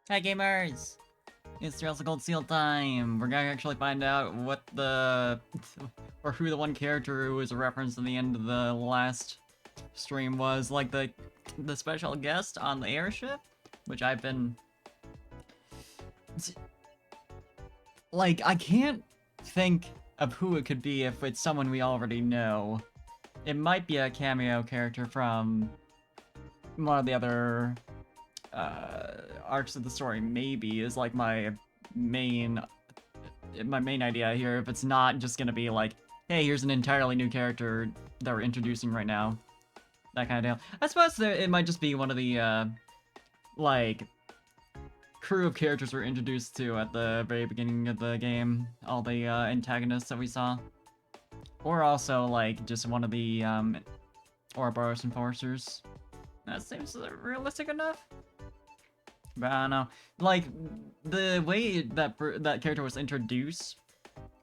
Hi gamers! It's Trails of Gold Seal time! We're gonna actually find out what the... or who the one character who was referenced in the end of the last stream was, like the special guest on the airship, which I've been... Like, I can't think of who it could be if it's someone we already know. It might be a cameo character from one of the other arcs of the story, maybe, is like my main idea here. If it's not just gonna be like, hey, here's an entirely new character that we're introducing right now, that kind of deal. I suppose it might just be one of the like crew of characters we're introduced to at the very beginning of the game, all the antagonists that we saw, or also like just one of the Ouroboros enforcers. That seems realistic enough. But I don't know. Like, the way that character was introduced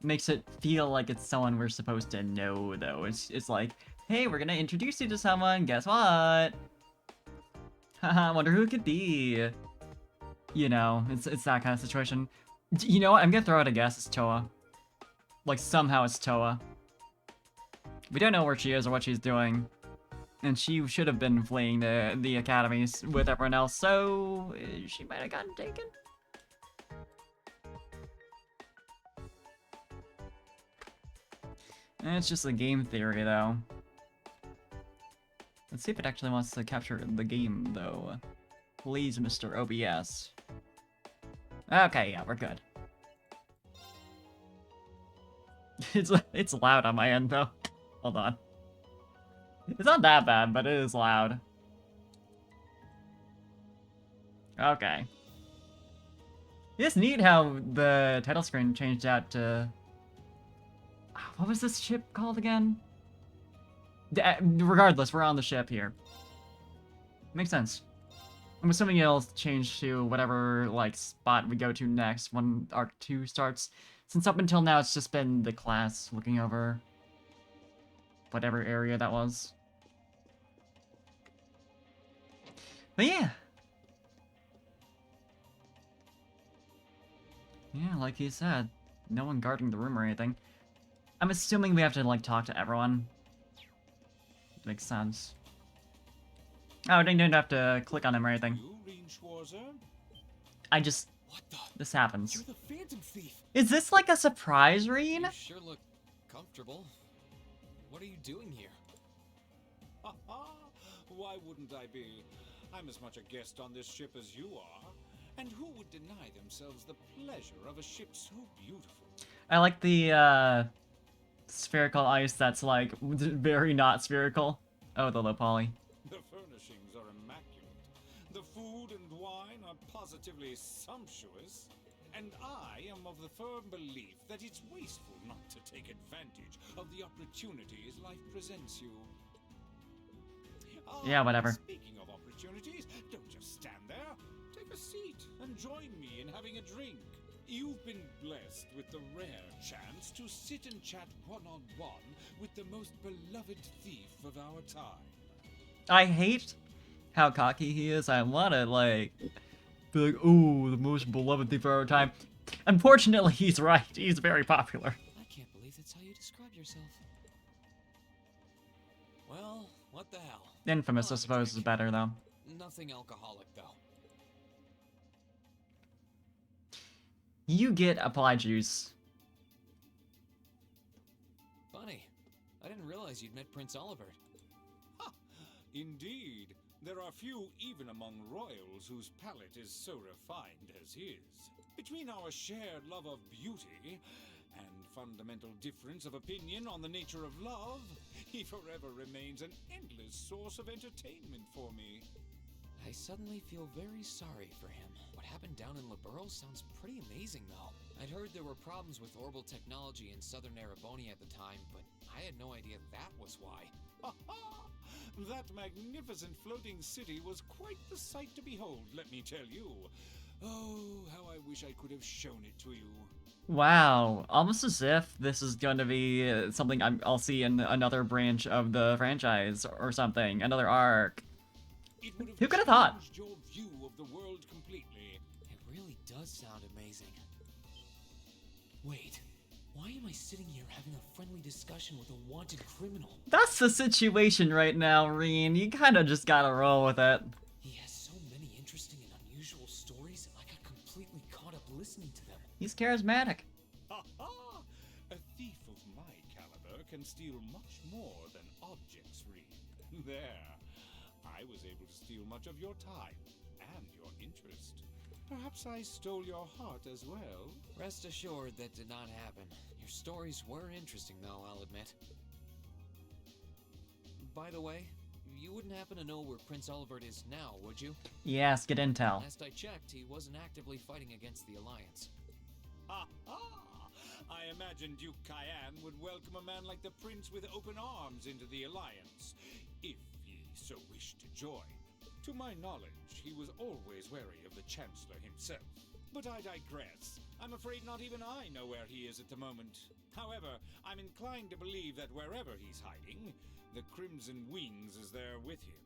makes it feel like it's someone we're supposed to know, though. It's like, hey, we're gonna introduce you to someone, guess what? Haha, wonder who it could be. You know, it's that kind of situation. You know what? I'm gonna throw out a guess. It's Toa. Like, somehow it's Toa. We don't know where she is or what she's doing. And she should have been fleeing the academies with everyone else, so she might have gotten taken. And it's just a game theory, though. Let's see if it actually wants to capture the game, though. Please, Mr. OBS. Okay, yeah, we're good. It's loud on my end, though. Hold on. It's not that bad, but it is loud. Okay. It's neat how the title screen changed out to... What was this ship called again? Regardless, we're on the ship here. Makes sense. I'm assuming it'll change to whatever, like, spot we go to next when Arc 2 starts. Since up until now, it's just been the class looking over whatever area that was. But yeah. Yeah, like he said, no one guarding the room or anything. I'm assuming we have to, like, talk to everyone. Makes sense. Oh, I didn't have to click on him or anything. I just... This happens. You're the Phantom Thief. Is this like a surprise, Rean? You sure look comfortable. What are you doing here? Why wouldn't I be? I'm as much a guest on this ship as you are. And who would deny themselves the pleasure of a ship so beautiful? I like the spherical ice that's like very not spherical. Oh, the low poly. The furnishings are immaculate. The food and wine are positively sumptuous. And I am of the firm belief that it's wasteful not to take advantage of the opportunities life presents you. Yeah, whatever. Speaking of opportunities, don't just stand there. Take a seat and join me in having a drink. You've been blessed with the rare chance to sit and chat one-on-one with the most beloved thief of our time. I hate how cocky he is. I want to, like, be like, oh, the most beloved thief of our time. Unfortunately, he's right. He's very popular. I can't believe that's how you describe yourself. Well, what the hell? Infamous, I suppose, is better, though. Nothing alcoholic, though. You get apply juice. Funny. I didn't realize you'd met Prince Olivert. Ha! Indeed. There are few even among royals whose palate is so refined as his. Between our shared love of beauty and fundamental difference of opinion on the nature of love, he forever remains an endless source of entertainment for me. I suddenly feel very sorry for him. What happened down in Liberos sounds pretty amazing, though. I'd heard there were problems with orbital technology in southern Erebonia at the time, but I had no idea that was why. Ha ha! That magnificent floating city was quite the sight to behold, let me tell you. Oh, how I wish I could have shown it to you. Wow, almost as if this is going to be something I'll see in another branch of the franchise or something, another arc. It would have Who could have thought? changed your view of the world completely. It does sound amazing. Wait, why am I sitting here having a friendly discussion with a wanted criminal? That's the situation right now, Rean. You kind of just gotta roll with it. He has so many interesting and unusual stories, I got completely caught up listening to them. He's charismatic. Ha ha! A thief of my caliber can steal much more than objects, Rean. There. I was able to steal much of your time and your interest. Perhaps I stole your heart as well. Rest assured that did not happen. Your stories were interesting, though, I'll admit. By the way, you wouldn't happen to know where Prince Olivert is now, would you? Yes, get intel. Last I checked, he wasn't actively fighting against the Alliance. Ha ha! I imagine Duke Cayenne would welcome a man like the Prince with open arms into the Alliance, if he so wished to join. To my knowledge, he was always wary of the Chancellor himself. But I digress. I'm afraid not even I know where he is at the moment. However, I'm inclined to believe that wherever he's hiding, the Crimson Wings is there with him.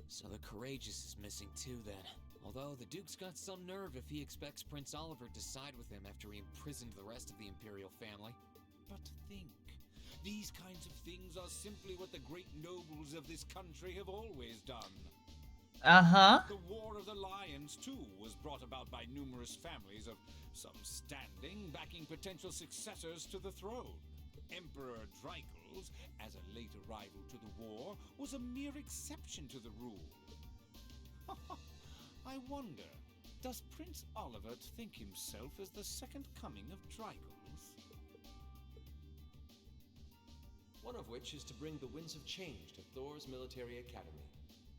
So the Courageous is missing too, then. Although the Duke's got some nerve if he expects Prince Olivert to side with him after he imprisoned the rest of the Imperial family. But think, these kinds of things are simply what the great nobles of this country have always done. Uh-huh. The War of the Lions, too, was brought about by numerous families of some standing backing potential successors to the throne. Emperor Dreichels, as a late arrival to the war, was a mere exception to the rule. I wonder, does Prince Olivert think himself as the second coming of Dreichels? One of which is to bring the winds of change to Thor's military academy.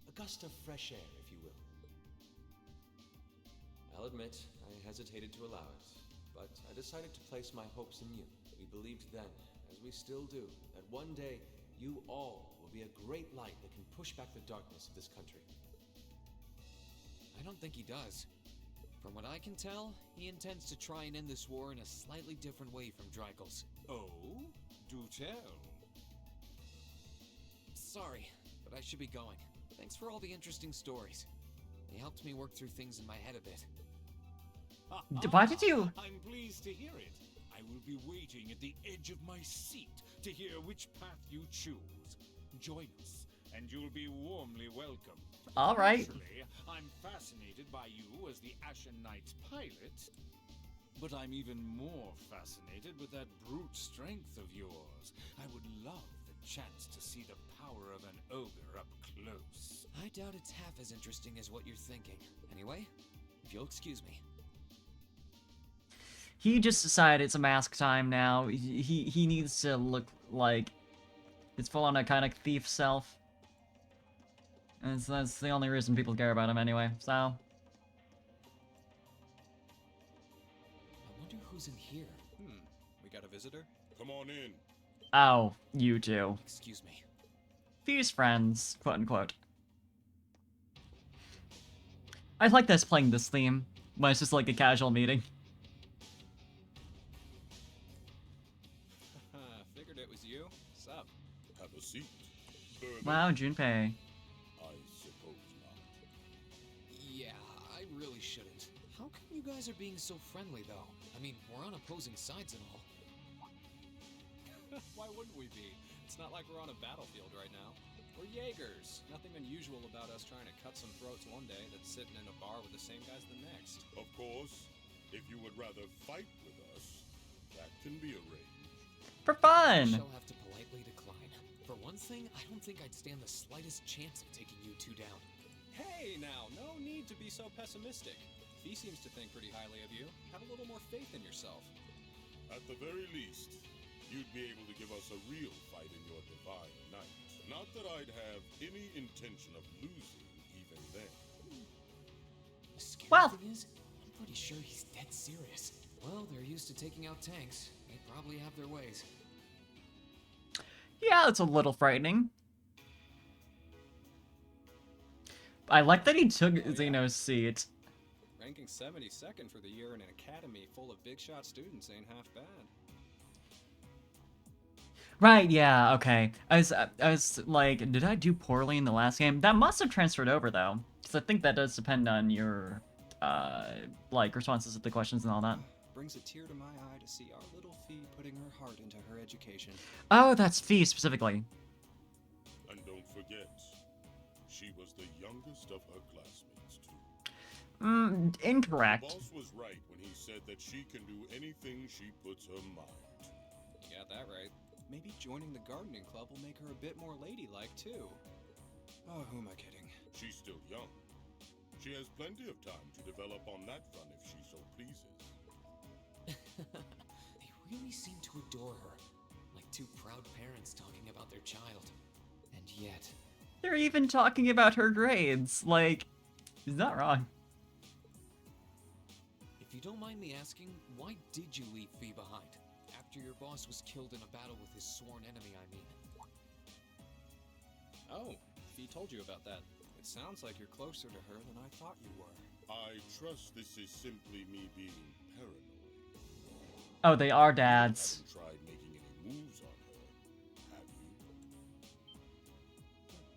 A gust of fresh air, if you will. I'll admit, I hesitated to allow it, but I decided to place my hopes in you. We believed then, as we still do, that one day you all will be a great light that can push back the darkness of this country. I don't think he does. From what I can tell, he intends to try and end this war in a slightly different way from Dreichels. Oh? Do tell. Sorry, but I should be going. Thanks for all the interesting stories. They helped me work through things in my head a bit. Why did you... I'm pleased to hear it. I will be waiting at the edge of my seat to hear which path you choose. Join us, and you'll be warmly welcome. All right. Naturally, I'm fascinated by you as the Ashen Knight's pilot, but I'm even more fascinated with that brute strength of yours. I would love the chance to see the power of an ogre up close. I doubt it's half as interesting as what you're thinking. Anyway, if you'll excuse me. He just decided it's a mask time now. He needs to look like his full-on iconic thief self. And that's the only reason people care about him anyway, so... I wonder who's in here. We got a visitor? Come on in. Oh, you two. Excuse me. Fuse friends, quote-unquote. I like this playing this theme, when it's just like a casual meeting. Figured it was you. Sup? Have a seat. Wow, Junpei. I suppose not. Yeah, I really shouldn't. How come you guys are being so friendly, though? I mean, we're on opposing sides and all. Why wouldn't we be? It's not like we're on a battlefield right now. We're Jaegers. Nothing unusual about us trying to cut some throats one day than sitting in a bar with the same guys the next. Of course, if you would rather fight with us, that can be arranged. For fun! She'll have to politely decline. For one thing, I don't think I'd stand the slightest chance of taking you two down. Hey now, no need to be so pessimistic. He seems to think pretty highly of you. Have a little more faith in yourself. At the very least, you'd be able to give us a real fight in your divine night. Not that I'd have any intention of losing even then. The scary Well- thing is, I'm pretty sure he's dead serious. Well, they're used to taking out tanks. They probably have their ways. Yeah, it's a little frightening. I like that he took Zeno's seat. Ranking 72nd for the year in an academy full of big shot students ain't half bad. Right, yeah, okay. I was like, did I do poorly in the last game? That must have transferred over, though. Because I think that does depend on your like, responses to the questions and all that. Brings a tear to my eye to see our little Fee putting her heart into her education. Oh, that's Fee specifically. And don't forget, she was the youngest of her classmates, too. Incorrect. The boss was right when he said that she can do anything she puts her mind to. You got that right. Maybe joining the gardening club will make her a bit more ladylike, too. Oh, who am I kidding? She's still young. She has plenty of time to develop on that front if she so pleases. They really seem to adore her, like two proud parents talking about their child. And yet... They're even talking about her grades. Like, he's not wrong. If you don't mind me asking, why did you leave Fee behind? After your boss was killed in a battle with his sworn enemy, I mean. Oh, Fee told you about that. It sounds like you're closer to her than I thought you were. I trust this is simply me being paranoid. Oh, they are dads. You haven't tried making any moves on her, have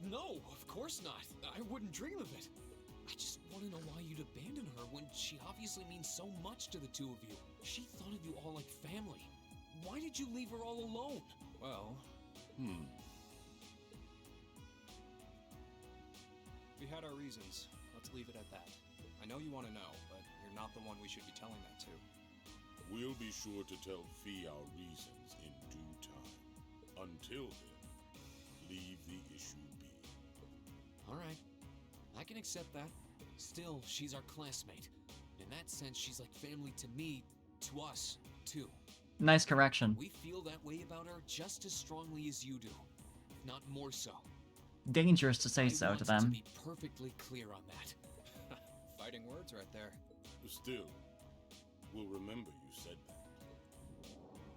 you? No, of course not. I wouldn't dream of it. I just want to know why you'd abandon her when she obviously means so much to the two of you. She thought of you all like family. Why did you leave her all alone? Well, we had our reasons. Let's leave it at that. I know you want to know, but you're not the one we should be telling that to. We'll be sure to tell Fee our reasons in due time. Until then, leave the issue be. Alright, I can accept that. Still, she's our classmate. In that sense, she's like family to me, to us, too. Nice correction. We feel that way about her just as strongly as you do, if not more so. Dangerous to say so I to want them. to be perfectly clear on that. Fighting words right there. Still, we'll remember you said that.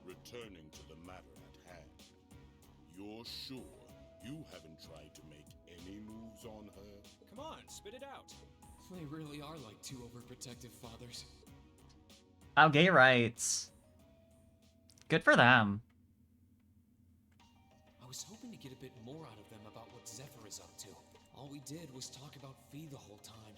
Returning to the matter at hand, you're sure you haven't tried to make any moves on her? Come on, spit it out. They really are like two overprotective fathers. Oh, gay rights. Good for them. I was hoping to get a bit more out of them about what Zephyr is up to. All we did was talk about Fee the whole time.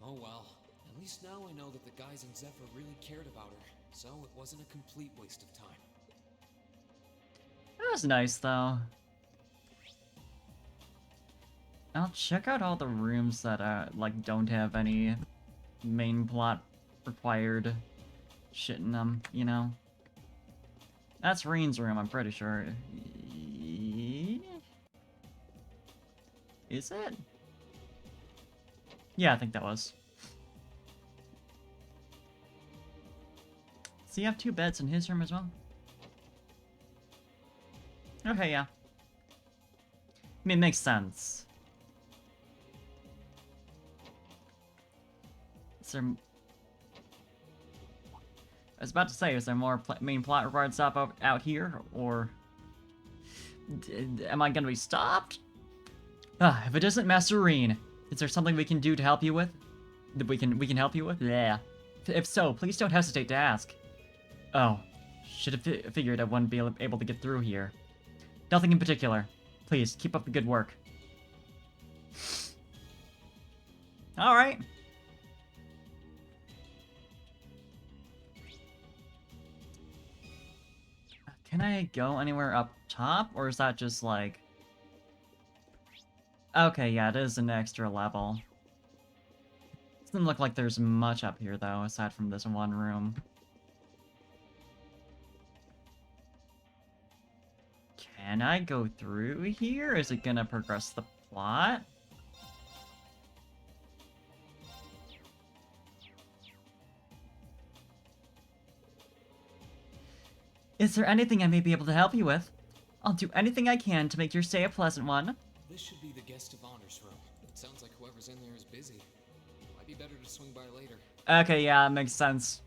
Oh well. At least now I know that the guys in Zephyr really cared about her, so it wasn't a complete waste of time. That was nice, though. I'll check out all the rooms that, like, don't have any main plot required shit in them, you know? That's Rean's room, I'm pretty sure. Is it? Yeah, I think that was. Does he have two beds in his room as well? Okay, yeah. I mean, it makes sense. Is there... I was about to say, is there more main plot required stuff out here, or... am I gonna be stopped? If it isn't Master Rean, is there something we can do to help you with? That we can help you with? Yeah. If so, please don't hesitate to ask. Oh, should have figured I wouldn't be able to get through here. Nothing in particular. Please, keep up the good work. Alright. Can I go anywhere up top, or is that just like... Okay, yeah, it is an extra level. Doesn't look like there's much up here, though, aside from this one room. Can I go through here? Is it gonna progress the plot? Is there anything I may be able to help you with? I'll do anything I can to make your stay a pleasant one. This should be the guest of honor's room. It sounds like whoever's in there is busy. Might be better to swing by later. Okay, yeah, it makes sense.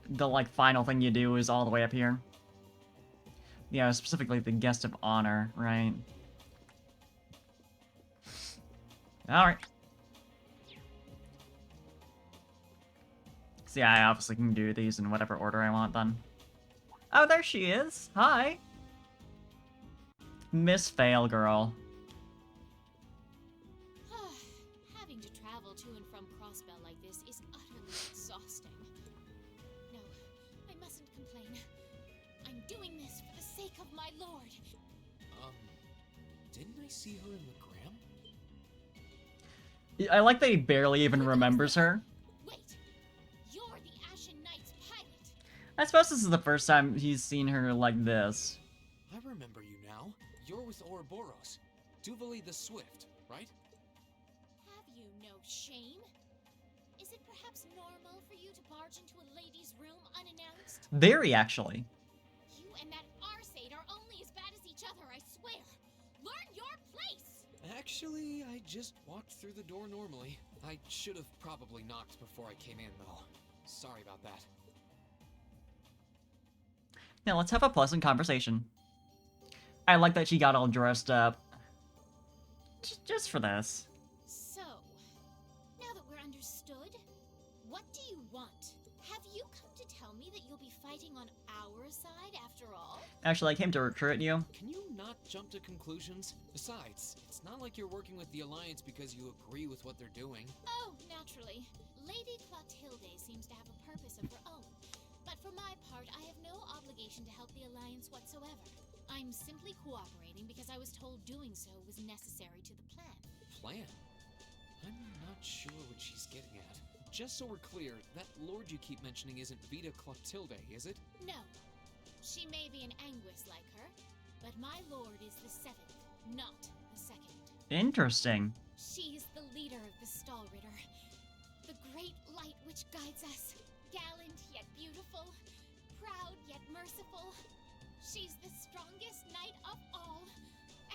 The, like, final thing you do is all the way up here. Yeah, specifically the guest of honor, right? Alright. So yeah, I obviously can do these in whatever order I want, then. Oh, there she is! Hi! Miss Fail Girl. Didn't I see her in the gram? I like that he barely even remembers her. Wait, you're the Ashen Knight's pilot. I suppose this is the first time he's seen her like this. I remember you now. You're with Ouroboros. Duvali the Swift, right? Have you no shame? Is it perhaps normal for you to barge into a lady's room unannounced? Very, actually. You and that Arseid are only as bad as each other, I swear. Learn your place! Actually, I just walked through the door normally. I should have probably knocked before I came in, though. Sorry about that. Now let's have a pleasant conversation. I like that she got all dressed up. Just for this. So, now that we're understood, what do you want? Have you come to tell me that you'll be fighting on our side after all? Actually, I came to recruit you. Can you not jump to conclusions? Besides, it's not like you're working with the Alliance because you agree with what they're doing. Oh, naturally. Lady Clotilde seems to have a purpose of her own. But for my part, I have no obligation to help the Alliance whatsoever. I'm simply cooperating because I was told doing so was necessary to the plan. Plan? I'm not sure what she's getting at. Just so we're clear, that lord you keep mentioning isn't Vita Clotilde, is it? No. She may be an Anguis like her, but my lord is the seventh, not the second. Interesting. She is the leader of the Stall Ritter, the great light which guides us. Gallant yet beautiful, proud yet merciful. She's the strongest knight of all,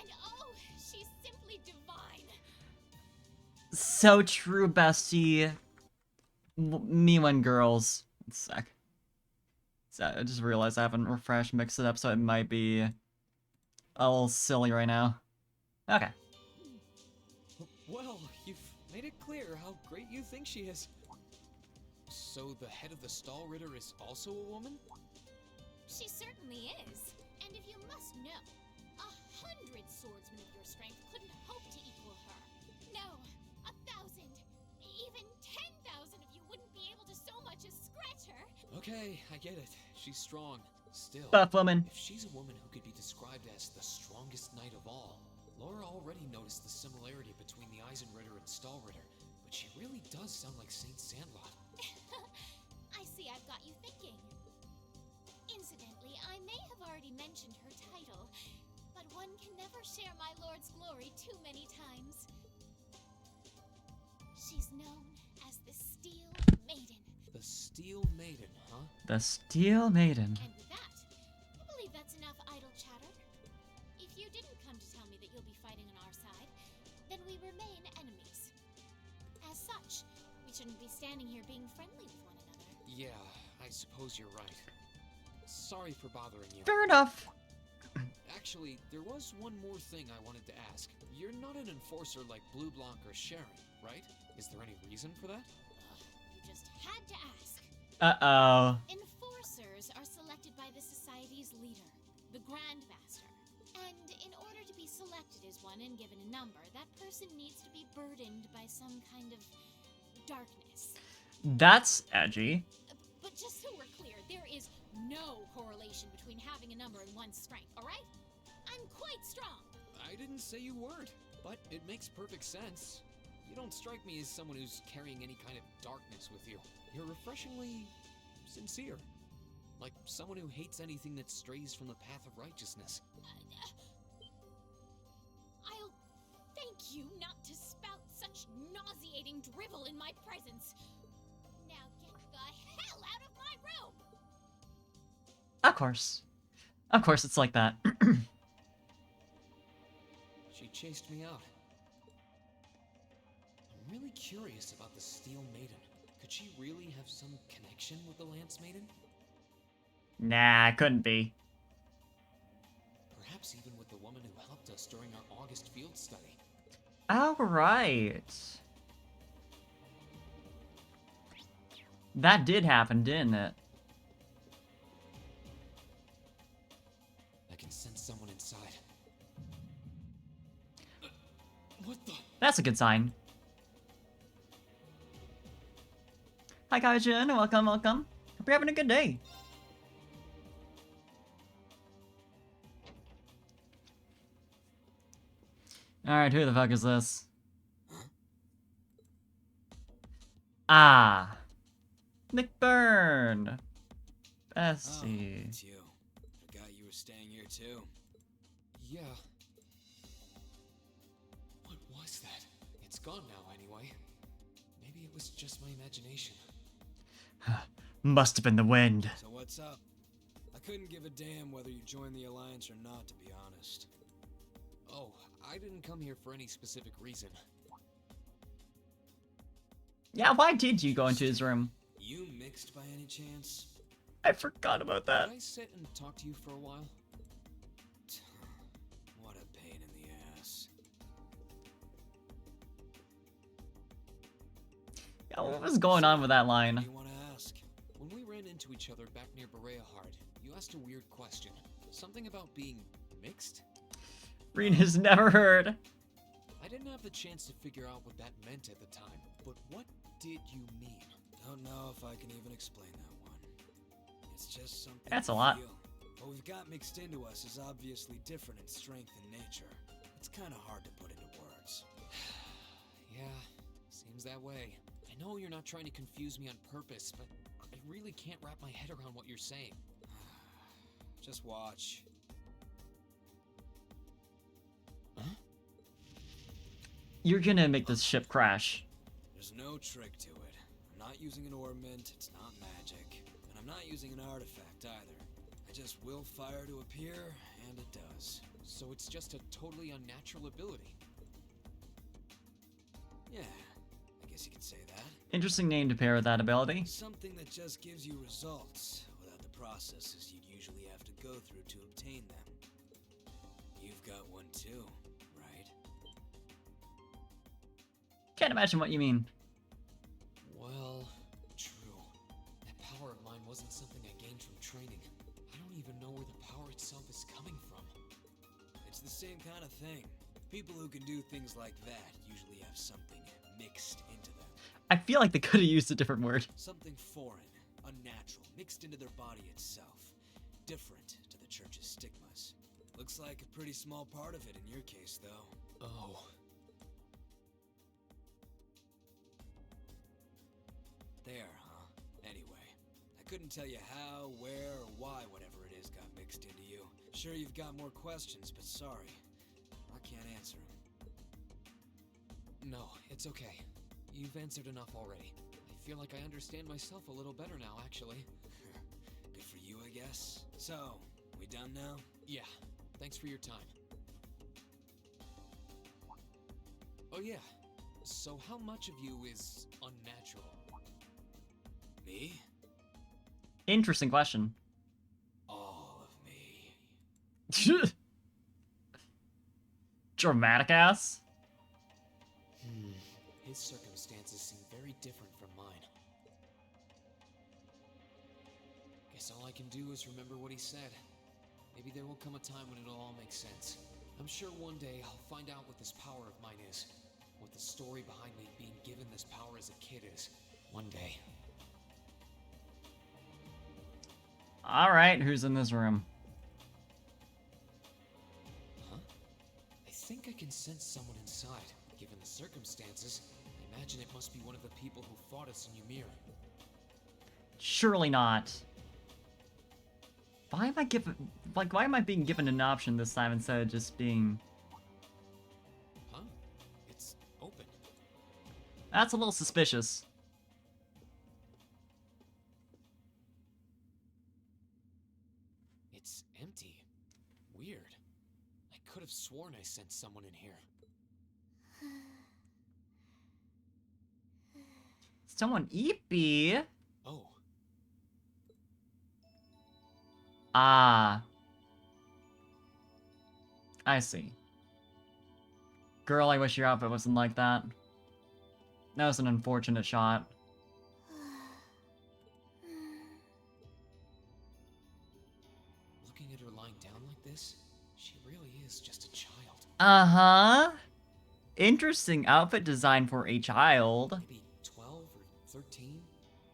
and oh, she's simply divine. So true, bestie. Me when girls. Sec. So I just realized I haven't refreshed, mixed it up, so it might be a little silly right now. Okay. Well, you've made it clear how great you think she is. So the head of the Stall Ritter is also a woman? She certainly is. And if you must know, 100 swordsmen of your strength couldn't hope to equal her. No, 1,000, even 10,000 of you wouldn't be able to so much as scratch her. Okay, I get it. She's strong. Still, Buff woman. if she's a woman who could be described as the strongest knight of all, Laura already noticed the similarity between the Eisenritter and Stallritter, but she really does sound like Saint Sandlot. I see I've got you thinking. Incidentally, I may have already mentioned her title, but one can never share my lord's glory too many times. She's known as the Steel Maiden. The Steel Maiden, huh? The Steel Maiden. And with that, I believe that's enough idle chatter. If you didn't come to tell me that you'll be fighting on our side, then we remain enemies. As such, we shouldn't be standing here being friendly with one another. Yeah, I suppose you're right. Sorry for bothering you. Fair enough. Actually, there was one more thing I wanted to ask. You're not an enforcer like Blue Blanc or Sharon, right? Is there any reason for that? You just had to ask. Uh-oh. Enforcers are selected by the society's leader, the Grandmaster. And in order to be selected as one and given a number, that person needs to be burdened by some kind of darkness. That's edgy. But just so we're clear, there is no correlation between having a number and one's strength, alright? I'm quite strong. I didn't say you weren't, but it makes perfect sense. You don't strike me as someone who's carrying any kind of darkness with you. You're refreshingly sincere. Like someone who hates anything that strays from the path of righteousness. I'll thank you not to spout such nauseating drivel in my presence. Now get the hell out of my room! Of course. Of course it's like that. She chased me out. I'm really curious about the Steel Maiden. Could she really have some connection with the Lance Maiden? Nah, couldn't be. Perhaps even with the woman who helped us during our August field study. Alright. That did happen, didn't it? I can sense someone inside. What the? That's a good sign. Hi, Kaijin. Welcome, welcome. Hope you're having a good day. Alright, who the fuck is this? Ah. McBurn. Bessie. Oh, it's you. Forgot you were staying here too. Yeah. What was that? It's gone now, anyway. Maybe it was just my imagination. Must have been the wind. So what's up? I couldn't give a damn whether you joined the Alliance or not, to be honest. Oh, I didn't come here for any specific reason. Yeah, why did you go into his room? You mixed by any chance? I forgot about that. Did I sit and talk to you for a while? What a pain in the ass. Yeah, what was going on with that What line? do you want to ask? When we ran into each other back near Bereahard, you asked a weird question. Something about being mixed? Rean has never heard. I didn't have the chance to figure out what that meant at the time, but what did you mean? Don't know if I can even explain that one. It's just something. That's a we lot. feel. What we've got mixed into us is obviously different in strength and nature. It's kind of hard to put into words. Yeah, seems that way. I know you're not trying to confuse me on purpose, but I really can't wrap my head around what you're saying. Just watch. You're gonna make this ship crash. There's no trick to it. I'm not using an ornament, it's not magic. And I'm not using an artifact either. I just will fire to appear, and it does. So it's just a totally unnatural ability. Yeah, I guess you could say that. Interesting name to pair with that ability. Something that just gives you results, without the processes you'd usually have to go through to obtain them. You've got one too, right? Can't imagine what you mean. Well, true. That power of mine wasn't something I gained from training. I don't even know where the power itself is coming from. It's the same kind of thing. People who can do things like that usually have something mixed into them. I feel like they could have used a different word. Something foreign, unnatural, mixed into their body itself. Different to the church's stigmas. Looks like a pretty small part of it in your case, though. Oh. There, huh? Anyway, I couldn't tell you how, where, or why whatever it is got mixed into you. Sure you've got more questions, but sorry. I can't answer them. No, it's okay. You've answered enough already. I feel like I understand myself a little better now, actually. Good for you, I guess. So, we done now? Yeah, thanks for your time. Oh yeah, so how much of you is unnatural? Me? Interesting question. All of me. Dramatic ass. His circumstances seem very different from mine. Guess all I can do is remember what he said. Maybe there will come a time when it'll all make sense. I'm sure one day I'll find out what this power of mine is. What the story behind me being given this power as a kid is. One day. Alright, who's in this room? Huh? I think I can sense someone inside. Given the circumstances, I imagine it must be one of the people who fought us in Ymir. Surely not. Why am I being given an option this time instead of just being... Huh? It's open. That's a little suspicious. It's empty. Weird. I could have sworn I sensed someone in here. Someone eepy. Oh, Ah. I see. Girl, I wish your outfit wasn't like that. That was an unfortunate shot. looking at her lying down like this, she really is just a child. Uh-huh. Interesting outfit design for a child. Maybe 12 or 13?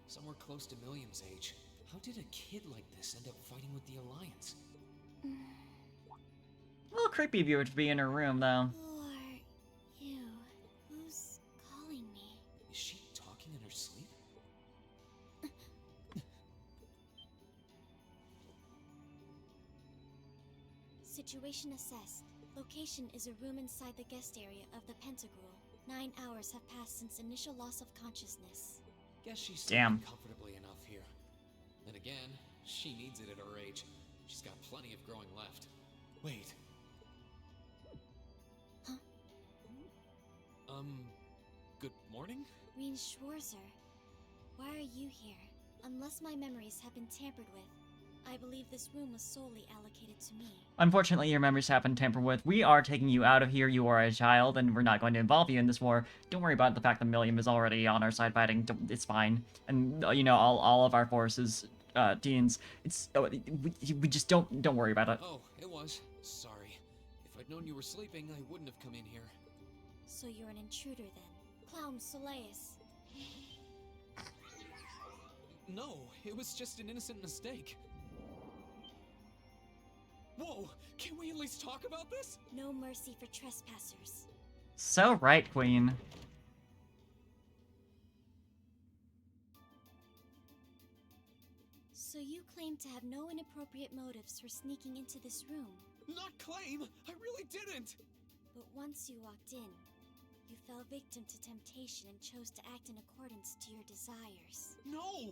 Somewhere close to Milliam's age. How did a kid like this end up fighting with the Alliance? A little creepy of you to be in her room, though. Or Situation assessed. Location is a room inside the guest area of the Pentagram. 9 hours have passed since initial loss of consciousness. Guess she's Damn. sleeping comfortably enough here. Then again, she needs it at her age. She's got plenty of growing left. Wait. Huh? Good morning? Rean Schwarzer, why are you here? Unless my memories have been tampered with, I believe this room was solely allocated to me. Unfortunately, your memories have been tampered with. We are taking you out of here. You are a child, and we're not going to involve you in this war. Don't worry about the fact that Milliam is already on our side fighting. It's fine. And, you know, all of our forces, teens, it's... we just don't worry about it. Oh, it was. Sorry. If I'd known you were sleeping, I wouldn't have come in here. So you're an intruder then? Clown Soleus. No, it was just an innocent mistake. Whoa, can we at least talk about this? No mercy for trespassers. So right, Queen. So you claim to have no inappropriate motives for sneaking into this room. Not claim! I really didn't! But once you walked in, you fell victim to temptation and chose to act in accordance to your desires. No,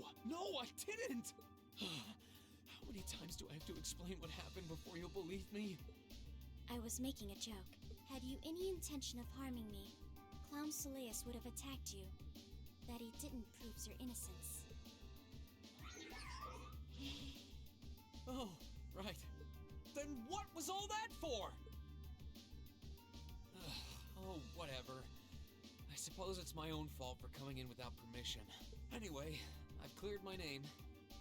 I didn't! How many times do I have to explain what happened before you'll believe me? I was making a joke. Had you any intention of harming me, Clown Soleus would have attacked you. That he didn't proves your innocence. Oh, right. Then what was all that for? Oh, whatever. I suppose it's my own fault for coming in without permission. Anyway, I've cleared my name.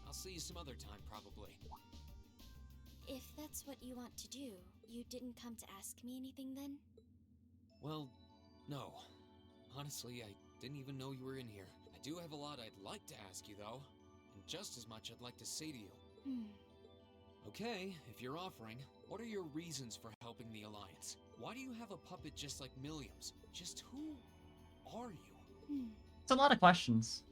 I'll see you some other time, probably. If that's what you want to do, you didn't come to ask me anything then? Well, no. Honestly, I didn't even know you were in here. I do have a lot I'd like to ask you, though. And just as much I'd like to say to you. Okay, if you're offering, what are your reasons for helping the Alliance? Why do you have a puppet just like Milliam's? Just who are you? It's a lot of questions.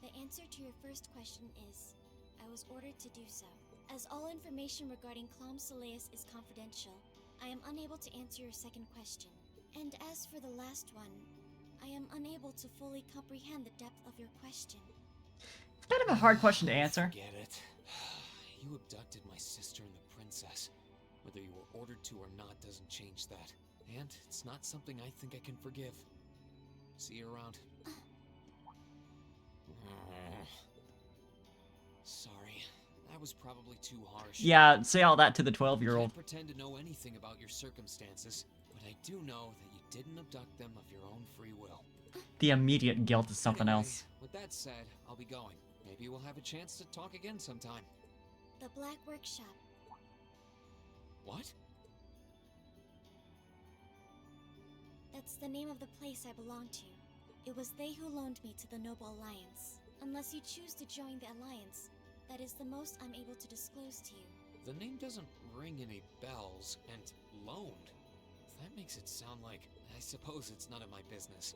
The answer to your first question is, I was ordered to do so. As all information regarding Clown Soleus is confidential, I am unable to answer your second question. And as for the last one, I am unable to fully comprehend the depth of your question. It's kind of a hard question to answer. Forget it. You abducted my sister and the princess. Whether you were ordered to or not doesn't change that. And it's not something I think I can forgive. See you around. Sorry, that was probably too harsh. Yeah, say all that to the I 12-year-old. can't pretend to know anything about your circumstances, but I do know that you didn't abduct them of your own free will. The immediate guilt is something Anyway, else. With that said, I'll be going. Maybe we'll have a chance to talk again sometime. The Black Workshop. What? That's the name of the place I belong to. It was they who loaned me to the Noble Alliance. Unless you choose to join the Alliance, that is the most I'm able to disclose to you. The name doesn't ring any bells, and loaned. That makes it sound like, I suppose it's none of my business.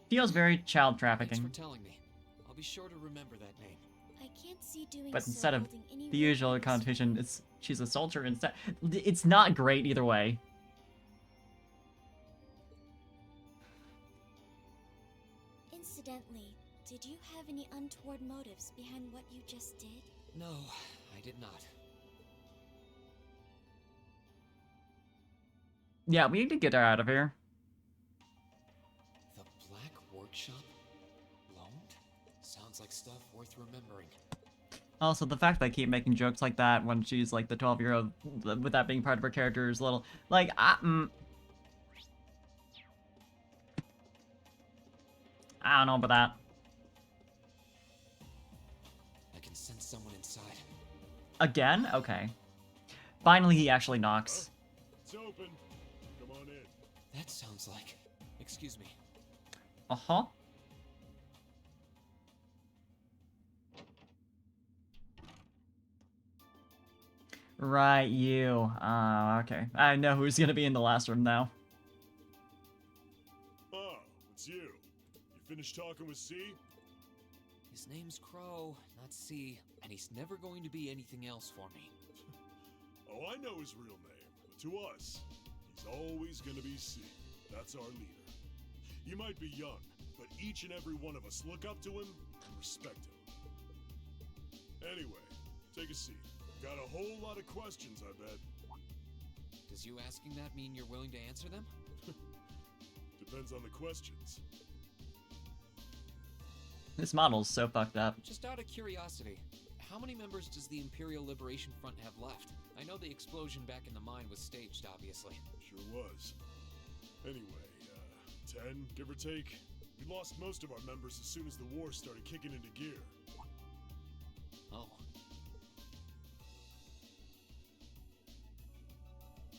Feels very child Thanks trafficking. for telling me. I'll be sure to remember that name. I can't see doing But so instead of holding any the real usual interest connotation, in it's she's a soldier instead. It's not great either way. Incidentally, did you have any untoward motives behind what you just did? No, I did not. Yeah, we need to get her out of here. The Black Workshop? Loaned? Sounds like stuff worth remembering. Also, the fact that I keep making jokes like that when she's like the 12-year-old, with that being part of her character, is a little like I don't know about that. I can sense someone inside. Again? Okay. Finally, he actually knocks. It's open. Come on in. That sounds like... Excuse me. Uh-huh. Right, you. Okay. I know who's gonna be in the last room now. Oh, it's you. You finished talking with C? His name's Crow, not C, and he's never going to be anything else for me. Oh, I know his real name, but to us, he's always gonna be C. That's our leader. He might be young, but each and every one of us look up to him and respect him. Anyway, take a seat. Got a whole lot of questions, I bet. Does you asking that mean you're willing to answer them? Depends on the questions. This model's so fucked up. Just out of curiosity, how many members does the Imperial Liberation Front have left? I know the explosion back in the mine was staged, obviously. Sure was. Anyway, 10, give or take. We lost most of our members as soon as the war started kicking into gear. Oh.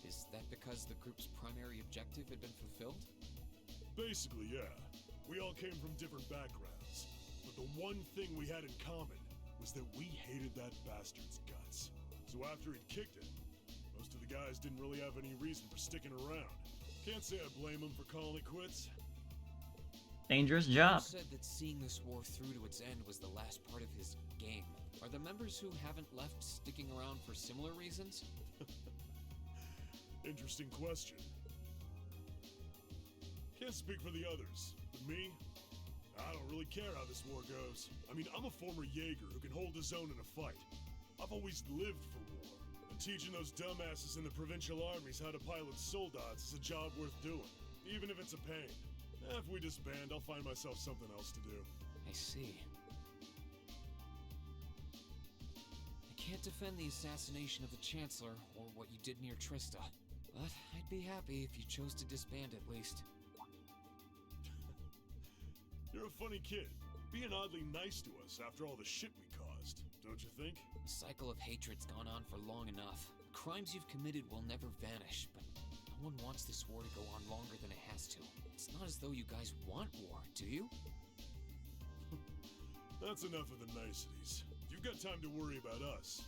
Is that because the group's primary objective had been fulfilled? Basically, yeah. We all came from different backgrounds. But the one thing we had in common was that we hated that bastard's guts. So after he'd kicked it, most of the guys didn't really have any reason for sticking around. Can't say I blame him for calling it quits. Dangerous You job. said that seeing this war through to its end was the last part of his game. Are the members who haven't left sticking around for similar reasons? Interesting question. Can't speak for the others, but me? I don't really care how this war goes. I mean, I'm a former Jaeger who can hold his own in a fight. I've always lived for war, and teaching those dumbasses in the provincial armies how to pilot soldats is a job worth doing, even if it's a pain. If we disband, I'll find myself something else to do. I see. I can't defend the assassination of the Chancellor or what you did near Trista, but I'd be happy if you chose to disband at least. You're a funny kid, being oddly nice to us after all the shit we caused, don't you think? The cycle of hatred's gone on for long enough. Crimes you've committed will never vanish, but no one wants this war to go on longer than it has to. It's not as though you guys want war, do you? That's enough of the niceties. You've got time to worry about us.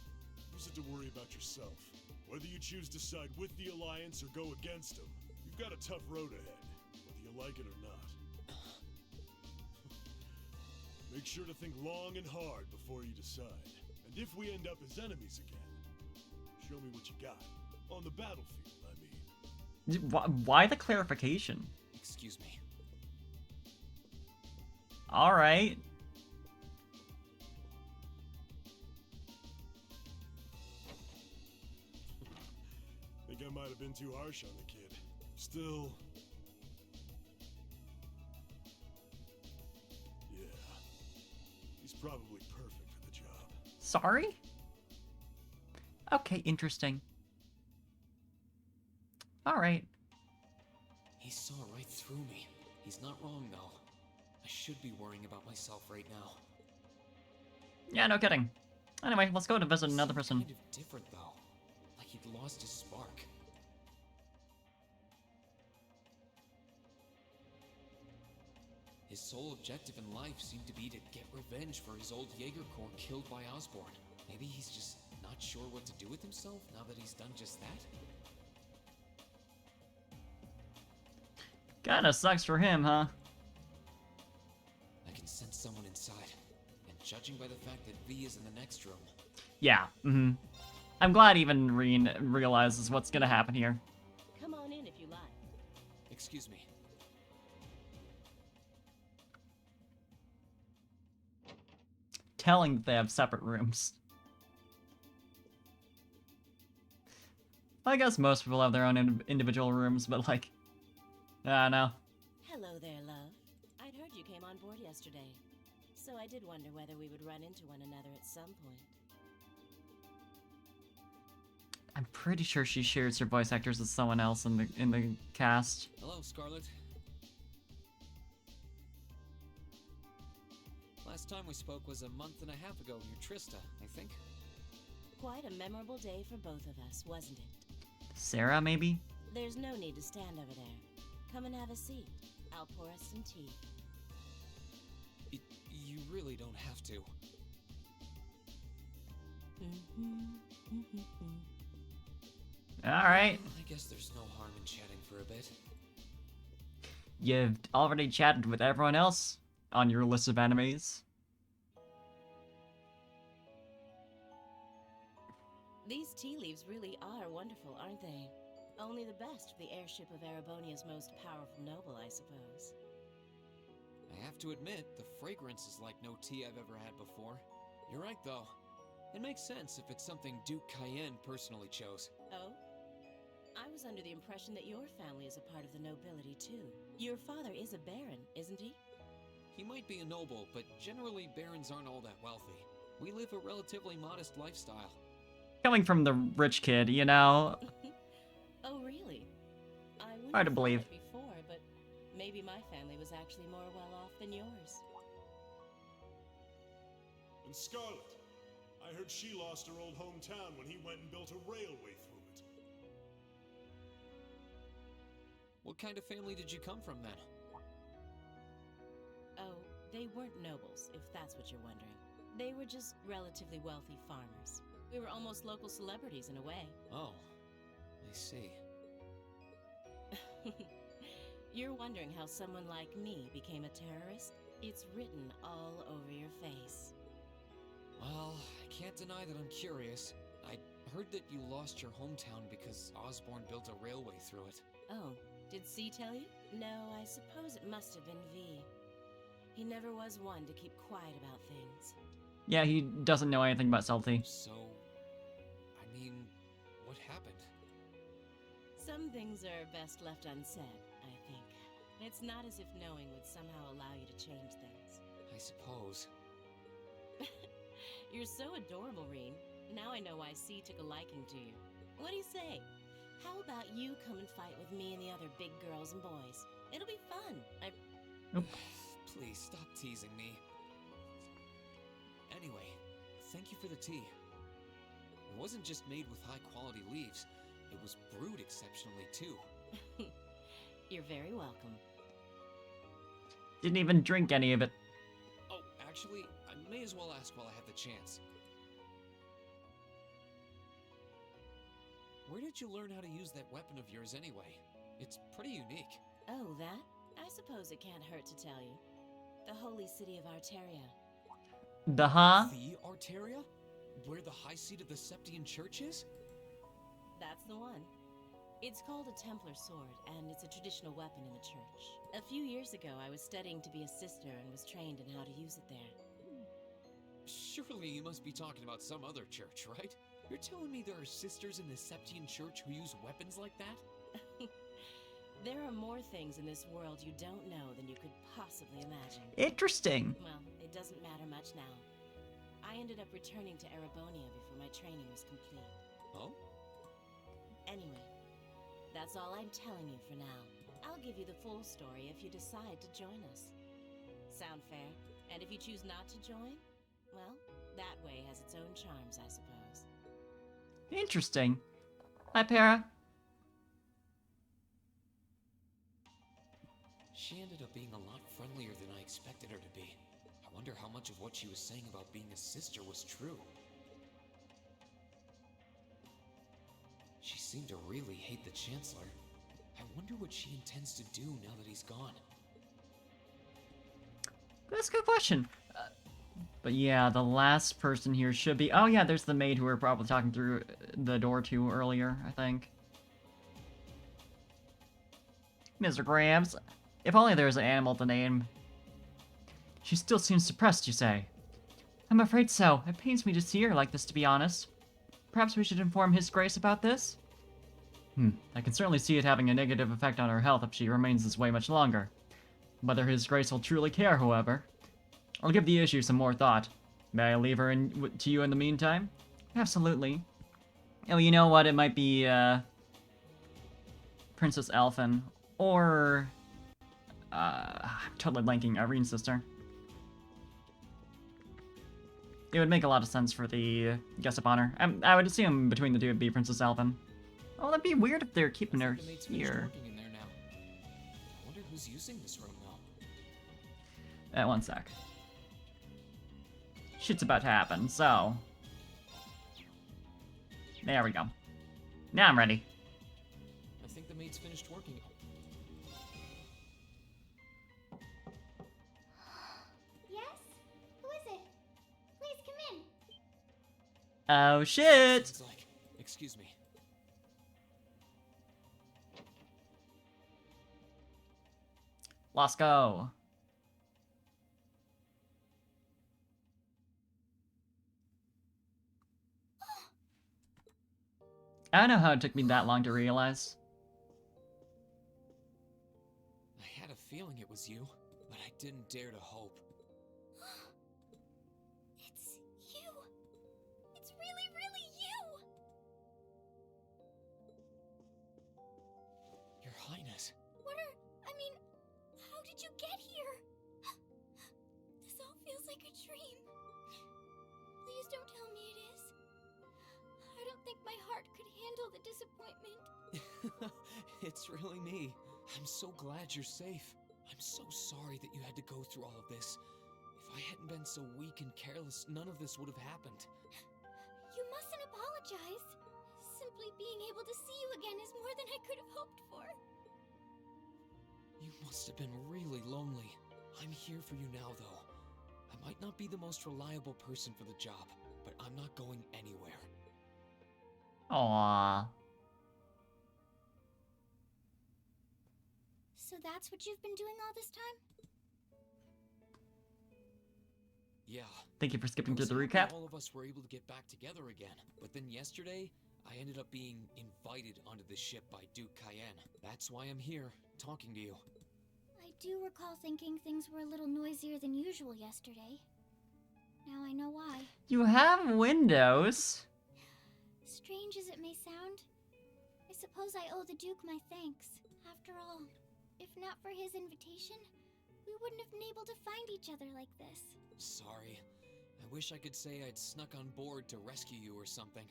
Use it to worry about yourself. Whether you choose to side with the Alliance or go against them, you've got a tough road ahead, whether you like it or not. Make sure to think long and hard before you decide. And if we end up as enemies again, show me what you got. On the battlefield, I mean. Why the clarification? Excuse me. Alright. Think I might have been too harsh on the kid. Still... yeah. He's probably perfect for the job. Sorry? Okay, interesting. Alright. He saw right through me. He's not wrong, though. I should be worrying about myself right now. Yeah, no kidding. Anyway, let's go to visit another person. Kind of different, though. Like he'd lost his spark. His sole objective in life seemed to be to get revenge for his old Jaeger Corps killed by Osborn. Maybe he's just not sure what to do with himself now that he's done just that? Kinda sucks for him, huh? I can sense someone inside. And judging by the fact that V is in the next room... Yeah, I'm glad even Rean realizes what's gonna happen here. Come on in if you like. Excuse me. Telling that they have separate rooms. I guess most people have their own individual rooms, but like... I don't know. Hello there, love. I'd heard you came on board yesterday, so I did wonder whether we would run into one another at some point. I'm pretty sure she shares her voice actors with someone else in the cast. Hello, Scarlet. Last time we spoke was a month and a half ago near Trista, I think. Quite a memorable day for both of us, wasn't it? Sarah, maybe? There's no need to stand over there. Come and have a seat. I'll pour us some tea. You really don't have to. Alright. I guess there's no harm in chatting for a bit. You've already chatted with everyone else on your list of enemies. These tea leaves really are wonderful, aren't they? Only the best for the airship of Erebonia's most powerful noble, I suppose. I have to admit, the fragrance is like no tea I've ever had before. You're right, though. It makes sense if it's something Duke Cayenne personally chose. Oh? I was under the impression that your family is a part of the nobility, too. Your father is a baron, isn't he? He might be a noble, but generally barons aren't all that wealthy. We live a relatively modest lifestyle. Coming from the rich kid, you know? Oh, really? I wouldn't Hard to have believe. thought it before, but maybe my family was actually more well-off than yours. And Scarlet, I heard she lost her old hometown when he went and built a railway through it. What kind of family did you come from, then? Oh, they weren't nobles, if that's what you're wondering. They were just relatively wealthy farmers. We were almost local celebrities in a way. Oh, I see. You're wondering how someone like me became a terrorist? It's written all over your face. Well, I can't deny that I'm curious. I heard that you lost your hometown because Osborne built a railway through it. Oh, did C tell you? No, I suppose it must have been V. He never was one to keep quiet about things. Yeah, he doesn't know anything about Salty. So, I mean, what happened? Some things are best left unsaid, I think. It's not as if knowing would somehow allow you to change things. I suppose. You're so adorable, Rean. Now I know why C took a liking to you. What do you say? How about you come and fight with me and the other big girls and boys? It'll be fun. Please stop teasing me. Anyway, thank you for the tea. It wasn't just made with high-quality leaves. It was brewed exceptionally, too. You're very welcome. Didn't even drink any of it. Oh, actually, I may as well ask while I have the chance. Where did you learn how to use that weapon of yours anyway? It's pretty unique. Oh, that? I suppose it can't hurt to tell you. The holy city of Arteria. The huh? The Arteria? Where the high seat of the Septian Church is? That's the one. It's called a Templar sword, and it's a traditional weapon in the church. A few years ago, I was studying to be a sister and was trained in how to use it there. Surely you must be talking about some other church, right? You're telling me there are sisters in the Septian Church who use weapons like that? There are more things in this world you don't know than you could possibly imagine. Interesting. Well, it doesn't matter much now. I ended up returning to Erebonia before my training was complete. Oh? Anyway, that's all I'm telling you for now. I'll give you the full story if you decide to join us. Sound fair? And if you choose not to join, well, that way has its own charms, I suppose. Interesting. Hi, Para. She ended up being a lot friendlier than I expected her to be. I wonder how much of what she was saying about being a sister was true. She seemed to really hate the Chancellor. I wonder what she intends to do now that he's gone. That's a good question. But yeah, the last person here should be... Oh yeah, there's the maid who we were probably talking through the door to earlier, I think. Mr. Grams. If only there was an animal to name. She still seems suppressed, you say? I'm afraid so. It pains me to see her like this, to be honest. Perhaps we should inform His Grace about this? I can certainly see it having a negative effect on her health if she remains this way much longer. Whether His Grace will truly care, however. I'll give the issue some more thought. May I leave her to you in the meantime? Absolutely. Oh, you know what? It might be, Princess Elfin. Or... I'm totally blanking. Irene's sister. It would make a lot of sense for the guest of honor. I would assume between the two it'd be Princess Elfin. Oh, that'd be weird if they're keeping her The maid's finished here. working in there now. I wonder who's using this room now. One sec. Shit's about to happen, so... There we go. Now I'm ready. I think the maid's finished working. Yes? Who is it? Please come in. Oh shit! Sounds like Excuse me. Let's go. I don't know how it took me that long to realize. I had a feeling it was you, but I didn't dare to hope. It's you. It's really, really you. Your Highness. I mean, how did you get here? This all feels like a dream. Please don't tell me it is. I don't think my heart could handle the disappointment. It's really me. I'm so glad you're safe. I'm so sorry that you had to go through all of this. If I hadn't been so weak and careless, none of this would have happened. You mustn't apologize. Simply being able to see you again is more than I could have hoped for. You must have been really lonely. I'm here for you now, though. I might not be the most reliable person for the job, but I'm not going anywhere. Aww. So that's what you've been doing all this time? Yeah. Thank you for skipping I was through the happy recap. all of us were able to get back together again. But then yesterday, I ended up being invited onto the ship by Duke Cayenne. That's why I'm here, talking to you. I do recall thinking things were a little noisier than usual yesterday. Now I know why. You have windows. Strange as it may sound, I suppose I owe the Duke my thanks. After all, if not for his invitation, we wouldn't have been able to find each other like this. Sorry. I wish I could say I'd snuck on board to rescue you or something.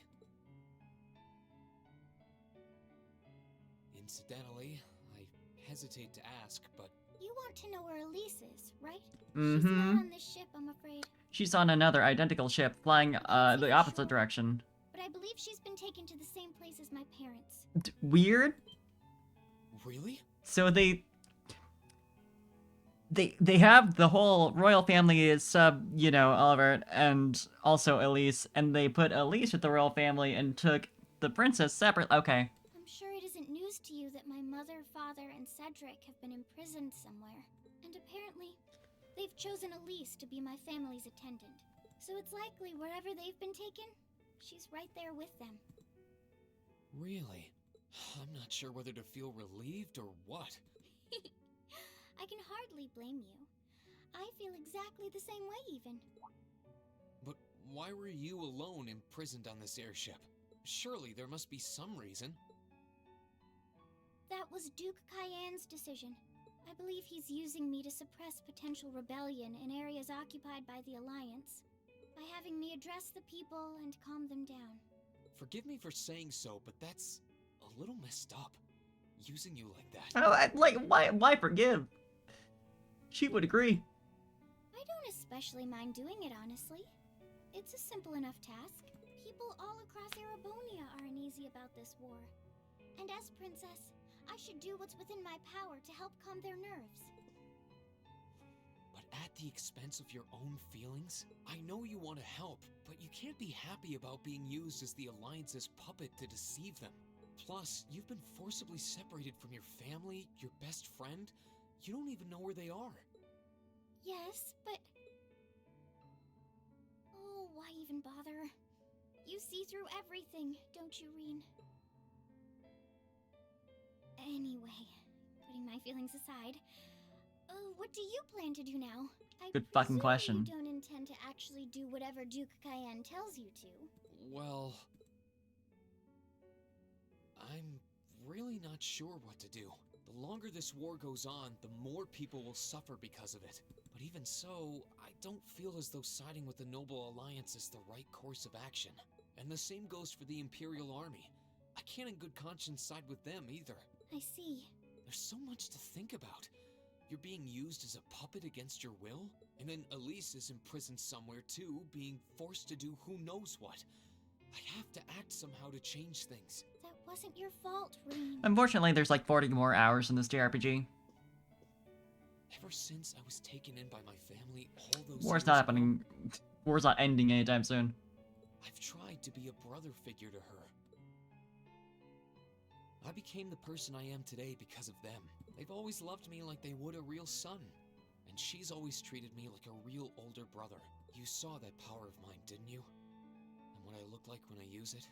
Incidentally, I hesitate to ask, but... You want to know where Elise is, right? Mm-hmm. She's not on this ship, I'm afraid. She's on another identical ship, flying the opposite direction. But I believe she's been taken to the same place as my parents. Weird. Really? So they have the whole royal family is Oliver and also Elise, and they put Elise with the royal family and took the princess separate. Okay. I'm sure it isn't news to you that my mother, father, and Cedric have been imprisoned somewhere. And apparently, they've chosen Elise to be my family's attendant. So it's likely wherever they've been taken, she's right there with them. Really? I'm not sure whether to feel relieved or what. I can hardly blame you. I feel exactly the same way, even. But why were you alone imprisoned on this airship? Surely there must be some reason. That was Duke Cayenne's decision. I believe he's using me to suppress potential rebellion in areas occupied by the Alliance, by having me address the people and calm them down. Forgive me for saying so, but that's a little messed up. Using you like that. Oh, why forgive? She would agree. I don't especially mind doing it, honestly. It's a simple enough task. People all across Erebonia are uneasy about this war. And as princess, I should do what's within my power to help calm their nerves. But at the expense of your own feelings? I know you want to help, but you can't be happy about being used as the Alliance's puppet to deceive them. Plus, you've been forcibly separated from your family, your best friend. You don't even know where they are. Yes, but... Oh, why even bother? You see through everything, don't you, Rean? Anyway, putting my feelings aside, what do you plan to do now? Good fucking question. You don't intend to actually do whatever Duke Cayenne tells you to. Well... I'm really not sure what to do. The longer this war goes on, the more people will suffer because of it. But even so, I don't feel as though siding with the Noble Alliance is the right course of action. And the same goes for the Imperial Army. I can't in good conscience side with them either. I see. There's so much to think about. You're being used as a puppet against your will? And then Elise is imprisoned somewhere too, being forced to do who knows what. I have to act somehow to change things. That wasn't your fault, Rean. Unfortunately, there's like 40 more hours in this JRPG. Ever since I was taken in by my family all those War's years not ago, happening. War's not ending anytime soon. I've tried to be a brother figure to her. I became the person I am today because of them. They've always loved me like they would a real son. And she's always treated me like a real older brother. You saw that power of mine, didn't you? And what I look like when I use it?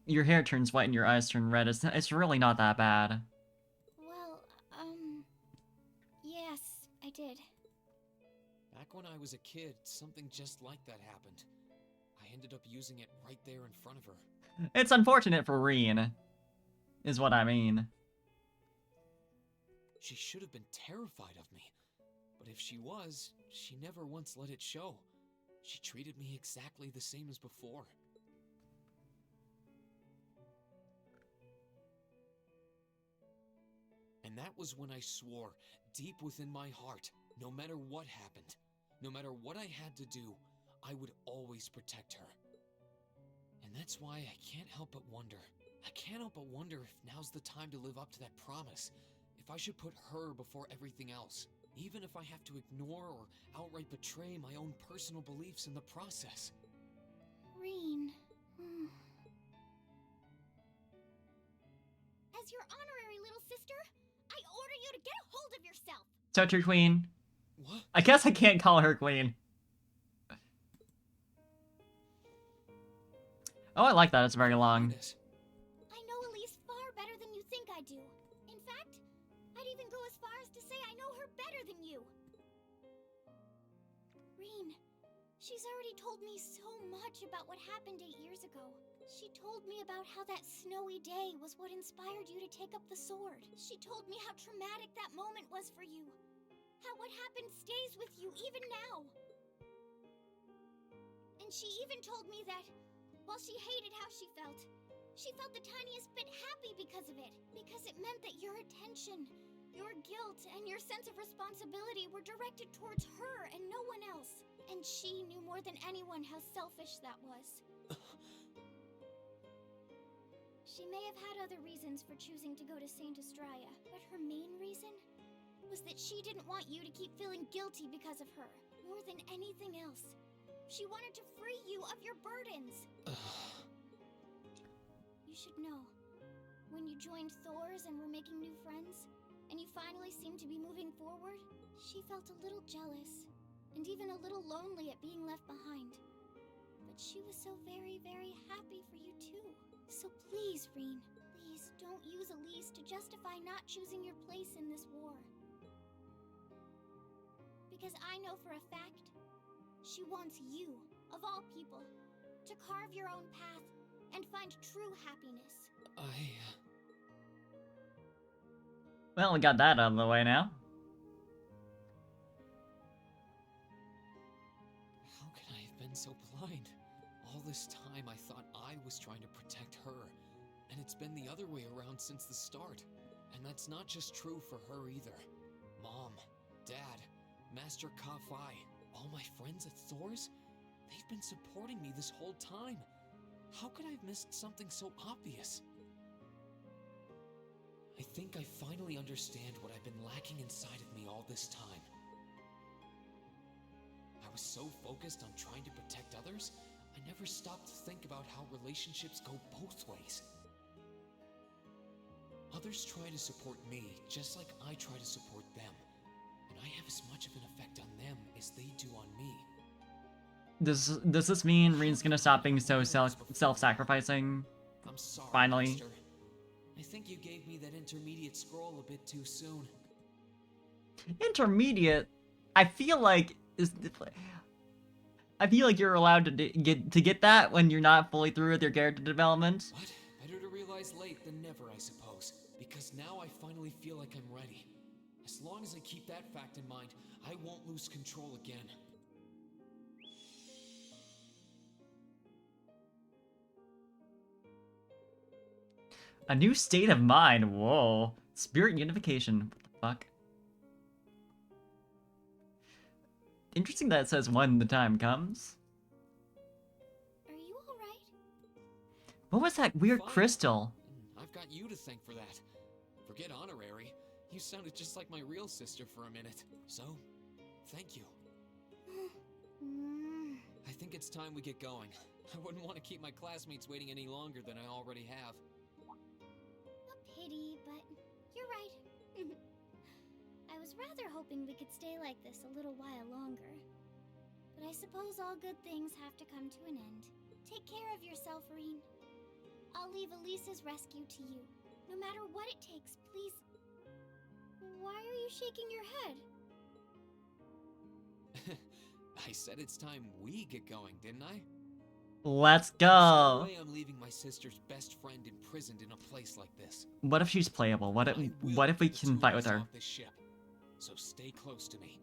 Your hair turns white and your eyes turn red. It's really not that bad. Well, yes, I did. Back when I was a kid, something just like that happened. I ended up using it right there in front of her. It's unfortunate for rean, is what I mean. She should have been terrified of me. But if she was, she never once let it show. She treated me exactly the same as before. And that was when I swore, deep within my heart, no matter what happened, no matter what I had to do, I would always protect her. And that's why I can't help but wonder. I can't help but wonder if now's the time to live up to that promise. If I should put her before everything else. Even if I have to ignore or outright betray my own personal beliefs in the process. Rean. As your honorary little sister, I order you to get a hold of yourself. So true, queen. What? I guess I can't call her queen. Oh, I like that. It's very long. I know Elise far better than you think I do. In fact, I'd even go as far as to say I know her better than you. Rean, she's already told me so much about what happened 8 years ago. She told me about how that snowy day was what inspired you to take up the sword. She told me how traumatic that moment was for you. How what happened stays with you even now. And she even told me that, while she hated how she felt the tiniest bit happy because of it. Because it meant that your attention, your guilt, and your sense of responsibility were directed towards her and no one else. And she knew more than anyone how selfish that was. She may have had other reasons for choosing to go to Saint Estrella, but her main reason was that she didn't want you to keep feeling guilty because of her, more than anything else. She wanted to free you of your burdens. You should know, when you joined Thor's and were making new friends, and you finally seemed to be moving forward, she felt a little jealous, and even a little lonely at being left behind. But she was so very, very happy for you too. So please, Rean, please don't use Elise to justify not choosing your place in this war. Because I know for a fact, she wants you, of all people, to carve your own path and find true happiness. Well, we got that out of the way now. How could I have been so blind? All this time I thought I was trying to protect her, and it's been the other way around since the start. And that's not just true for her either. Mom, Dad, Master Ka-Fai, all my friends at Thor's, they've been supporting me this whole time. How could I have missed something so obvious? I think I finally understand what I've been lacking inside of me all this time. I was so focused on trying to protect others, I never stopped to think about how relationships go both ways. Others try to support me just like I try to support them, and I have as much of an effect on them as they do on me. Does this mean Rean's gonna stop being so self-sacrificing? I'm sorry, Finally. Master. I think you gave me that intermediate scroll a bit too soon. Intermediate? I feel like you're allowed to get that when you're not fully through with your character development. What? Better to realize late than never, I suppose. Because now I finally feel like I'm ready. As long as I keep that fact in mind, I won't lose control again. A new state of mind. Whoa. Spirit unification. What the fuck? Interesting that it says when the time comes. Are you alright? What was that weird Fine. crystal? I've got you to thank for that. Forget honorary. You sounded just like my real sister for a minute. So, thank you. I think it's time we get going. I wouldn't want to keep my classmates waiting any longer than I already have. A pity. right. I was rather hoping we could stay like this a little while longer. But I suppose all good things have to come to an end. Take care of yourself, Rean. I'll leave Elisa's rescue to you. No matter what it takes, please. Why are you shaking your head? I said it's time we get going, didn't I? Let's There's no go. way I'm leaving my sister's best friend imprisoned in a place like this. What if she's playable? What I will if we get the can two fight of with us her? off this ship. So stay close to me.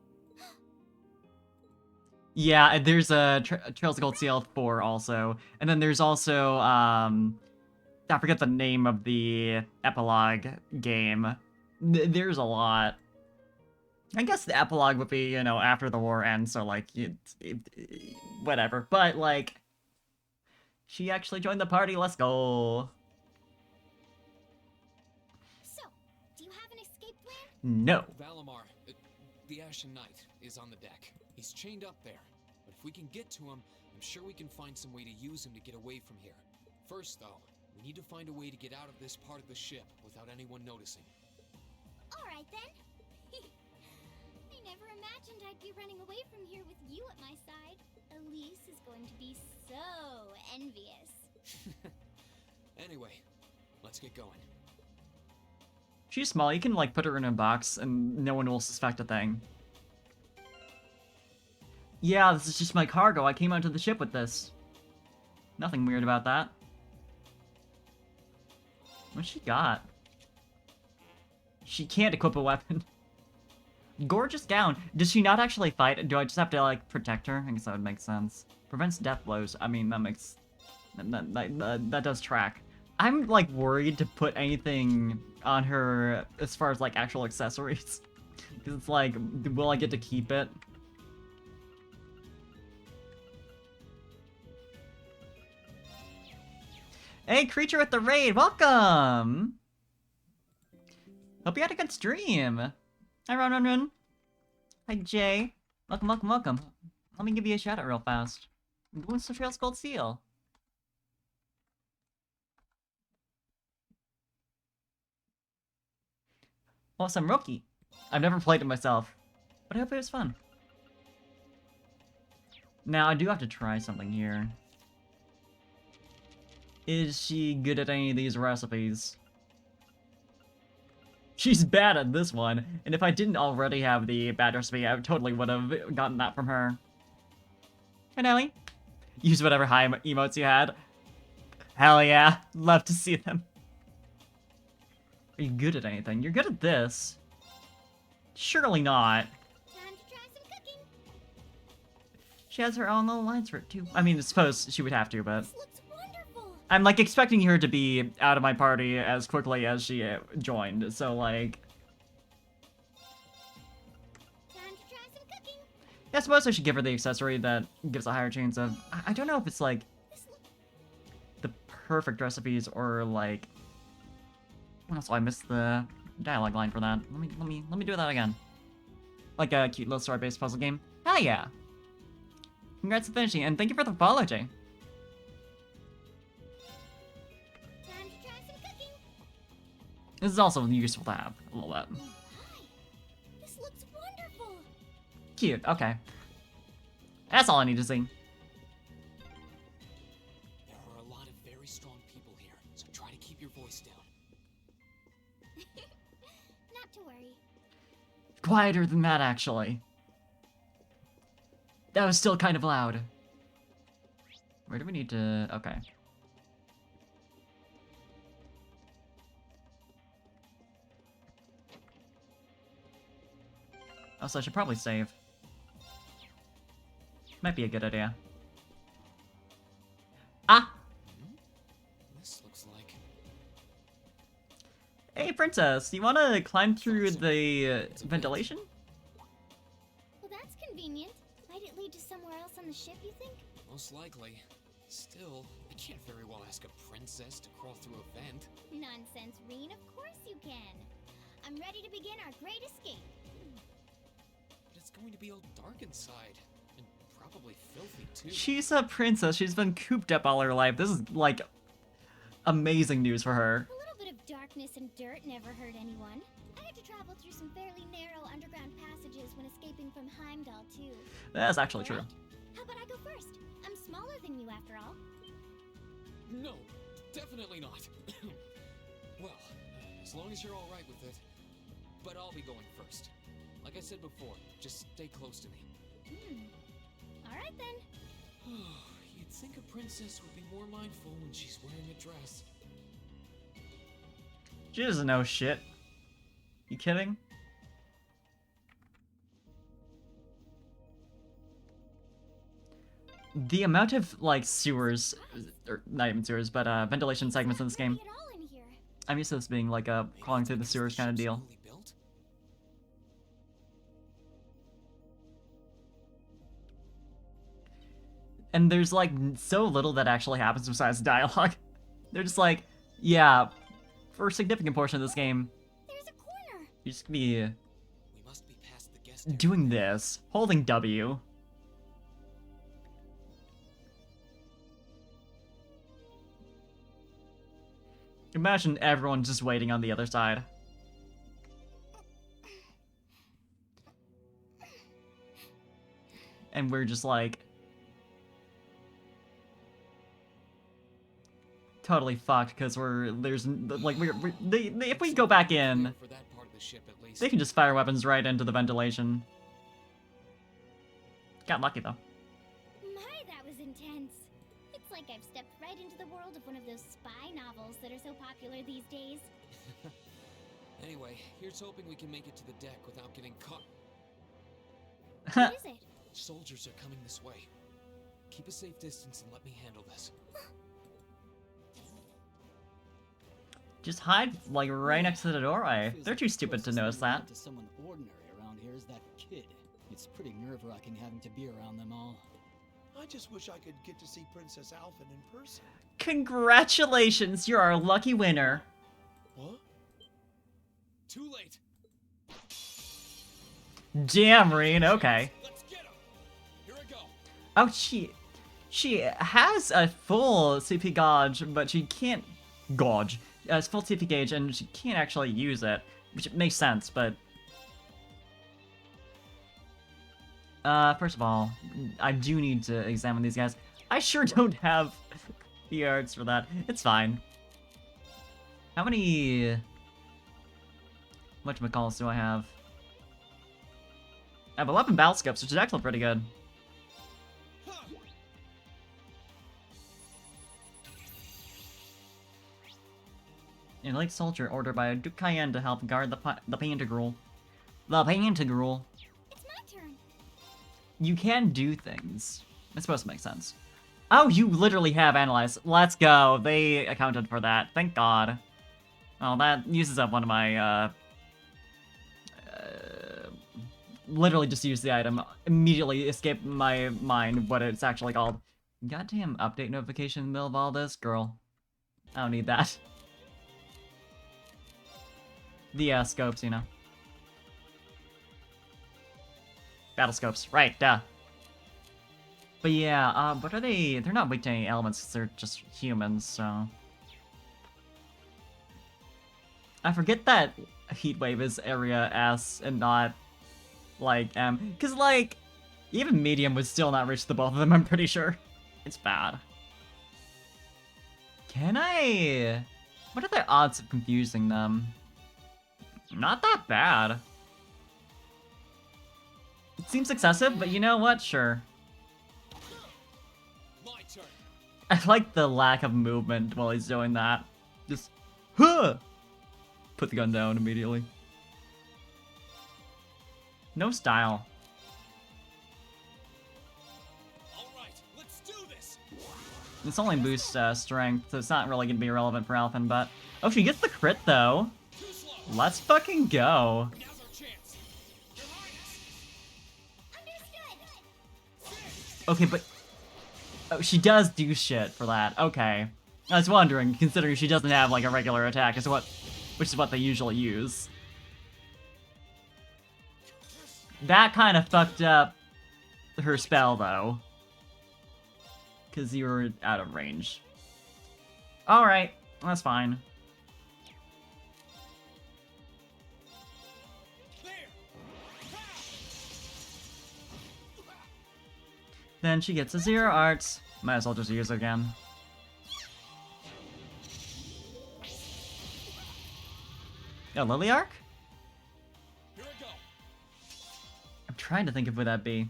Yeah, and there's a Trails of Gold CL4 also, and then there's also I forget the name of the epilogue game. There's a lot. I guess the epilogue would be, you know, after the war ends, so like whatever. But like, she actually joined the party. Let's go. So, do you have an escape plan? No. Valimar, the Ashen Knight, is on the deck. He's chained up there. But if we can get to him, I'm sure we can find some way to use him to get away from here. First, though, we need to find a way to get out of this part of the ship without anyone noticing. Alright then. I never imagined I'd be running away from here with you at my side. Elise is going to be so envious. Anyway, let's get going. She's small. You can like put her in a box and no one will suspect a thing. Yeah, this is just my cargo. I came onto the ship with this. Nothing weird about that. What's she got? She can't equip a weapon. Gorgeous gown. Does she not actually fight? Do I just have to, like, protect her? I guess that would make sense. Prevents death blows. I mean, that makes... That does track. I'm, like, worried to put anything on her as far as, like, actual accessories. Because it's like, will I get to keep it? Hey, Creature with the Raid, welcome! Hope you had a good stream. Hi, Run. Hi, Jay. Welcome. Let me give you a shout out real fast. What's the Trails Gold Seal? Awesome, Roki. I've never played it myself, but I hope it was fun. Now, I do have to try something here. Is she good at any of these recipes? She's bad at this one, and if I didn't already have the bad recipe, I totally would have gotten that from her. Hey, Nelly. Use whatever high emotes you had. Hell yeah, love to see them. Are you good at anything? You're good at this. Surely not. Time to try some cooking. She has her own little lines for it too. I mean, I suppose she would have to, but... This looks wonderful. I'm, like, expecting her to be out of my party as quickly as she joined, so, like... Time to try some cooking. Yeah, I suppose I should give her the accessory that gives a higher chance of... I don't know if it's, like, the perfect recipes or, like... Also, I missed the dialogue line for that. Let me do that again. Like a cute little story-based puzzle game. Hell yeah! Congrats on finishing, and thank you for the follow, Jay. Time to try some cooking. This is also useful to have a little bit. Oh my. This looks wonderful. Cute, okay. That's all I need to see. There are a lot of very strong people here, so try to keep your voice down. Not to worry. Quieter than that, actually. That was still kind of loud. Where do we need to... Okay. Also, I should probably save. Might be a good idea. Ah! This looks like... Hey, Princess! You wanna climb through the ventilation? Well, that's convenient. Might it lead to somewhere else on the ship, you think? Most likely. Still, I can't very well ask a princess to crawl through a vent. Nonsense, Rean. Of course you can. I'm ready to begin our great escape. But it's going to be all dark inside. And probably filthy, too. She's a princess. She's been cooped up all her life. This is, like, amazing news for her. A little bit of darkness and dirt never hurt anyone. to travel through some fairly narrow underground passages when escaping from Heimdall, too. That's actually true. Alright, how about I go first? I'm smaller than you, after all. No, definitely not. Well, as long as you're all right with it. But I'll be going first. Like I said before, just stay close to me. Alright then. You'd think a princess would be more mindful when she's wearing a dress. She doesn't know shit. You kidding? The amount of, like, sewers, or not even sewers, but ventilation segments in this game. I'm used to this being like a crawling through the sewers kind of deal. And there's like so little that actually happens besides dialogue. They're just like, yeah, for a significant portion of this game, you just be doing this, holding W. Imagine everyone just waiting on the other side. And we're just like totally fucked because if we go back in, they can just fire weapons right into the ventilation. Got lucky though. My, that was intense. It's like I've stepped right into the world of one of those spy novels that are so popular these days. Anyway, here's hoping we can make it to the deck without getting caught. What is it? Soldiers are coming this way. Keep a safe distance and let me handle this. Just hide, like, right next to the doorway. They're too stupid to notice that. To someone ordinary around here is that kid. It's pretty nerve-wracking having to be around them all. I just wish I could get to see Princess Alphen in person. Congratulations, you're our lucky winner. What? Too late. Damn, Rean, okay. Let's get him. Here I go. Oh, she has a full CP gauge, but she can't gauge. It's full CP gauge, and she can't actually use it, which makes sense, but first of all, I do need to examine these guys. I sure don't have the arts for that. It's fine. How many whatchamacalls do I have? I have 11 battle scopes, which is actually pretty good. An elite soldier ordered by Duke Cayenne to help guard the Pantagruel. The Pantagruel. It's my turn. You can do things. It's supposed to make sense. Oh, you literally have analyzed. Let's go. They accounted for that. Thank God. Oh, that uses up one of my, literally just use the item. Immediately escape my mind what it's actually called. Goddamn update notification in the middle of all this? Girl. I don't need that. The, scopes, you know. Battle scopes, right, duh. But yeah, what are they? They're not weak to any elements, they're just humans, so... I forget that Heatwave is area S and not, like, M. Because, like, even medium would still not reach the both of them, I'm pretty sure. It's bad. Can I... What are the odds of confusing them? Not that bad. It seems excessive, but you know what? Sure. My turn. I like the lack of movement while he's doing that. Just, huh! Put the gun down immediately. No style. Alright, let's do this. This only boosts strength, so it's not really gonna be relevant for Alphen, but... Oh, she gets the crit, though. Let's fucking go. Now's our chance. Your Highness. Okay, but... Oh, she does do shit for that. Okay. I was wondering, considering she doesn't have, like, a regular attack, which is what they usually use. That kind of fucked up her spell, though. Because you were out of range. Alright, that's fine. Then she gets a 0 arts. Might as well just use it again. Oh, Lily Arc? Here I go. I'm trying to think of who that'd be.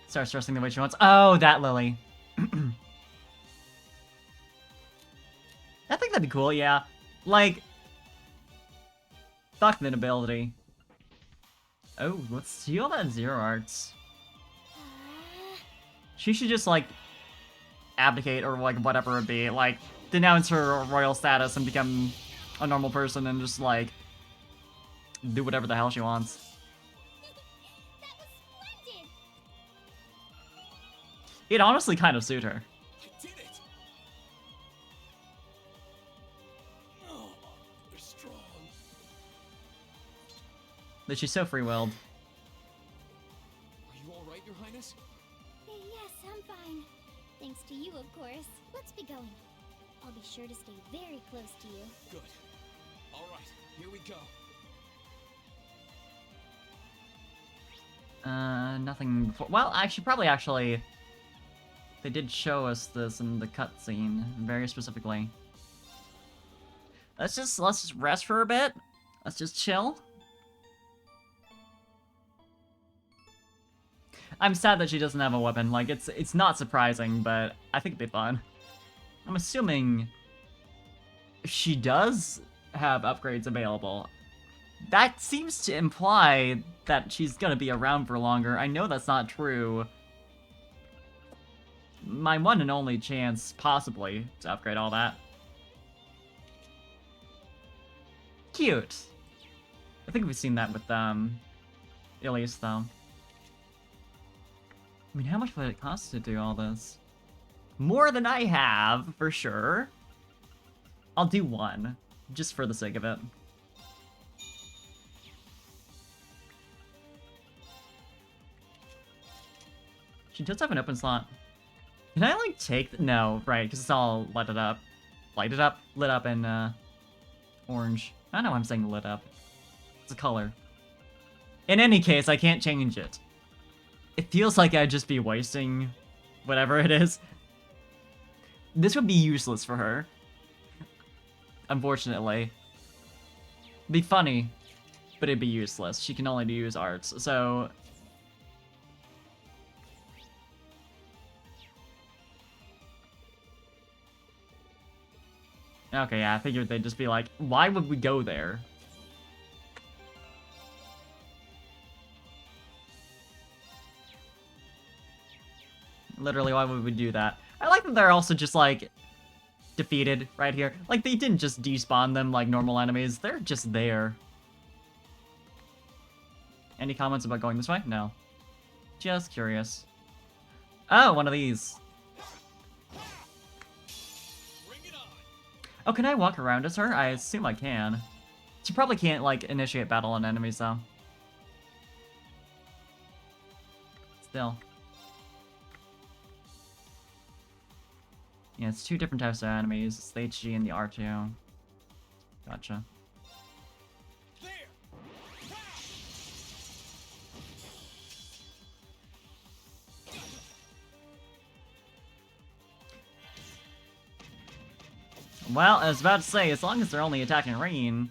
Starts dressing the way she wants. Oh, that Lily. I think that'd be cool, yeah. Like, fuck the ability. Oh, let's steal that 0 arts. She should just, like, abdicate or, like, whatever it be. Like, denounce her royal status and become a normal person and just, like, do whatever the hell she wants. That was splendid! It'd honestly kind of suit her. I did it. Oh, you're strong. That she's so free-willed. Are you all right, Your Highness? Yes, I'm fine. Thanks to you, of course. Let's be going. I'll be sure to stay very close to you. Good. All right, here we go. Nothing before. Well, actually, they did show us this in the cutscene very specifically. Let's just rest for a bit. Let's just chill. I'm sad that she doesn't have a weapon. Like, it's not surprising, but I think it'd be fun. I'm assuming she does have upgrades available. That seems to imply that she's gonna be around for longer. I know that's not true. My one and only chance, possibly, to upgrade all that. Cute. I think we've seen that with, Ilias, though. I mean, how much would it cost to do all this? More than I have, for sure. I'll do one, just for the sake of it. She does have an open slot. Can I, like, take... No, right, because it's all lighted up. Lit up in, orange. I don't know why I'm saying lit up. It's a color. In any case, I can't change it. It feels like I'd just be wasting whatever it is. This would be useless for her. Unfortunately. It'd be funny, but it'd be useless. She can only use arts, so... Okay, yeah, I figured they'd just be like, why would we go there? Literally, why would we do that? I like that they're also just, like, defeated right here. Like, they didn't just despawn them like normal enemies. They're just there. Any comments about going this way? No. Just curious. Oh, one of these. Oh, can I walk around as her? I assume I can. She probably can't, like, initiate battle on enemies, though. Still. Yeah, it's two different types of enemies. It's the HG and the R2. Gotcha. Well, I was about to say, as long as they're only attacking Rean,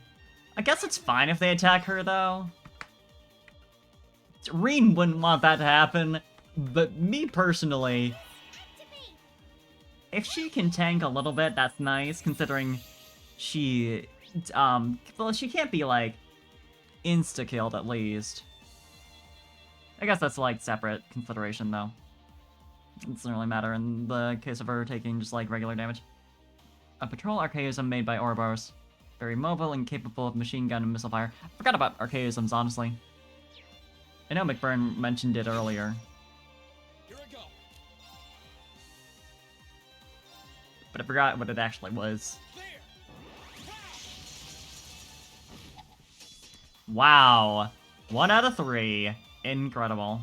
I guess it's fine if they attack her, though. Rean wouldn't want that to happen, but me personally, if she can tank a little bit, that's nice, considering she, well, she can't be, like, insta-killed, at least. I guess that's, like, separate consideration, though. It doesn't really matter in the case of her taking just, like, regular damage. A patrol archaism made by Ouroboros. Very mobile and capable of machine gun and missile fire. I forgot about archaisms, honestly. I know McBurn mentioned it earlier. Here I go. But I forgot what it actually was. Wow. 1 out of 3. Incredible.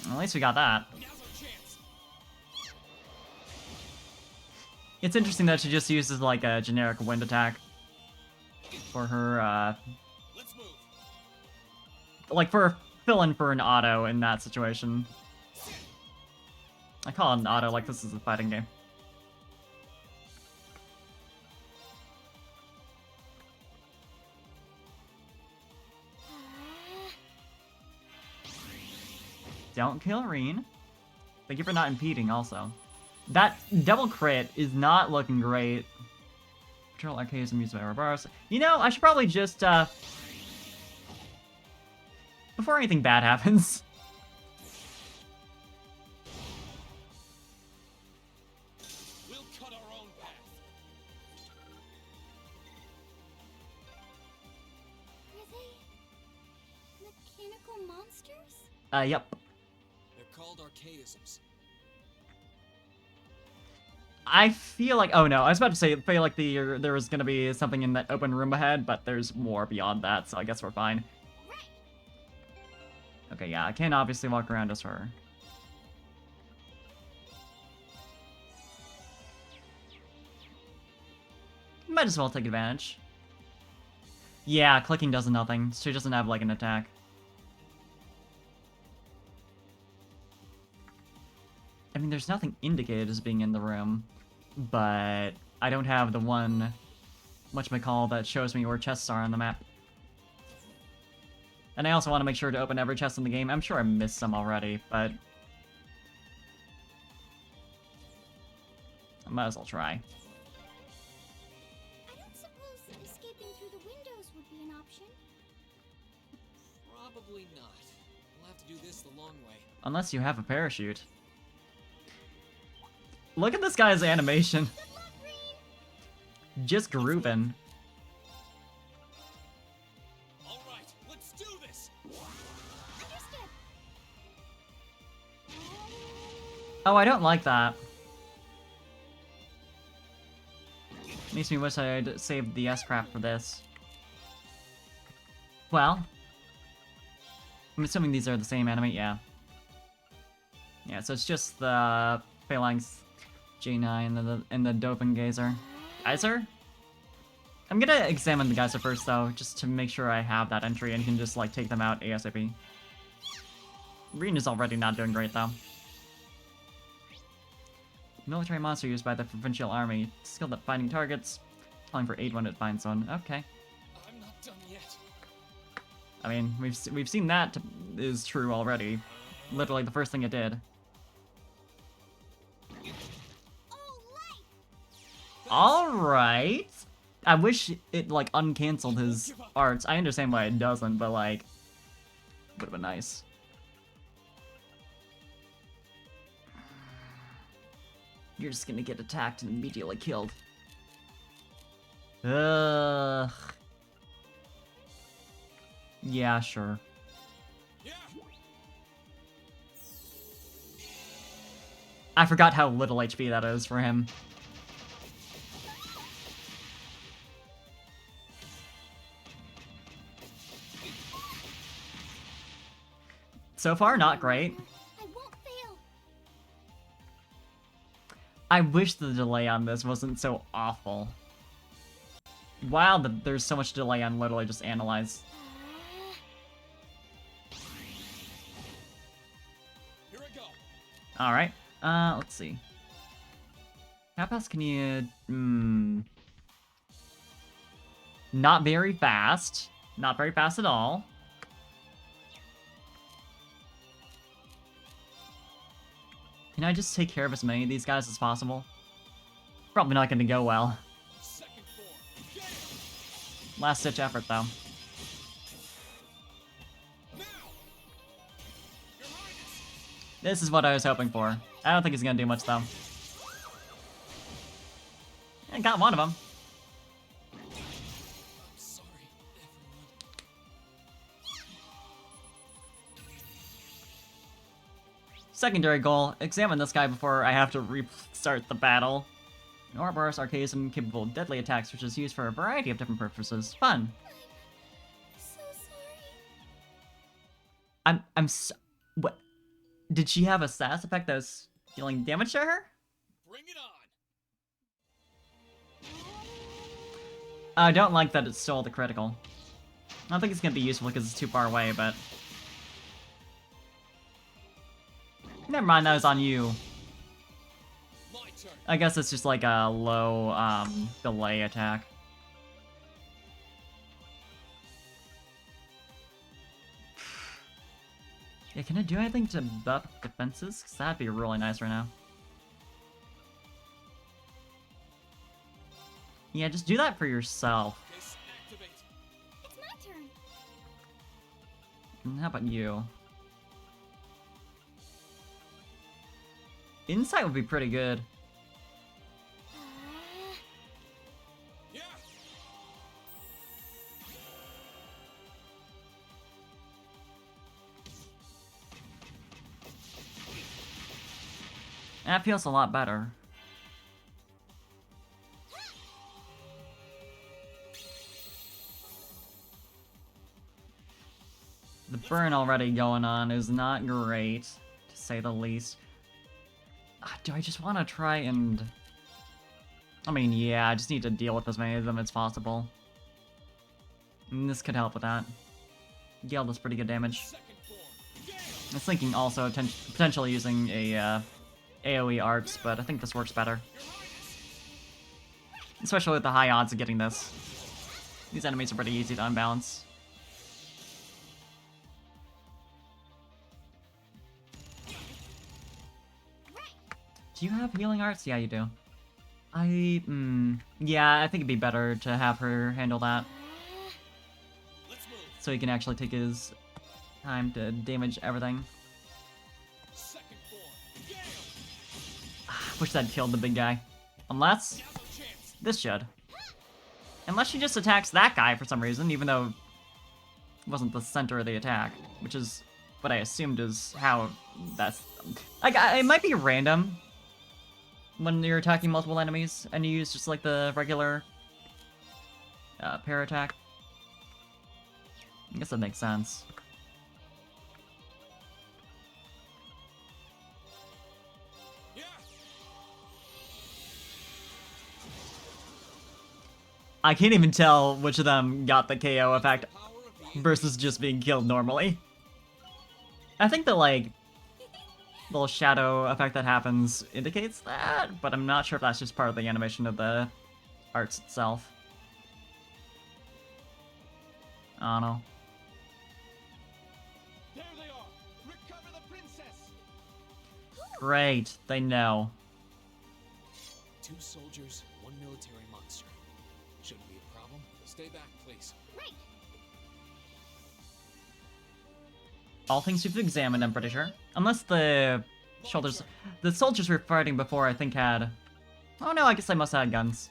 At least we got that. It's interesting that she just uses, like, a generic wind attack. for her, Let's move. like for fill in for an auto in that situation. I call it an auto like this is a fighting game. Don't kill rean. Thank you for not impeding also. That double crit is not looking great. Patrol arcades used by Ouroboros. You know, I should probably just, before anything bad happens. We'll cut our own path. Are they mechanical monsters? Yep. They're called archaisms. I feel like, oh no, I was about to say, I feel like there was gonna be something in that open room ahead, but there's more beyond that, so I guess we're fine. Okay, yeah, I can't obviously walk around as her. Might as well take advantage. Yeah, clicking does nothing. She doesn't have, like, an attack. I mean, there's nothing indicated as being in the room, but I don't have the one whatchamacall that shows me where chests are on the map. And I also want to make sure to open every chest in the game. I'm sure I missed some already, but I might as well try. I don't suppose escaping through the windows would be an option. Probably not. We'll have to do this the long way. Unless you have a parachute. Look at this guy's animation. Good luck, Rean! Just grooving. All right, let's do this. Understood. Oh, I don't like that. Makes me wish I'd saved the S-Craft for this. Well. I'm assuming these are the same anime, yeah. Yeah, so it's just the Phalanx J9 and the Dopengazer. Geyser? I'm gonna examine the Geyser first, though, just to make sure I have that entry and can just, like, take them out ASAP. Rean is already not doing great, though. Military monster used by the provincial army. Skilled at finding targets. Calling for aid when it finds one. Okay. I'm not done yet. I mean, we've seen that is true already. Literally the first thing it did. Alright. I wish it, like, uncancelled his arts. I understand why it doesn't, but, like, would've been nice. You're just gonna get attacked and immediately killed. Ugh. Yeah, sure. I forgot how little HP that is for him. So far, not great. I won't fail. I wish the delay on this wasn't so awful. Wow, there's so much delay on literally just analyze. Here I go. Alright, let's see. How fast can you... Not very fast. Not very fast at all. Can I just take care of as many of these guys as possible? Probably not going to go well. Last ditch effort, though. This is what I was hoping for. I don't think he's going to do much, though. I got one of them. Secondary goal, examine this guy before I have to restart the battle. An Ouroboros archaism capable of deadly attacks, which is used for a variety of different purposes. Fun. So sorry. What? Did she have a status effect that was dealing damage to her? Bring it on. I don't like that it stole the critical. I don't think it's gonna be useful because it's too far away, but... Never mind, that was on you. I guess it's just like a low, delay attack. Yeah, can I do anything to buff defenses? Because that'd be really nice right now. Yeah, just do that for yourself. It's my turn. And how about you? Insight would be pretty good. That feels a lot better. The burn already going on is not great, to say the least. Do I just want to try and... I mean, yeah, I just need to deal with as many of them as possible. And this could help with that. Gale does pretty good damage. I was thinking also potentially using a AoE arts, but I think this works better. Especially with the high odds of getting this. These enemies are pretty easy to unbalance. Do you have healing arts? Yeah, you do. Yeah, I think it'd be better to have her handle that. So he can actually take his time to damage everything. Wish that killed the big guy. Unless... this should. Unless she just attacks that guy for some reason, even though it wasn't the center of the attack. Which is what I assumed is how that's... Like, it might be random when you're attacking multiple enemies and you use just like the regular pair attack. I guess that makes sense. I can't even tell which of them got the KO effect versus just being killed normally. I think the, like, little shadow effect that happens indicates that, but I'm not sure if that's just part of the animation of the arts itself. I don't know. There they are. Recover the princess. Great, they know. 2 soldiers, 1 military monster. Shouldn't be a problem. Stay back, please. Right. All things we've examined, I'm pretty sure. Unless the shoulders... The soldiers we were fighting before, I think, had... Oh no, I guess they must have had guns.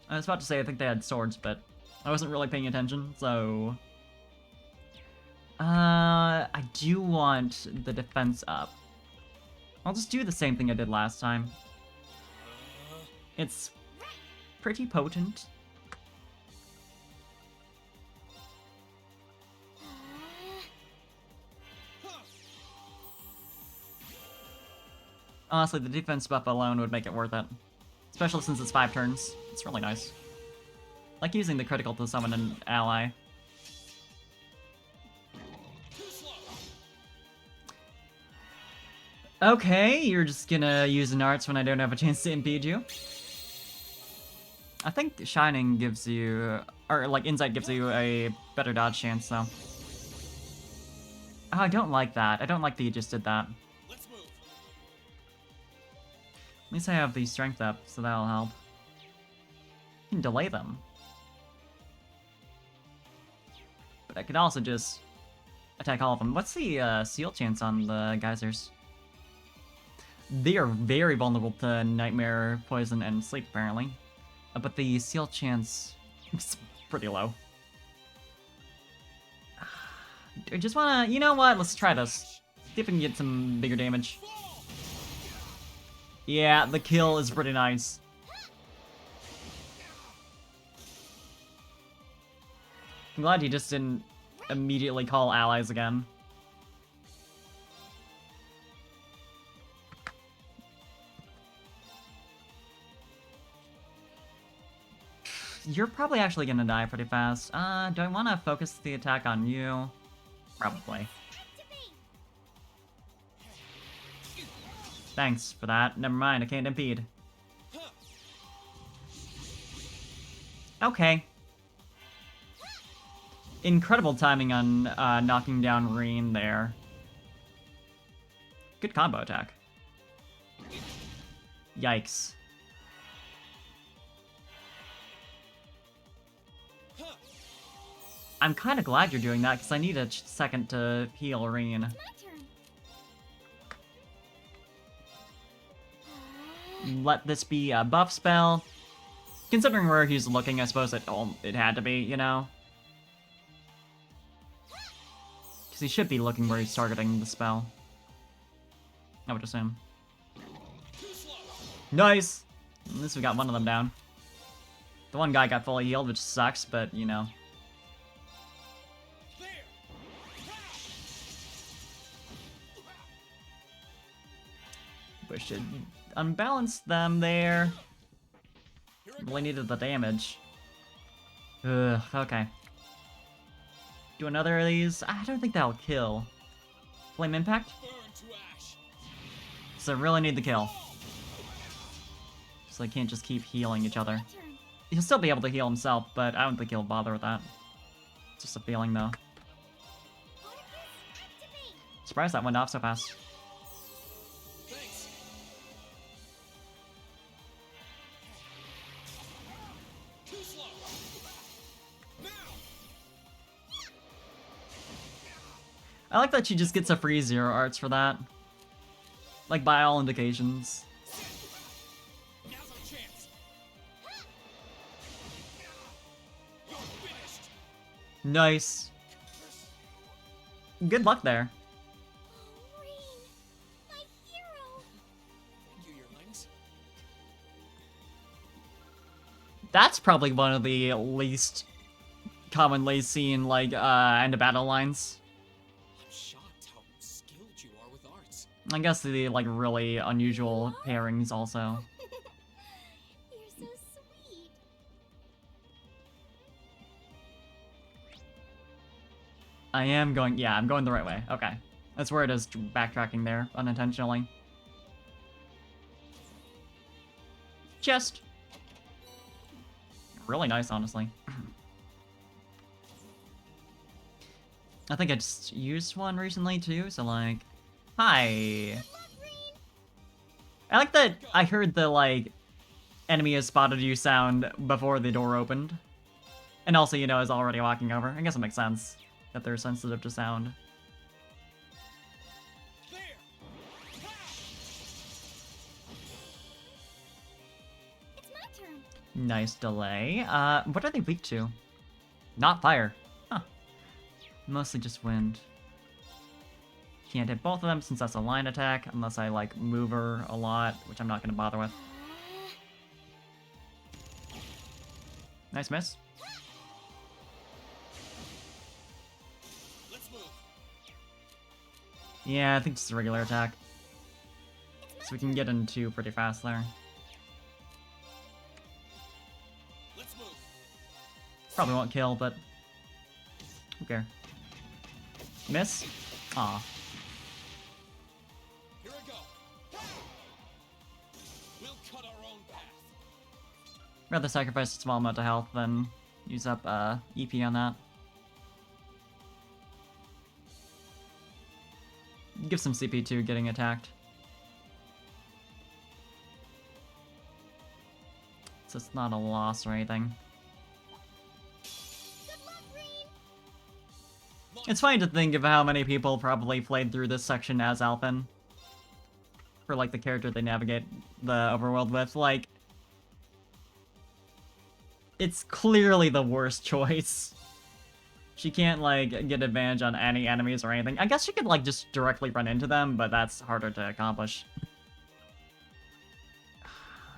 I was about to say I think they had swords, but I wasn't really paying attention, so... I do want the defense up. I'll just do the same thing I did last time. It's pretty potent. Honestly, the defense buff alone would make it worth it. Especially since it's 5 turns. It's really nice. Like using the critical to summon an ally. Okay, you're just gonna use an arts when I don't have a chance to impede you. I think Shining gives you... Or, like, Insight gives you a better dodge chance, though. Oh, I don't like that. I don't like that you just did that. At least I have the strength up, so that'll help. You can delay them. But I could also just attack all of them. What's the seal chance on the geysers? They are very vulnerable to nightmare, poison, and sleep, apparently. But the seal chance is pretty low. I just wanna... You know what? Let's try this. See if we can get some bigger damage. Yeah, the kill is pretty nice. I'm glad he just didn't immediately call allies again. You're probably actually gonna die pretty fast. Do I want to focus the attack on you? Probably. Thanks for that. Never mind, I can't impede. Okay. Incredible timing on knocking down rean there. Good combo attack. Yikes. I'm kind of glad you're doing that, because I need a second to heal rean. Let this be a buff spell. Considering where he's looking, I suppose it had to be, you know? Because he should be looking where he's targeting the spell. I would assume. Nice! At least we got one of them down. The one guy got fully healed, which sucks, but, you know. We should unbalance them there. Really needed the damage. Ugh, okay. Do another of these? I don't think that'll kill. Flame Impact? So I really need the kill. So they can't just keep healing each other. He'll still be able to heal himself, but I don't think he'll bother with that. It's just a feeling, though. Surprised that went off so fast. I like that she just gets a free 0 arts for that. Like, by all indications. Nice. Good luck there. That's probably one of the least commonly seen, like, end of battle lines. I guess the, like, really unusual pairings also. You're so sweet. I am going, yeah, I'm going the right way. Okay. That's where it is backtracking there, unintentionally. Just. Really nice, honestly. I think I just used one recently, too, so, like... Hi! I like that I heard the, like, enemy has spotted you sound before the door opened. And also, you know, is already walking over. I guess it makes sense that they're sensitive to sound. It's my turn. Nice delay. What are they weak to? Not fire. Huh. Mostly just wind. Can't hit both of them since that's a line attack, unless I, like, move her a lot, which I'm not gonna bother with. Nice miss. Yeah, I think it's a regular attack. So we can get into pretty fast there. Probably won't kill, but who cares? Miss? Aw. Rather sacrifice a small amount of health than use up EP on that. Give some CP to getting attacked. So it's not a loss or anything. It's funny to think of how many people probably played through this section as Alphen. For, like, the character they navigate the overworld with. Like, it's clearly the worst choice. She can't, like, get advantage on any enemies or anything. I guess she could, like, just directly run into them, but that's harder to accomplish.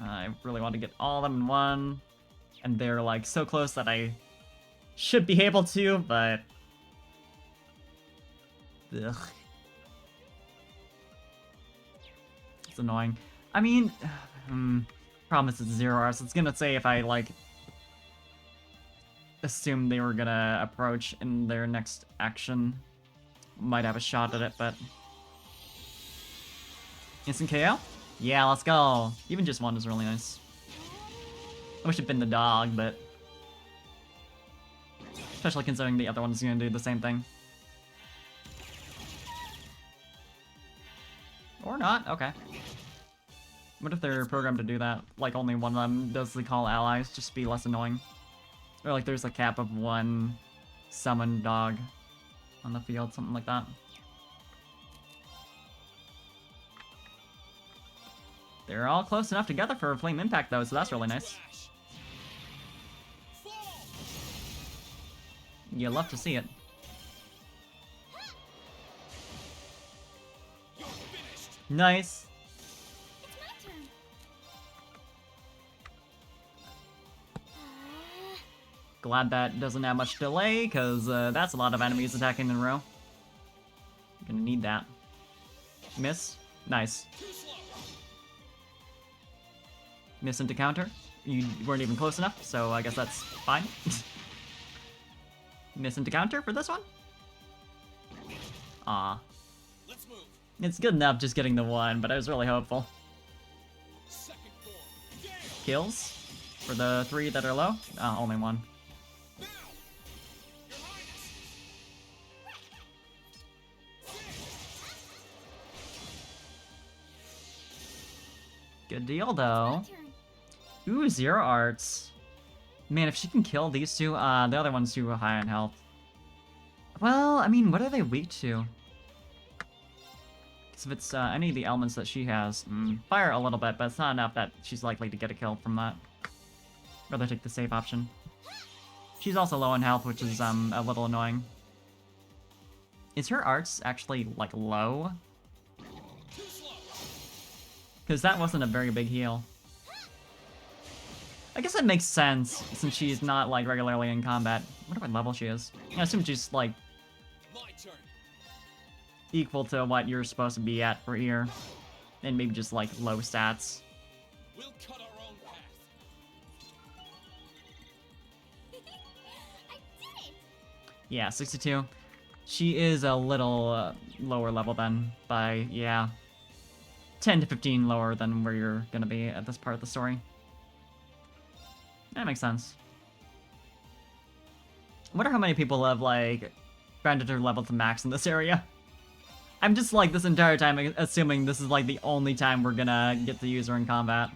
I really want to get all of them in one. And they're, like, so close that I should be able to, but... Ugh. It's annoying. I mean... problem is it's 0 hours. It's gonna say if I, like... assumed they were gonna approach in their next action. Might have a shot at it, but... Instant KO? Yeah, let's go. Even just one is really nice. I wish it'd been the dog, but... Especially considering the other one's gonna do the same thing. Or not, okay. What if they're programmed to do that? Like only one of them does the call allies, just to be less annoying. Or like there's a cap of one summoned dog on the field, something like that. They're all close enough together for a flame impact though, so that's really nice. You love to see it. Nice. It's my turn. Glad that doesn't have much delay, because that's a lot of enemies attacking in a row. Gonna need that. Miss. Nice. Miss into counter. You weren't even close enough, so I guess that's fine. Miss into counter for this one? Aw. Let's move. It's good enough just getting the one, but I was really hopeful. Kills for the 3 that are low? Only one. Good deal, though. Ooh, 0 arts. Man, if she can kill these two, the other one's too high on health. Well, I mean, what are they weak to? Because if it's any of the elements that she has, fire a little bit, but it's not enough that she's likely to get a kill from that. Rather take the safe option. She's also low on health, which is a little annoying. Is her arts actually, like, low? Because that wasn't a very big heal. I guess that makes sense, since she's not, like, regularly in combat. I wonder what level she is. I assume she's, like, equal to what you're supposed to be at for here. And maybe just, like, low stats. We'll cut our own path. I did it! Yeah, 62. She is a little lower level then, by, yeah, 10 to 15 lower than where you're gonna be at this part of the story. That makes sense. I wonder how many people have, like, grinded her level to max in this area. I'm just, like, this entire time assuming this is, like, the only time we're gonna get to use her in combat.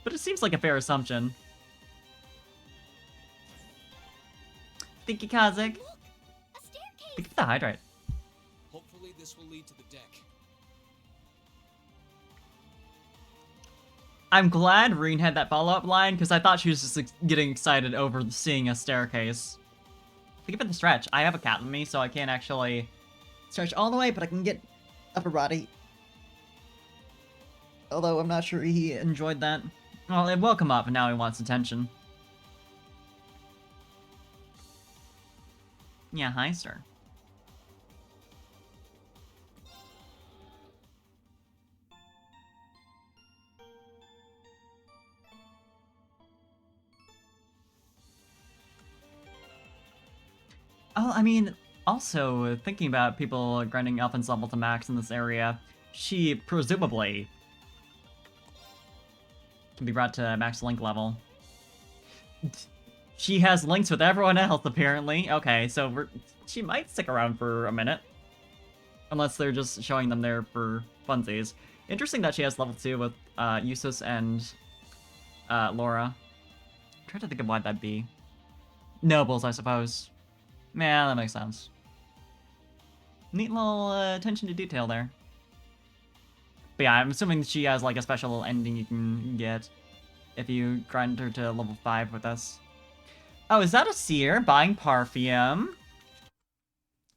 But it seems like a fair assumption. Thank you, Kazik. Look! A staircase! Thank you for the hydrate. Hopefully this will lead to the deck. I'm glad rean had that follow-up line, because I thought she was just getting excited over seeing a staircase. Think about the stretch. I have a cat with me, so I can't actually stretch all the way, but I can get upper body. Although I'm not sure he enjoyed that. Well, it will come up, and now he wants attention. Yeah, hi, sir. Oh, I mean, also, thinking about people grinding Elfin's level to max in this area, she presumably can be brought to max link level. She has links with everyone else, apparently. Okay, so she might stick around for a minute. Unless they're just showing them there for funsies. Interesting that she has level 2 with Eustace and Laura. I'm trying to think of why that'd be. Nobles, I suppose. Yeah, that makes sense. Neat little attention to detail there. But yeah, I'm assuming she has like a special ending you can get if you grind her to level 5 with us. Oh, is that a seer buying Parfium?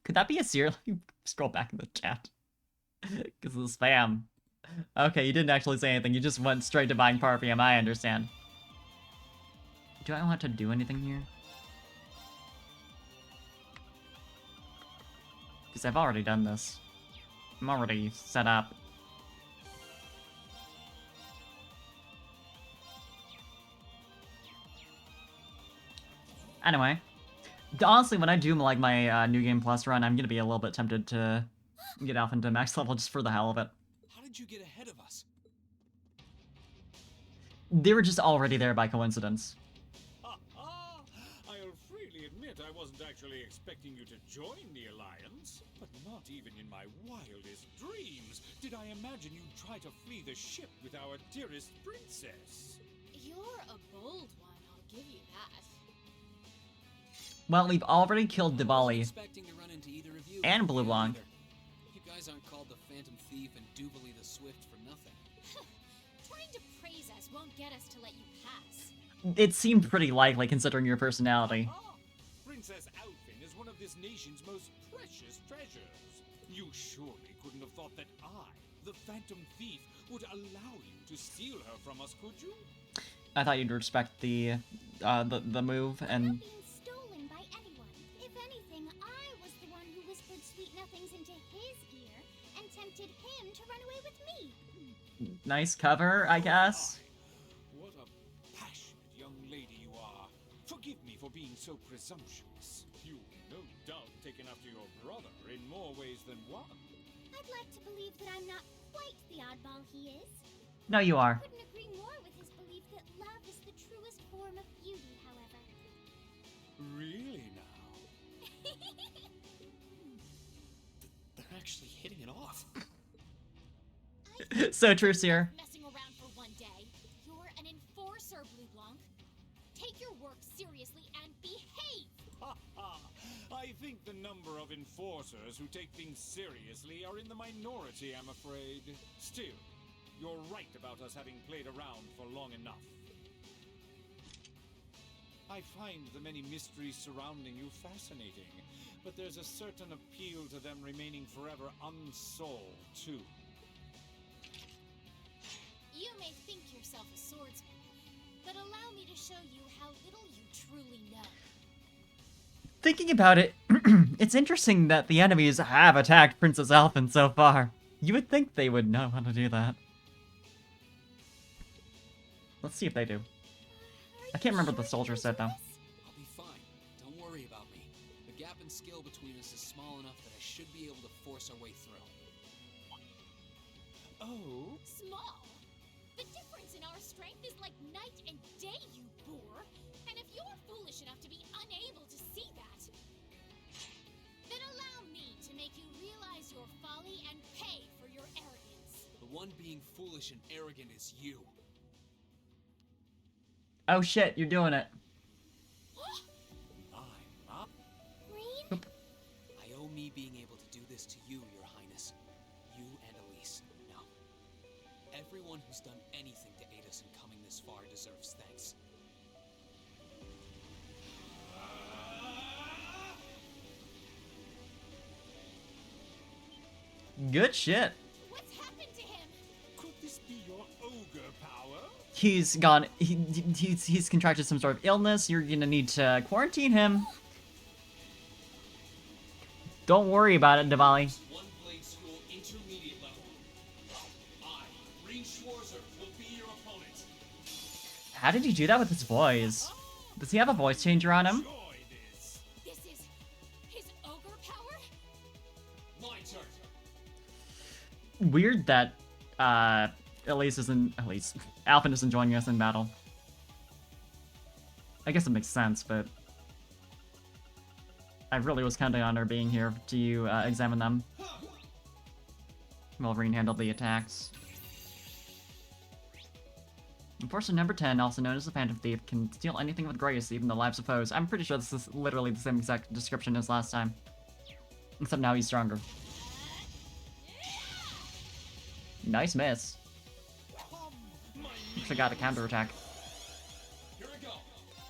Could that be a seer? Let me scroll back in the chat. Because of the spam. Okay, you didn't actually say anything. You just went straight to buying Parfium. I understand. Do I want to do anything here? Because I've already done this. I'm already set up. Anyway, honestly, when I do like my New Game Plus run, I'm gonna be a little bit tempted to get Alpha into max level just for the hell of it. How did you get ahead of us? They were just already there by coincidence. I'll freely admit I wasn't actually expecting you to join the Alliance, but not even in my wildest dreams did I imagine you'd try to flee the ship with our dearest princess. You're a bold one, I'll give you that. Well, we've already killed Diwali Expecting to run into either of you and Blue Blanc. either. You guys aren't called the Phantom Thief and Doobly the Swift for nothing. Trying to praise us won't get us to let you pass. It seemed pretty likely considering your personality. Princess Alphen is one of this nation's most precious treasures. You surely couldn't have thought that I, the Phantom Thief, would allow you to steal her from us, could you? I thought you'd respect the move I'm and not being stolen by anyone. If anything, I was the one who whispered sweet nothings into his ear and tempted him to run away with me. nice cover, I guess. What a passionate young lady you are. Forgive me for being so presumptuous. You've no doubt taken after your brother in more ways than one. I'd like to believe that I'm not quite the oddball he is. No, you are. Couldn't agree more with his belief that love is the truest form of beauty, however. Really now? They're actually hitting it off. So true, Seer. Messing around for one day. You're an enforcer, Blue Blanc. Take your work seriously and behave. I think the number of enforcers who take things seriously are in the minority, I'm afraid. Still, you're right about us having played around for long enough. I find the many mysteries surrounding you fascinating, but there's a certain appeal to them remaining forever unsolved, too. You may think yourself a swordsman, but allow me to show you how little you truly know. Thinking about it, it's interesting that the enemies have attacked Princess Alphen so far. You would think they would know how to do that. Let's see if they do. I can't remember what the soldier said, though. I'll be fine. Don't worry about me. The gap in skill between us is small enough that I should be able to force our way through. Oh? Small? The difference in our strength is like night and day, you boor. And if you're foolish enough to be unable to see that, then allow me to make you realize your folly and pay for your arrogance. The one being foolish and arrogant is you. Oh shit, you're doing it. Rean? I owe me being able to do this to you, Your Highness. You and Elise. Now, everyone who's done anything to aid us in coming this far deserves thanks. Good shit. What's happened to him? Could this be your ogre power? He's gone. He's contracted some sort of illness. You're gonna need to quarantine him. Don't worry about it, Diwali. One Blade School intermediate level. I, Rean Schwarzer, will be your opponent. How did he do that with his voice? Does he have a voice changer on him? Enjoy this. This is his ogre power? My turn. Weird that Alphen isn't joining us in battle. I guess it makes sense, but I really was counting on her being here to examine them. While Rean handled the attacks. Enforcer number 10, also known as the Phantom Thief, can steal anything with grace, even the lives of foes. I'm pretty sure this is literally the same exact description as last time. Except now he's stronger. Nice miss. Actually got a counterattack. Here we go.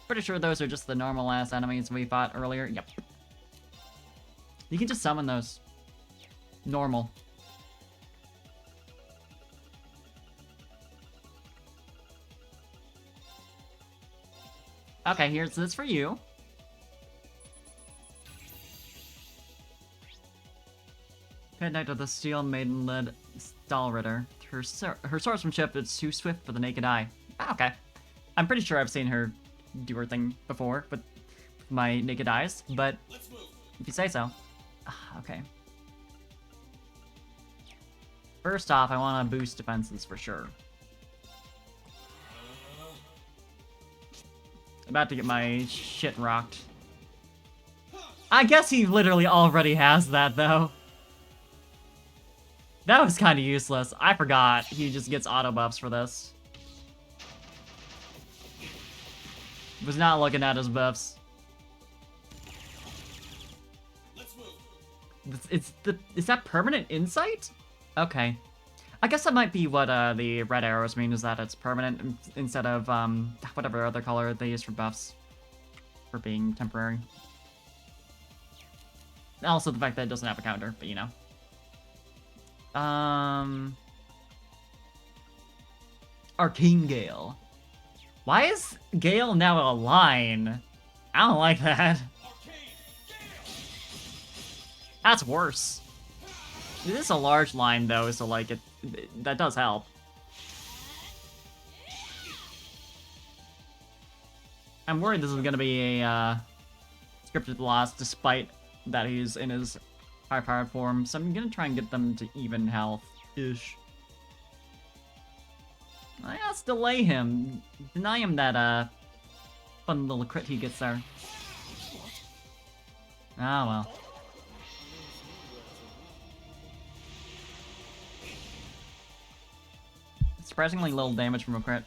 Pretty sure those are just the normal ass enemies we fought earlier. Yep. You can just summon those. Normal. Okay, here's this for you. Good night to the Steel Maiden-led Stahlritter. Her swordsmanship is too swift for the naked eye. Ah, okay. I'm pretty sure I've seen her do her thing before, but my naked eyes, but if you say so. Okay. First off, I want to boost defenses for sure. About to get my shit rocked. I guess he literally already has that, though. That was kind of useless. I forgot he just gets auto buffs for this. Was not looking at his buffs. Is that permanent insight? Okay. I guess that might be what the red arrows mean, is that it's permanent instead of whatever other color they use for buffs for being temporary. Also the fact that it doesn't have a counter, but you know. Arcane Gale. Why is Gale now a line? I don't like that. That's worse. It is a large line though, so like that does help. I'm worried this is gonna be a scripted loss, despite that he's in his high-powered form. So I'm gonna try and get them to even health-ish. Let's delay him. Deny him that fun little crit he gets there. Ah well. Surprisingly little damage from a crit.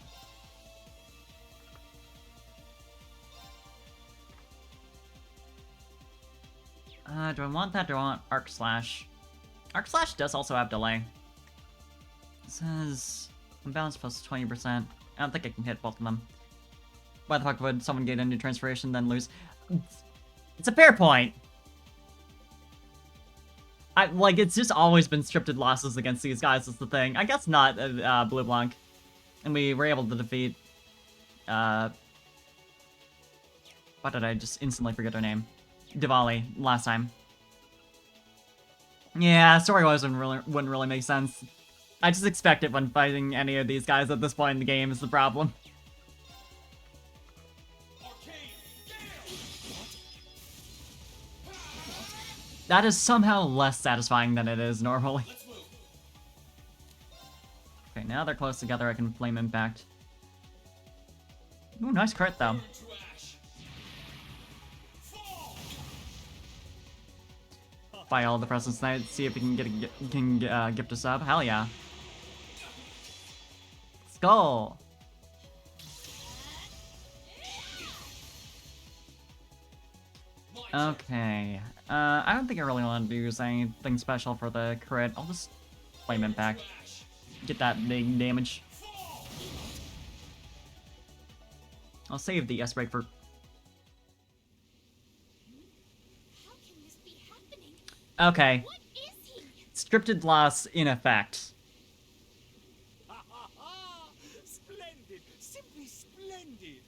Do I want that? Do I want Arc Slash? Arc Slash does also have delay. It says unbalance plus 20%. I don't think I can hit both of them. Why the fuck would someone get into transformation then lose? It's a fair point. It's just always been scripted losses against these guys is the thing. I guess not Blue Blanc. And we were able to defeat, why did I just instantly forget her name? Diwali, last time. Yeah, story-wise wouldn't really make sense. I just expect it when fighting any of these guys at this point in the game is the problem. That is somehow less satisfying than it is normally. Okay, now they're close together, I can Flame Impact. Ooh, nice crit though. Buy all the presents tonight, see if we can get gift a sub. Hell yeah. Skull! Okay. I don't think I really want to use anything special for the crit. I'll just Flame Impact. Get that big damage. I'll save the S-Break for... How can this be happening? Okay. What is he? Scripted loss in effect. Splendid! Simply splendid!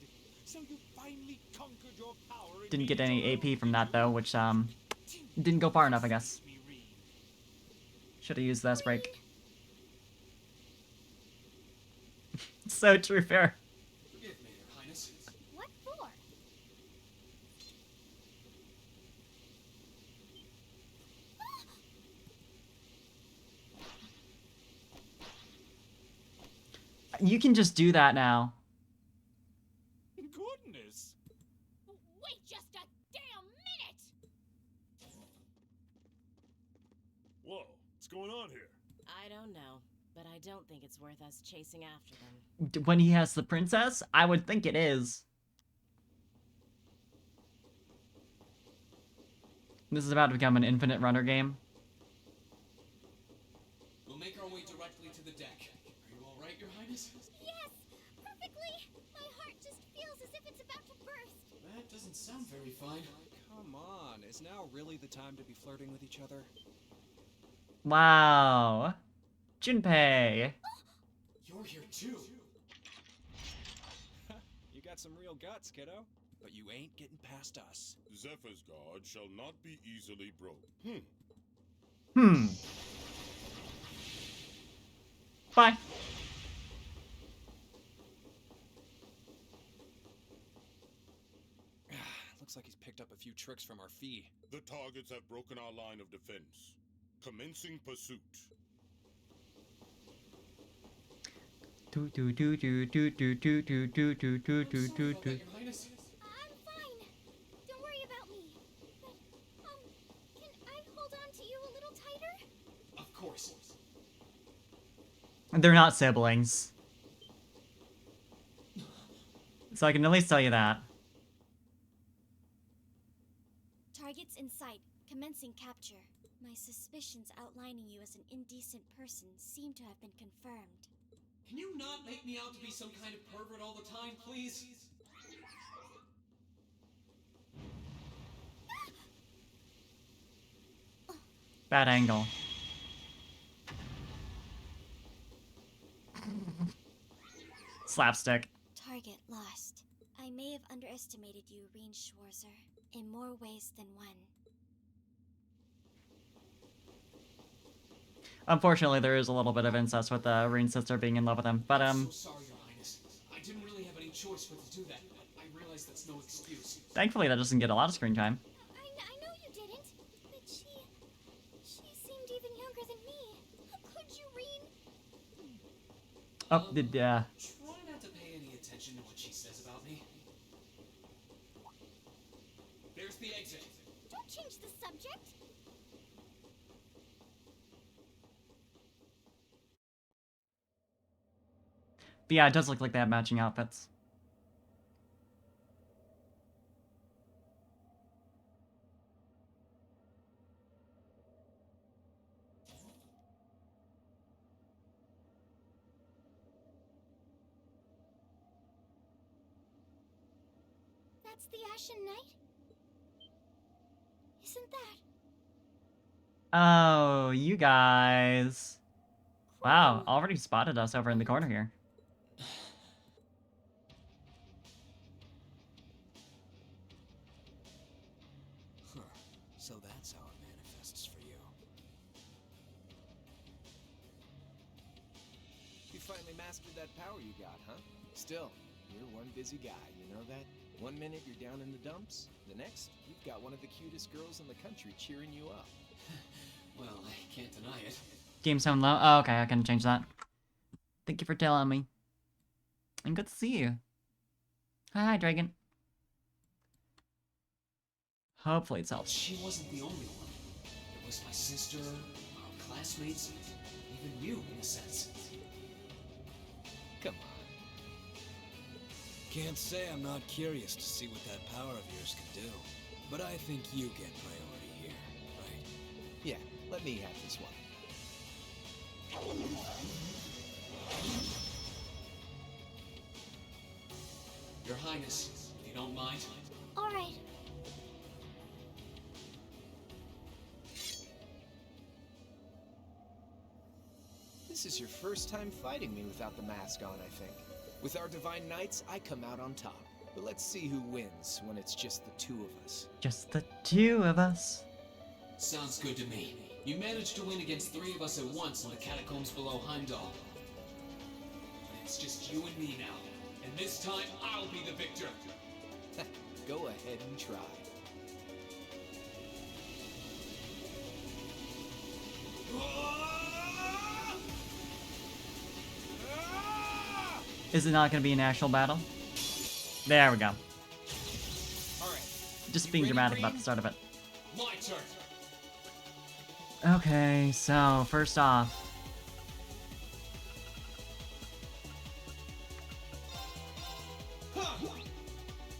So you finally conquered your power. Didn't get any AP from that though, which didn't go far enough, I guess. Should have used the S-Break. So true, fair. Forgive me, Your Highness. What for? You can just do that now. Goodness! Wait just a damn minute! Whoa, what's going on here? I don't know, but I don't think it's worth us chasing after them. When he has the princess, I would think it is. This is about to become an infinite runner game. We'll make our way directly to the deck. Are you all right, Your Highness? Yes, perfectly. My heart just feels as if it's about to burst. That doesn't sound very fine. Come on, is now really the time to be flirting with each other? Wow. Junpei. You're here too. You got some real guts, kiddo. But you ain't getting past us. Zephyr's guard shall not be easily broken. Bye. Looks like he's picked a few tricks from our fee. The targets have broken our line of defense. Commencing pursuit. Do do do do do do do do do do do do do do. I'm fine. Don't worry about me. But, can I hold on to you a little tighter? Of course. They're not siblings. So I can at least tell you that. Targets in sight. Commencing capture. My suspicions outlining you as an indecent person seem to have been confirmed. Can you not make me out to be some kind of pervert all the time, please? Bad angle. Slapstick. Target lost. I may have underestimated you, rean Schwarzer, in more ways than one. Unfortunately, there is a little bit of incest with the rean sister being in love with him, but I'm so sorry, Your Highness. I didn't really have any choice but to do that. I realize that's no excuse. thankfully that doesn't get a lot of screen time. I know you didn't, but she seemed even younger than me. How could you, rean? Oh, did Try not to pay any attention to what she says about me. There's the exit. Don't change the subject. But yeah, it does look like they have matching outfits. That's the Ashen Knight? Isn't that? Oh, you guys. Wow, already spotted us over in the corner here. Huh. So that's how it manifests for you. You finally mastered that power you got, huh? Still, you're one busy guy, you know that? One minute you're down in the dumps, the next, you've got one of the cutest girls in the country cheering you up. Well, I can't deny it. Game sound low. Oh, okay, I can change that. Thank you for telling me. And good to see you. Hi, Dragon. Hopefully it's helped. She wasn't the only one. It was my sister, our classmates, even you, in a sense. Come on. Can't say I'm not curious to see what that power of yours can do. But I think you get priority here, right? Yeah, let me have this one. Your Highness, if you don't mind. All right. This is your first time fighting me without the mask on, I think. With our Divine Knights, I come out on top. But let's see who wins when it's just the two of us. Just the two of us. Sounds good to me. You managed to win against 3 of us at once in the catacombs below Heimdall. But it's just you and me now. And this time, I'll be the victor. Go ahead and try. Is it not going to be an actual battle? There we go. Alright. Just being dramatic about the start of it. My turn. Okay, so first off.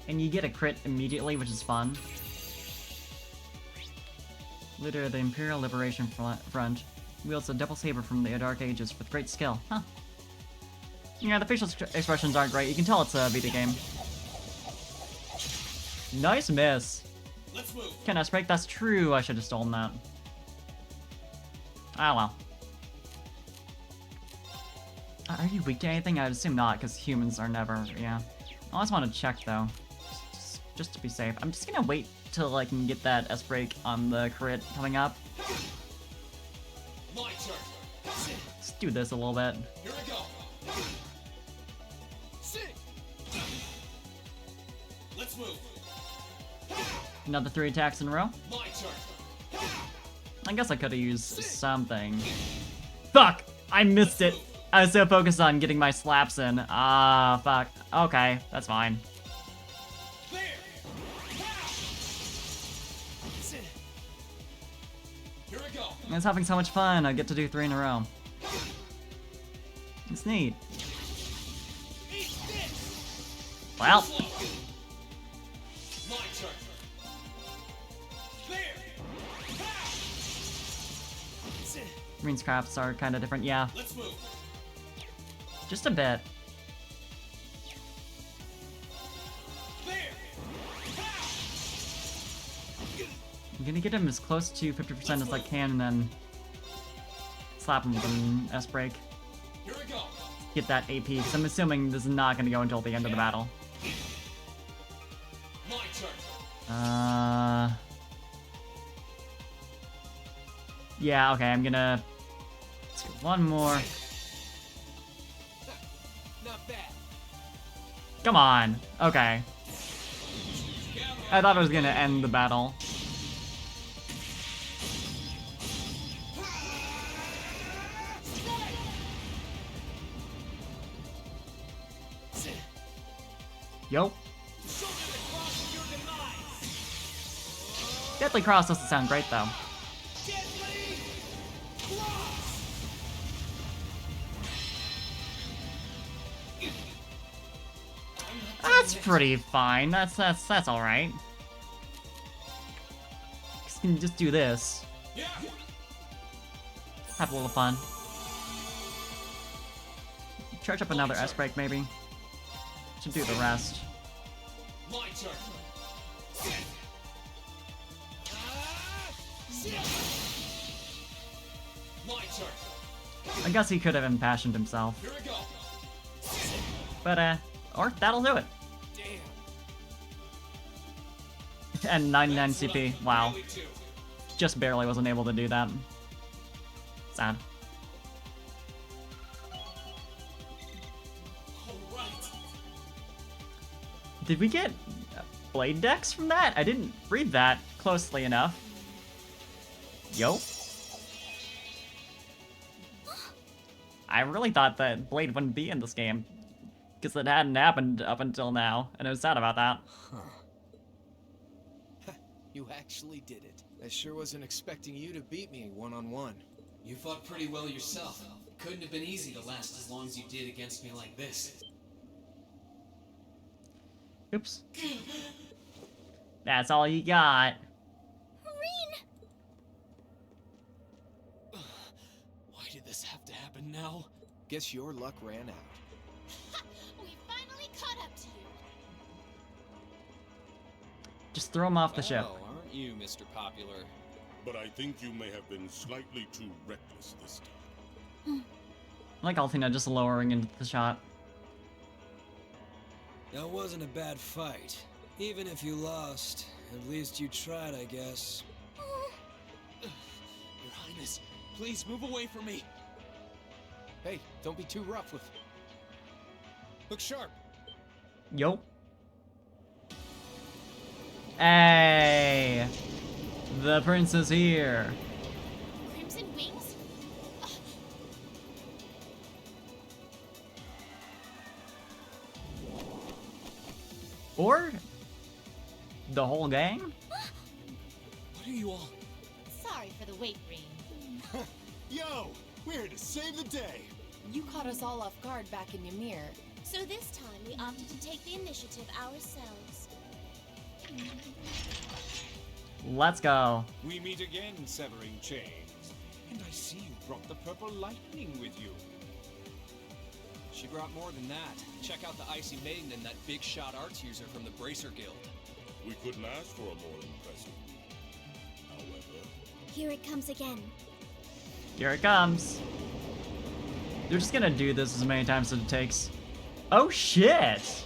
And you get a crit immediately, which is fun. Leader of the Imperial Liberation Front wields a double saber from the Dark Ages with great skill. Huh. Yeah, the facial expressions aren't great. You can tell it's a Vita game. Nice miss. Let's move. Can I break? That's true. I should have stolen that. Ah, well. Are you weak to anything? I'd assume not, because humans are never, yeah. I always want to check, though. Just to be safe. I'm just gonna wait till I can get that S-break on the crit coming up. My turn. Let's do this a little bit. Here I go. Let's move. Another 3 attacks in a row. My turn. I guess I could have used something. Fuck! I missed it. I was so focused on getting my slaps in. Ah, fuck. Okay, that's fine. Here I go. I was having so much fun. I get to do 3 in a row. It's neat. Well. My turn. Rean's crafts are kind of different, yeah. Let's move. Just a bit. I'm gonna get him as close to 50% as I can and then slap him with an S-break. Here we go. Get that AP, because I'm assuming this is not gonna go until the end of the battle. My turn. Yeah, okay, I'm gonna do one more. Not bad. Come on. Okay. I thought it was gonna end the battle. Yo. Deadly Cross doesn't sound great though. That's pretty fine. That's all right. Just do this. Have a little fun. Charge up another S-break maybe. Should do the rest. My turn. My turn. I guess he could have impassioned himself. Here we go. But or that'll do it. Damn. And 99 CP. Wow. Really do. Just barely wasn't able to do that. Sad. All right. Did we get blade decks from that? I didn't read that closely enough. Yo. I really thought that blade wouldn't be in this game. Because it hadn't happened up until now, and I was sad about that. Huh. You actually did it. I sure wasn't expecting you to beat me one-on-one. You fought pretty well yourself. Couldn't have been easy to last as long as you did against me like this. Oops. That's all you got. Rean! Why did this have to happen now? Guess your luck ran out. We finally caught up to you. Just throw him off the ship. Oh, aren't you, Mr. Popular? But I think you may have been slightly too reckless this time. I like Altina just lowering into the shot. That wasn't a bad fight. Even if you lost, at least you tried, I guess. Your Highness, please move away from me. Hey, don't be too rough with... Look sharp. Yo. Hey! The prince is here. Crimson Wings? Or the whole gang? What are you all... Sorry for the wait, Rean. Yo, we're here to save the day. You caught us all off guard back in Ymir. So this time we opted to take the initiative ourselves. Let's go. We meet again, severing chains. And I see you brought the purple lightning with you. She brought more than that. Check out the Icy Maiden and that big shot arts user from the Bracer Guild. We couldn't ask for a more impressive. However, Here it comes again. Here it comes. They're just gonna do this as many times as it takes. Oh shit!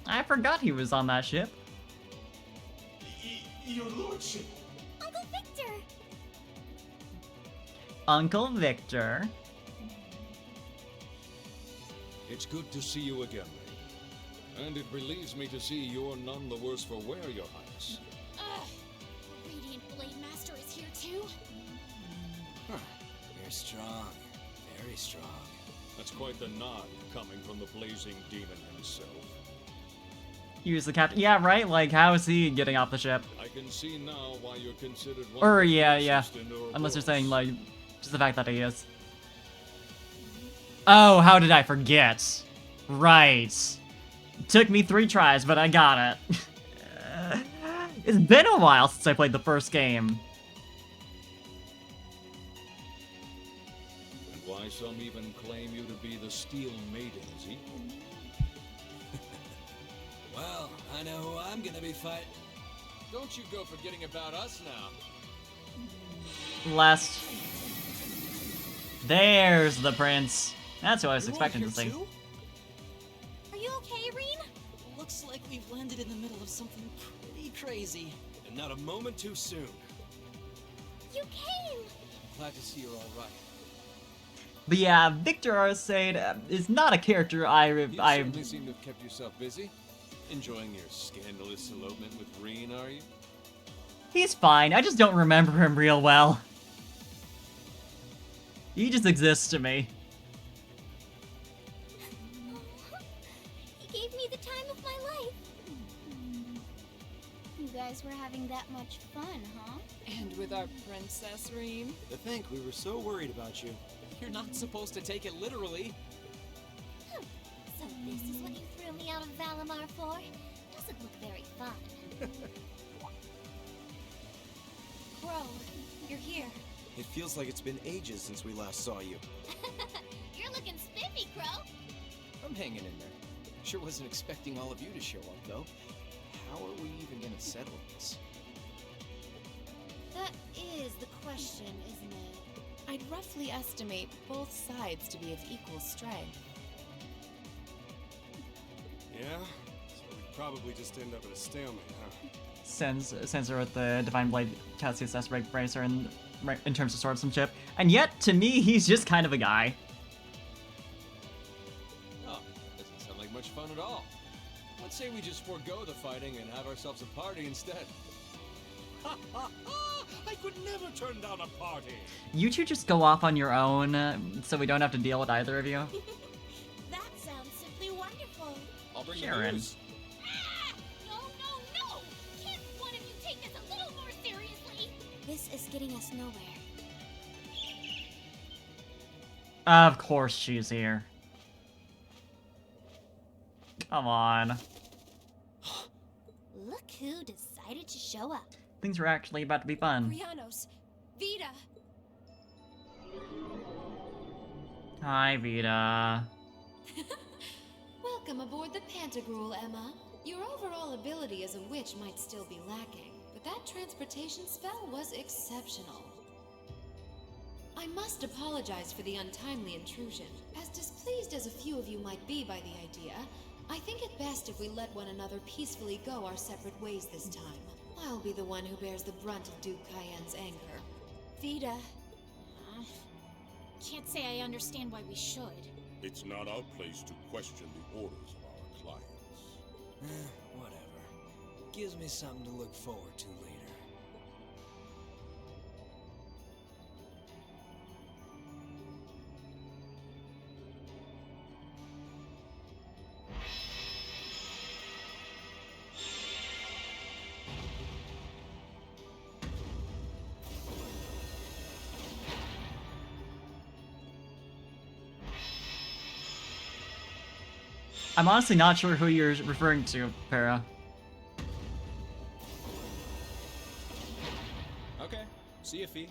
I forgot he was on that ship. Your lordship. Uncle Victor! Uncle Victor. It's good to see you again, Ray. And it relieves me to see you're none the worse for wear, Your Highness. us. Ugh! The Radiant Blade Master is here too? Huh. You're strong. Very strong. That's quite the nod coming from the blazing demon himself. Use the captain. Yeah, right? Like, how is he getting off the ship? I can see now why you're considered one Or, of the yeah. fiercest in Ouroboros. Unless you're saying, like, just the fact that he is. Oh, how did I forget? Right. Took me 3 tries, but I got it. It's been a while since I played the first game. And why some even claim you to be the Steel Maiden's equal. Well, I know who I'm gonna be fighting. Don't you go forgetting about us now. Last. There's the prince. That's who I was expecting to see. Are you okay, Rean? Looks like we've landed in the middle of something pretty crazy. And not a moment too soon. You came! Glad to see you're all right. But yeah, Victor Arcade is not a character You I certainly seem to have kept yourself busy. Enjoying your scandalous elopement with Rean, are you? He's fine. I just don't remember him real well. He just exists to me. He gave me the time of my life. You guys were having that much fun, huh? And with our princess, Rean? To think we were so worried about you. You're not supposed to take it literally. So this is what you threw me out of Valimar for? Doesn't look very fun. Bro, you're here. It feels like it's been ages since we last saw you. You're looking spiffy, Crow. I'm hanging in there. Sure wasn't expecting all of you to show up, though. How are we even gonna settle this? That is the question, isn't it? I'd roughly estimate both sides to be of equal strength. Yeah? So we'd probably just end up at a stalemate, huh? Sends her with the Divine Blade Cassius S. Break Bracer in terms of swordsmanship. And yet, to me, he's just kind of a guy. Oh, doesn't sound like much fun at all. Let's say we just forego the fighting and have ourselves a party instead. Ha ha ha! I could never turn down a party! You two just go off on your own, so we don't have to deal with either of you. That sounds simply wonderful. I'll bring Sharon. the booze. No, no, no! Can't one of you take this a little more seriously? This is getting us nowhere. Of course she's here. Come on. Look who decided to show up. Things are actually about to be fun. Rianos, Vita. Hi, Vita. Welcome aboard the Pantagruel, Emma. Your overall ability as a witch might still be lacking, but that transportation spell was exceptional. I must apologize for the untimely intrusion. As displeased as a few of you might be by the idea, I think it best if we let one another peacefully go our separate ways this time. I'll be the one who bears the brunt of Duke Cayenne's anger. Vita. Can't say I understand why we should. It's not our place to question the orders of our clients. Whatever. Gives me something to look forward to later. I'm honestly not sure who you're referring to, Para. Okay, see you, Fee.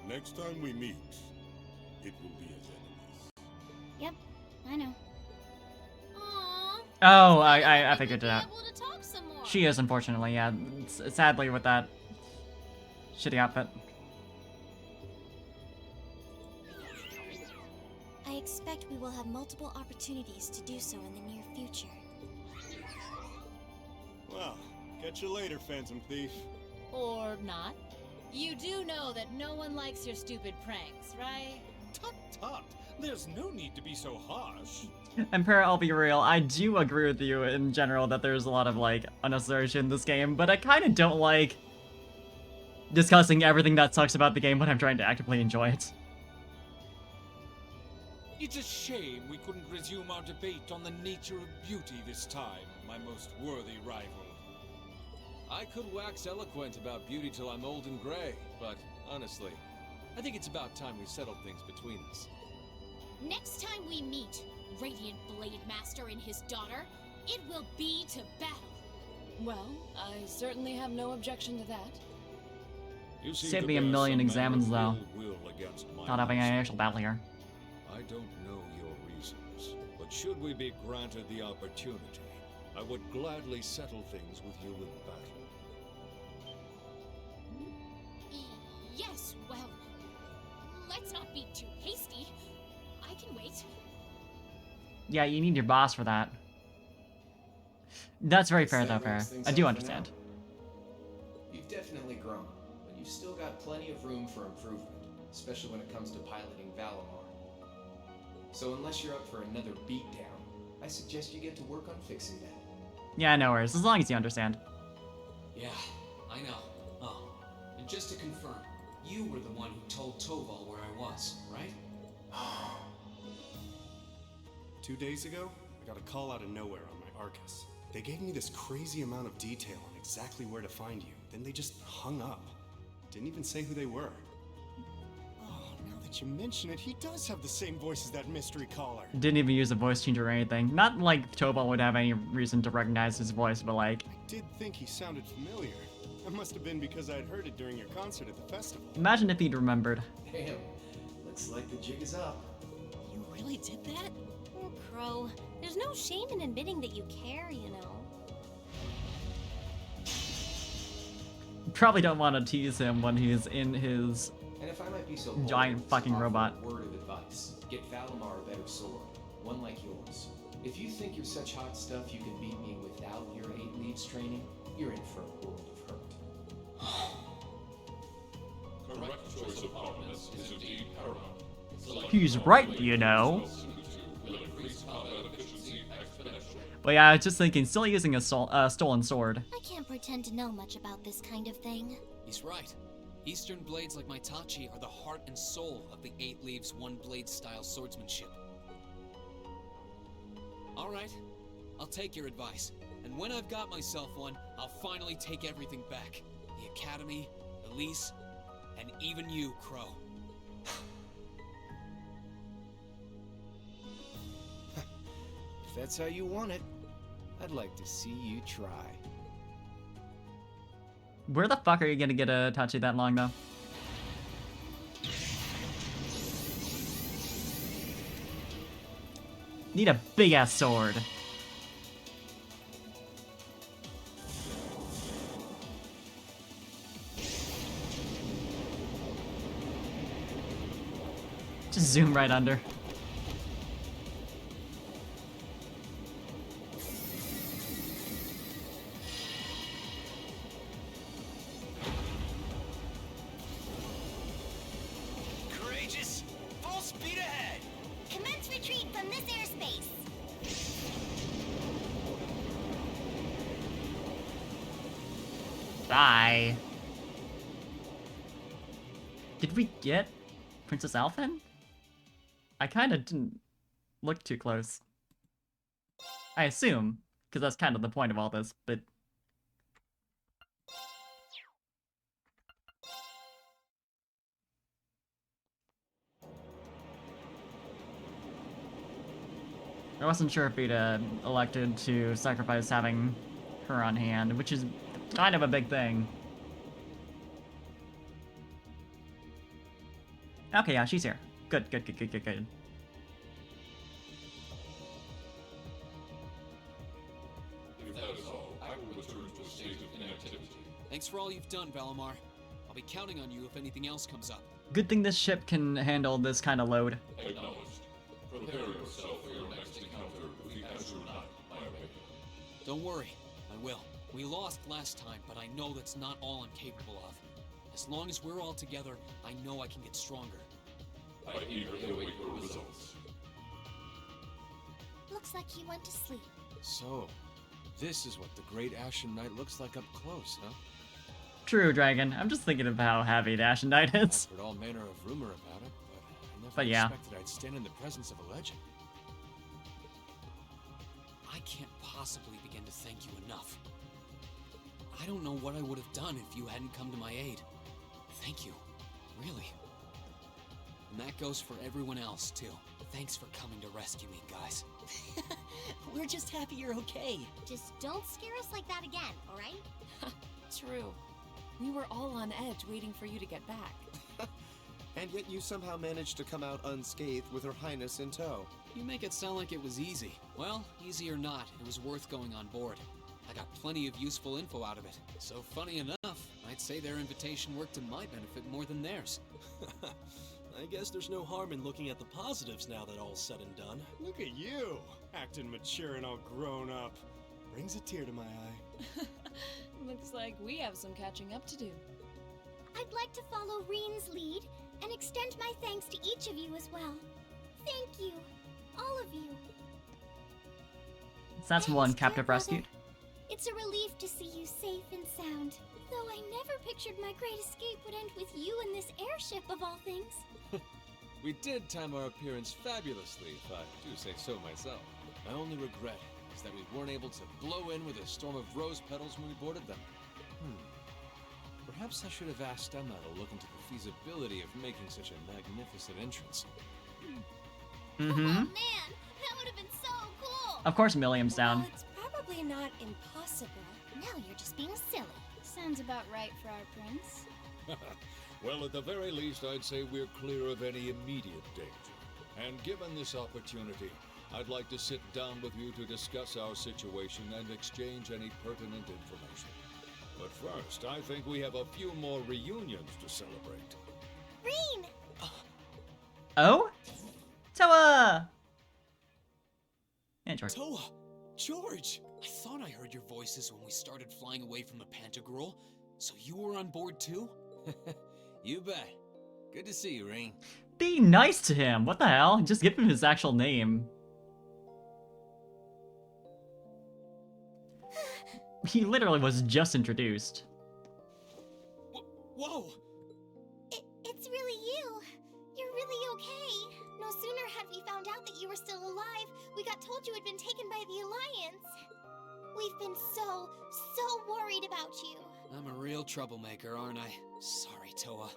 Next time we meet, it will be as enemies. Yep, I know. Aww. Oh, I figured it out. Able to talk some more. She is, unfortunately, yeah. Sadly, with that shitty outfit. I expect we will have multiple opportunities to do so in the near future. Well, catch you later, Phantom Thief. Or not. You do know that no one likes your stupid pranks, right? Tut tut! There's no need to be so harsh. Emperor, I'll be real, I do agree with you in general that there's a lot of, like, unnecessary shit in this game, but I kind of don't like discussing everything that sucks about the game when I'm trying to actively enjoy it. It's a shame we couldn't resume our debate on the nature of beauty this time, my most worthy rival. I could wax eloquent about beauty till I'm old and gray, but honestly, I think it's about time we settled things between us. Next time we meet, Radiant Blade Master and his daughter, it will be to battle. Well, I certainly have no objection to that. You seem Saved to me a bear million some examines, manner though. of ill will against my Not having any master. actual battle here. I don't know your reasons, but should we be granted the opportunity, I would gladly settle things with you in battle. Yes, well, let's not be too hasty. I can wait. Yeah, you need your boss for that. That's very fair, That though, fair. wraps things I up do for understand. now. You've definitely grown, but you've still got plenty of room for improvement, especially when it comes to piloting Valimar. So unless you're up for another beatdown, I suggest you get to work on fixing that. Yeah, no worries, as long as you understand. Yeah, I know. Oh, and just to confirm, you were the one who told Toval where I was, right? 2 days ago, I got a call out of nowhere on my Arcus. They gave me this crazy amount of detail on exactly where to find you. Then they just hung up. Didn't even say who they were. Oh, now that you mention it, he does have the same voice as that mystery caller. Didn't even use a voice changer or anything. Not like Tobal would have any reason to recognize his voice, but like... I did think he sounded familiar. That must have been because I'd heard it during your concert at the festival. Imagine if he'd remembered. Damn, looks like the jig is up. You really did that? Oh, Crow, there's no shame in admitting that you care, you know. Probably don't want to tease him when he's in his And if I might be so bold, giant fucking offer robot. a word of advice. Get Valimar a better sword, one like yours. If you think you're such hot stuff you can beat me without your 8 leaves training, you're in for a world of hurt. Correct choice of armaments is indeed paramount. He's right, you know. But yeah, I was just thinking, still using a stolen sword. I can't pretend to know much about this kind of thing. He's right. Eastern blades like my Tachi are the heart and soul of the 8 Leaves 1 Blade style swordsmanship. Alright, I'll take your advice. And when I've got myself one, I'll finally take everything back. The Academy, Elise, and even you, Crow. If that's how you want it, I'd like to see you try. Where the fuck are you gonna get a Tachi that long, though? Need a big-ass sword. Just zoom right under. Courageous! Full speed ahead! Commence retreat from this airspace. Bye. Did we get Princess Alphen? I kind of didn't look too close. I assume, because that's kind of the point of all this, but... I wasn't sure if he'd elected to sacrifice having her on hand, which is kind of a big thing. Okay, yeah, she's here. Good. If that is all, I will return to a state of inactivity. Thanks for all you've done, Valimar. I'll be counting on you if anything else comes up. Good thing this ship can handle this kind of load. Acknowledged. Prepare yourself for your next encounter with the Azure Knight, my way. Don't worry, I will. We lost last time, but I know that's not all I'm capable of. As long as we're all together, I know I can get stronger. I eagerly await your results. Looks like he went to sleep. So, this is what the Great Ashen Knight looks like up close, huh? True, Dragon. I'm just thinking of how heavy the Ashen Knight is. I've heard all manner of rumor about it, but I never yeah. expected I'd stand in the presence of a legend. I can't possibly begin to thank you enough. I don't know what I would have done if you hadn't come to my aid. Thank you. Really. And that goes for everyone else, too. Thanks for coming to rescue me, guys. We're just happy you're okay. Just don't scare us like that again, alright? True. We were all on edge waiting for you to get back. And yet you somehow managed to come out unscathed with Her Highness in tow. You make it sound like it was easy. Well, easy or not, it was worth going on board. I got plenty of useful info out of it. So funny enough, I'd say their invitation worked to my benefit more than theirs. I guess there's no harm in looking at the positives now that all's said and done. Look at you, acting mature and all grown up. Brings a tear to my eye. Looks like we have some catching up to do. I'd like to follow Rean's lead and extend my thanks to each of you as well. Thank you, all of you. So that's one captive rescued. It's a relief to see you safe and sound. Though I never pictured my great escape would end with you in this airship of all things. We did time our appearance fabulously, if I do say so myself. My only regret is that we weren't able to blow in with a storm of rose petals when we boarded them. Perhaps I should have asked Emma to look into the feasibility of making such a magnificent entrance. Oh man, that would have been so cool! Of course Milliam's down. Well, it's probably not impossible. Now you're just being silly. Sounds about right for our prince. Well, at the very least, I'd say we're clear of any immediate danger. And given this opportunity, I'd like to sit down with you to discuss our situation and exchange any pertinent information. But first, I think we have a few more reunions to celebrate. Rean! Oh? Toa! And George. Toa! George! I thought I heard your voices when we started flying away from the Pantagruel. So you were on board too? You bet. Good to see you, Rean. Be nice to him. What the hell? Just give him his actual name. He literally was just introduced. Whoa! It's really you. You're really okay. No sooner had we found out that you were still alive, we got told you had been taken by the Alliance. We've been so worried about you. I'm a real troublemaker, aren't I? Sorry, Toa.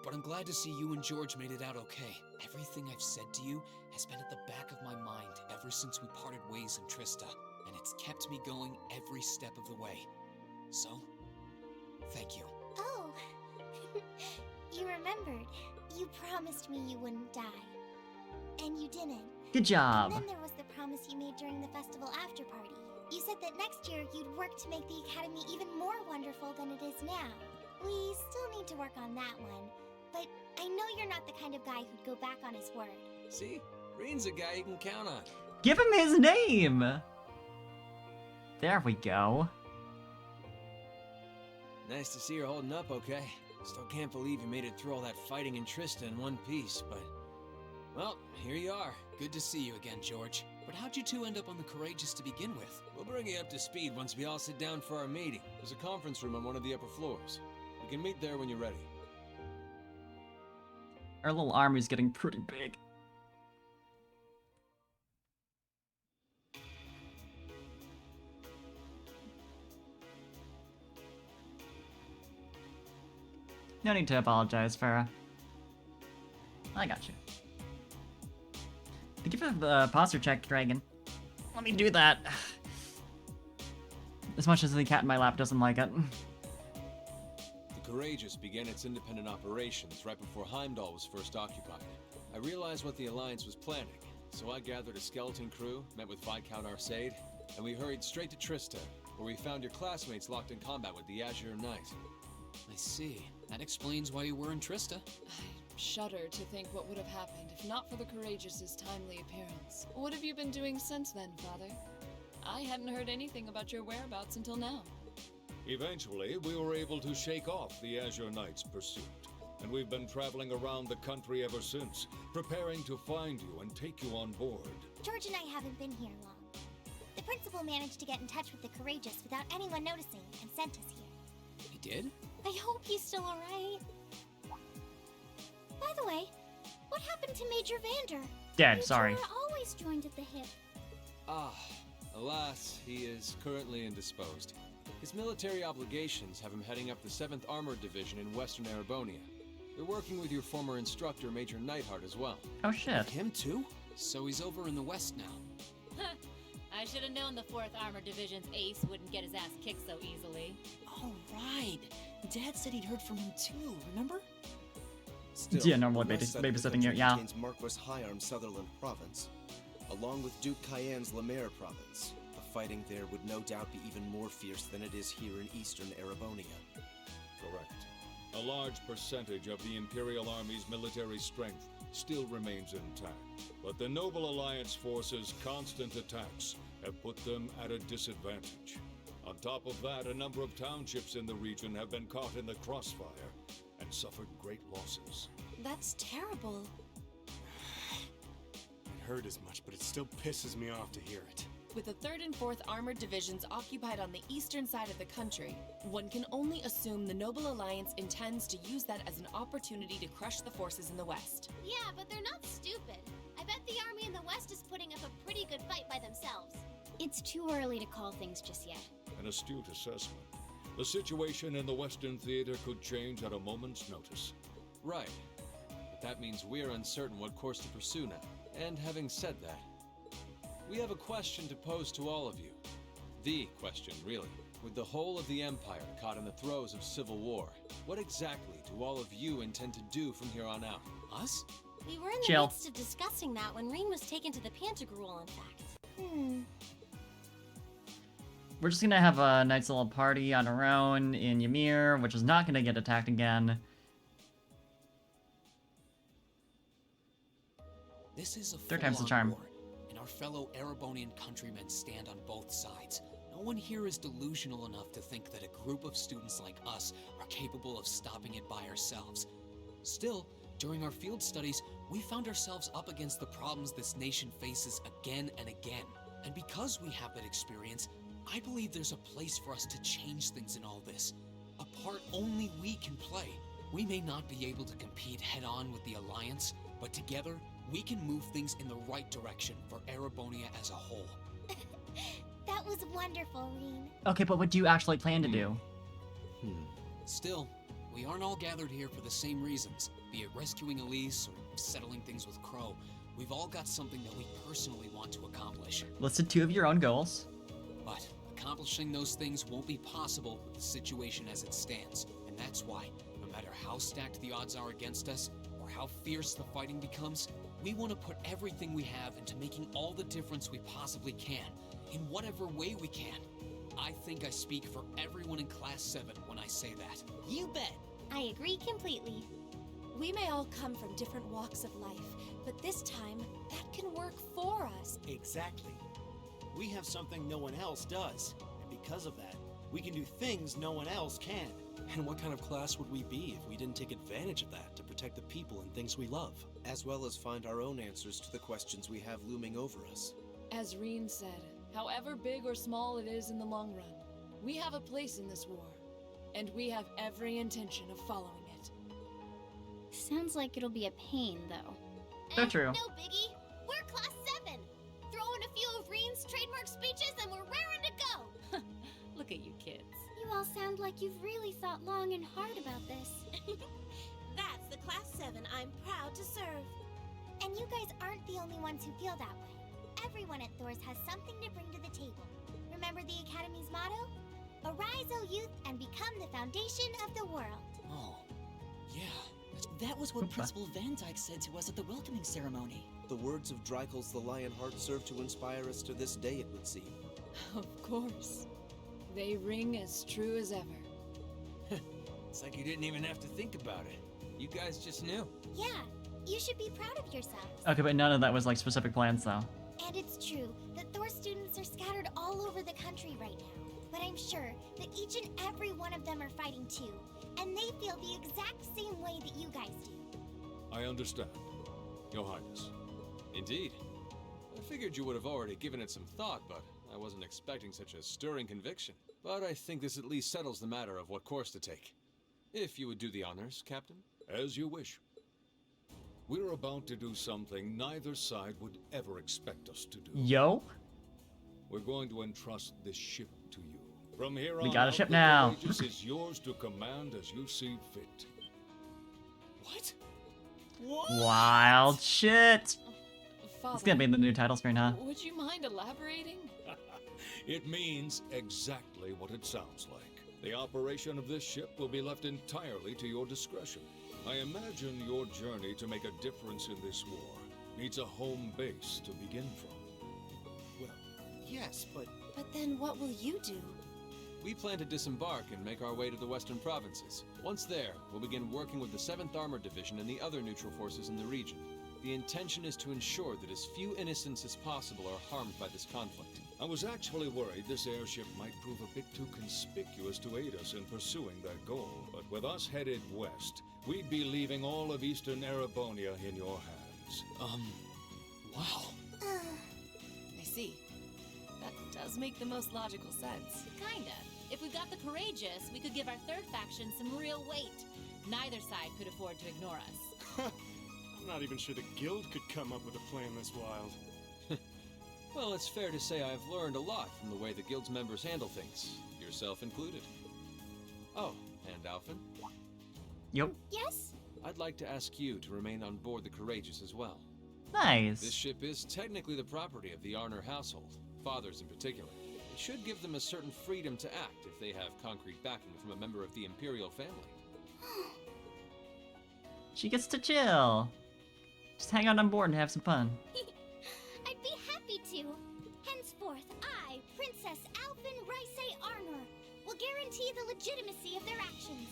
But I'm glad to see you and George made it out okay. Everything I've said to you has been at the back of my mind ever since we parted ways in Trista, and it's kept me going every step of the way. So, thank you. Oh, you remembered. You promised me you wouldn't die. And you didn't. Good job. And then there was the promise you made during the festival after party. You said that next year you'd work to make the Academy even more wonderful than it is now. We still need to work on that one, but I know you're not the kind of guy who'd go back on his word. See? Rean's a guy you can count on. Give him his name! There we go. Nice to see you're holding up okay. Still can't believe you made it through all that fighting in Trista in one piece, but... well, here you are. Good to see you again, George. But how'd you two end up on the Courageous to begin with? We'll bring you up to speed once we all sit down for our meeting. There's a conference room on one of the upper floors. We can meet there when you're ready. Our little army's getting pretty big. No need to apologize, Farah. I got you. To give a posture check, Dragon. Let me do that. As much as the cat in my lap doesn't like it. The Courageous began its independent operations right before Heimdall was first occupied. I realized what the Alliance was planning, so I gathered a skeleton crew, met with Viscount Arcade, and we hurried straight to Trista, where we found your classmates locked in combat with the Azure Knight. I see. That explains why you were in Trista. I shudder to think what would have happened if not for the Courageous' timely appearance. What have you been doing since then, Father? I hadn't heard anything about your whereabouts until now. Eventually, we were able to shake off the Azure Knight's pursuit. and we've been traveling around the country ever since, preparing to find you and take you on board. George and I haven't been here long. The principal managed to get in touch with the Courageous without anyone noticing and sent us here. He did? I hope he's still alright. By the way, what happened to Major Vander? Dead, sorry. Major always joined at the hip. Ah, alas, he is currently indisposed. His military obligations have him heading up the 7th Armored Division in Western Erebonia. They're working with your former instructor, Major Neidhart, as well. Oh shit. Him too? So he's over in the West now. I should have known the 4th Armored Division's ace wouldn't get his ass kicked so easily. Oh, right. Dad said he'd heard from him too, remember? Still, Yeah, normally the west side of the babysitting you, country yeah. contains Marquis Hyarm's Sutherland province, along with Duke Cayenne's Lemaire province. The fighting there would no doubt be even more fierce than it is here in eastern Erebonia. Correct. A large percentage of the Imperial Army's military strength still remains intact, but the Noble Alliance forces' constant attacks have put them at a disadvantage. On top of that, a number of townships in the region have been caught in the crossfire and suffered great losses. That's terrible. I'd heard as much, but it still pisses me off to hear it. With the 3rd and 4th Armored Divisions occupied on the eastern side of the country, one can only assume the Noble Alliance intends to use that as an opportunity to crush the forces in the west. Yeah, but they're not stupid. I bet the army in the west is putting up a pretty good fight by themselves. It's too early to call things just yet. An astute assessment. The situation in the Western Theater could change at a moment's notice. Right. But that means we're uncertain what course to pursue now. And having said that, we have a question to pose to all of you. The question, really. With the whole of the Empire caught in the throes of civil war, what exactly do all of you intend to do from here on out? Us? We were in the Chill. midst of discussing that when Rean was taken to the Pantagruel, in fact. We're just gonna have a nice little party on our own in Ymir, which is not gonna get attacked again. This is a Third time's the full-on charm. war, and our fellow Erebonian countrymen stand on both sides. No one here is delusional enough to think that a group of students like us are capable of stopping it by ourselves. Still, during our field studies, we found ourselves up against the problems this nation faces again and again. And because we have that experience, I believe there's a place for us to change things in all this. A part only we can play. We may not be able to compete head-on with the Alliance, but together, we can move things in the right direction for Erebonia as a whole. That was wonderful, Rean. Okay, but what do you actually plan to do? Still, we aren't all gathered here for the same reasons, be it rescuing Elise or settling things with Crow. We've all got something that we personally want to accomplish. Listed 2 of your own goals. But accomplishing those things won't be possible with the situation as it stands. And that's why, no matter how stacked the odds are against us, or how fierce the fighting becomes, we want to put everything we have into making all the difference we possibly can, in whatever way we can. I think I speak for everyone in Class 7 when I say that. You bet. I agree completely. We may all come from different walks of life, but this time, that can work for us. Exactly. We have something no one else does, and because of that, we can do things no one else can. And what kind of class would we be if we didn't take advantage of that to protect the people and things we love? As well as find our own answers to the questions we have looming over us. As Rean said, however big or small it is in the long run, we have a place in this war, and we have every intention of following it. Sounds like it'll be a pain, though. So true. No biggie. We're Class 7. Throw in a few of Rean's trademark speeches and we're raring to go. Look at you kids. You all sound like you've really thought long and hard about this. That's the Class 7 I'm proud to serve. And you guys aren't the only ones who feel that way. Everyone at Thor's has something to bring to the table. Remember the Academy's motto? Arise, O youth, and become the foundation of the world. Oh, yeah. That was what Principal Van Dyke said to us at the welcoming ceremony. The words of Drykel's the Lionheart serve to inspire us to this day, it would seem. Of course. They ring as true as ever. It's like you didn't even have to think about it. You guys just knew. Yeah, you should be proud of yourselves. Okay, but none of that was like specific plans though. And it's true that Thor students are scattered all over the country right now. but I'm sure that each and every one of them are fighting too, and they feel the exact same way that you guys do. I understand, Your Highness. Indeed. I figured you would have already given it some thought, but I wasn't expecting such a stirring conviction. But I think this at least settles the matter of what course to take. If you would do the honors, Captain. As you wish. We're about to do something neither side would ever expect us to do. Yo? We're going to entrust this ship to you. From here We on got a out, ship the now. Courageous is yours to command as you see fit. What? Wild shit! Father, It's gonna be in the new title screen, huh? would you mind elaborating? It means exactly what it sounds like. The operation of this ship will be left entirely to your discretion. I imagine your journey to make a difference in this war needs a home base to begin from. Well, yes, but... But then what will you do? We plan to disembark and make our way to the western provinces. Once there, we'll begin working with the 7th Armored Division and the other neutral forces in the region. The intention is to ensure that as few innocents as possible are harmed by this conflict. I was actually worried this airship might prove a bit too conspicuous to aid us in pursuing that goal. But with us headed west, we'd be leaving all of eastern Erebonia in your hands. Wow. I see. That does make the most logical sense. Kinda. If we got the Courageous, we could give our third faction some real weight. Neither side could afford to ignore us. I'm not even sure the guild could come up with a plan this wild. Well, it's fair to say I've learned a lot from the way the guild's members handle things, yourself included. Oh, and Alphen? Yep. Yes? I'd like to ask you to remain on board the Courageous as well. Nice. This ship is technically the property of the Arner household, fathers in particular. It should give them a certain freedom to act if they have concrete backing from a member of the Imperial family. She gets to chill. Just hang out on board and have some fun. I'd be happy to. Henceforth, I, Princess Alphen Rice Arnor, will guarantee the legitimacy of their actions.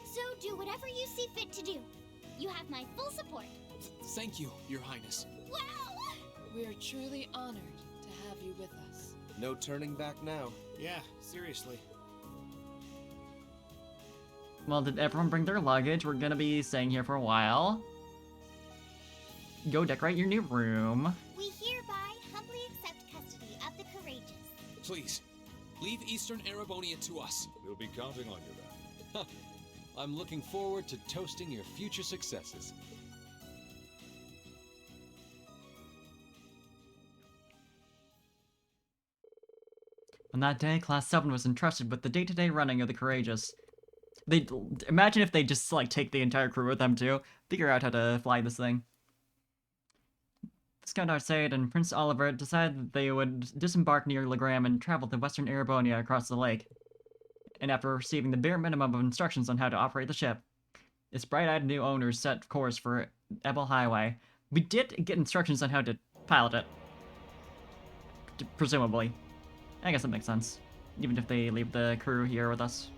So do whatever you see fit to do. You have my full support. Thank you, Your Highness. Wow! We're truly honored to have you with us. No turning back now. Yeah, seriously. Well, did everyone bring their luggage? We're gonna be staying here for a while. Go decorate your new room. We hereby humbly accept custody of the Courageous. Please, leave Eastern Erebonia to us. We'll be counting on you then. I'm looking forward to toasting your future successes. On that day, Class 7 was entrusted with the day-to-day running of the Courageous. They imagine if they just like take the entire crew with them too, figure out how to fly this thing. Scout Arsaid and Prince Oliver decided that they would disembark near Legram and travel to western Erebonia across the lake. And after receiving the bare minimum of instructions on how to operate the ship, its bright-eyed new owners set course for Ebel Highway. We did get instructions on how to pilot it. Presumably. I guess that makes sense. Even if they leave the crew here with us.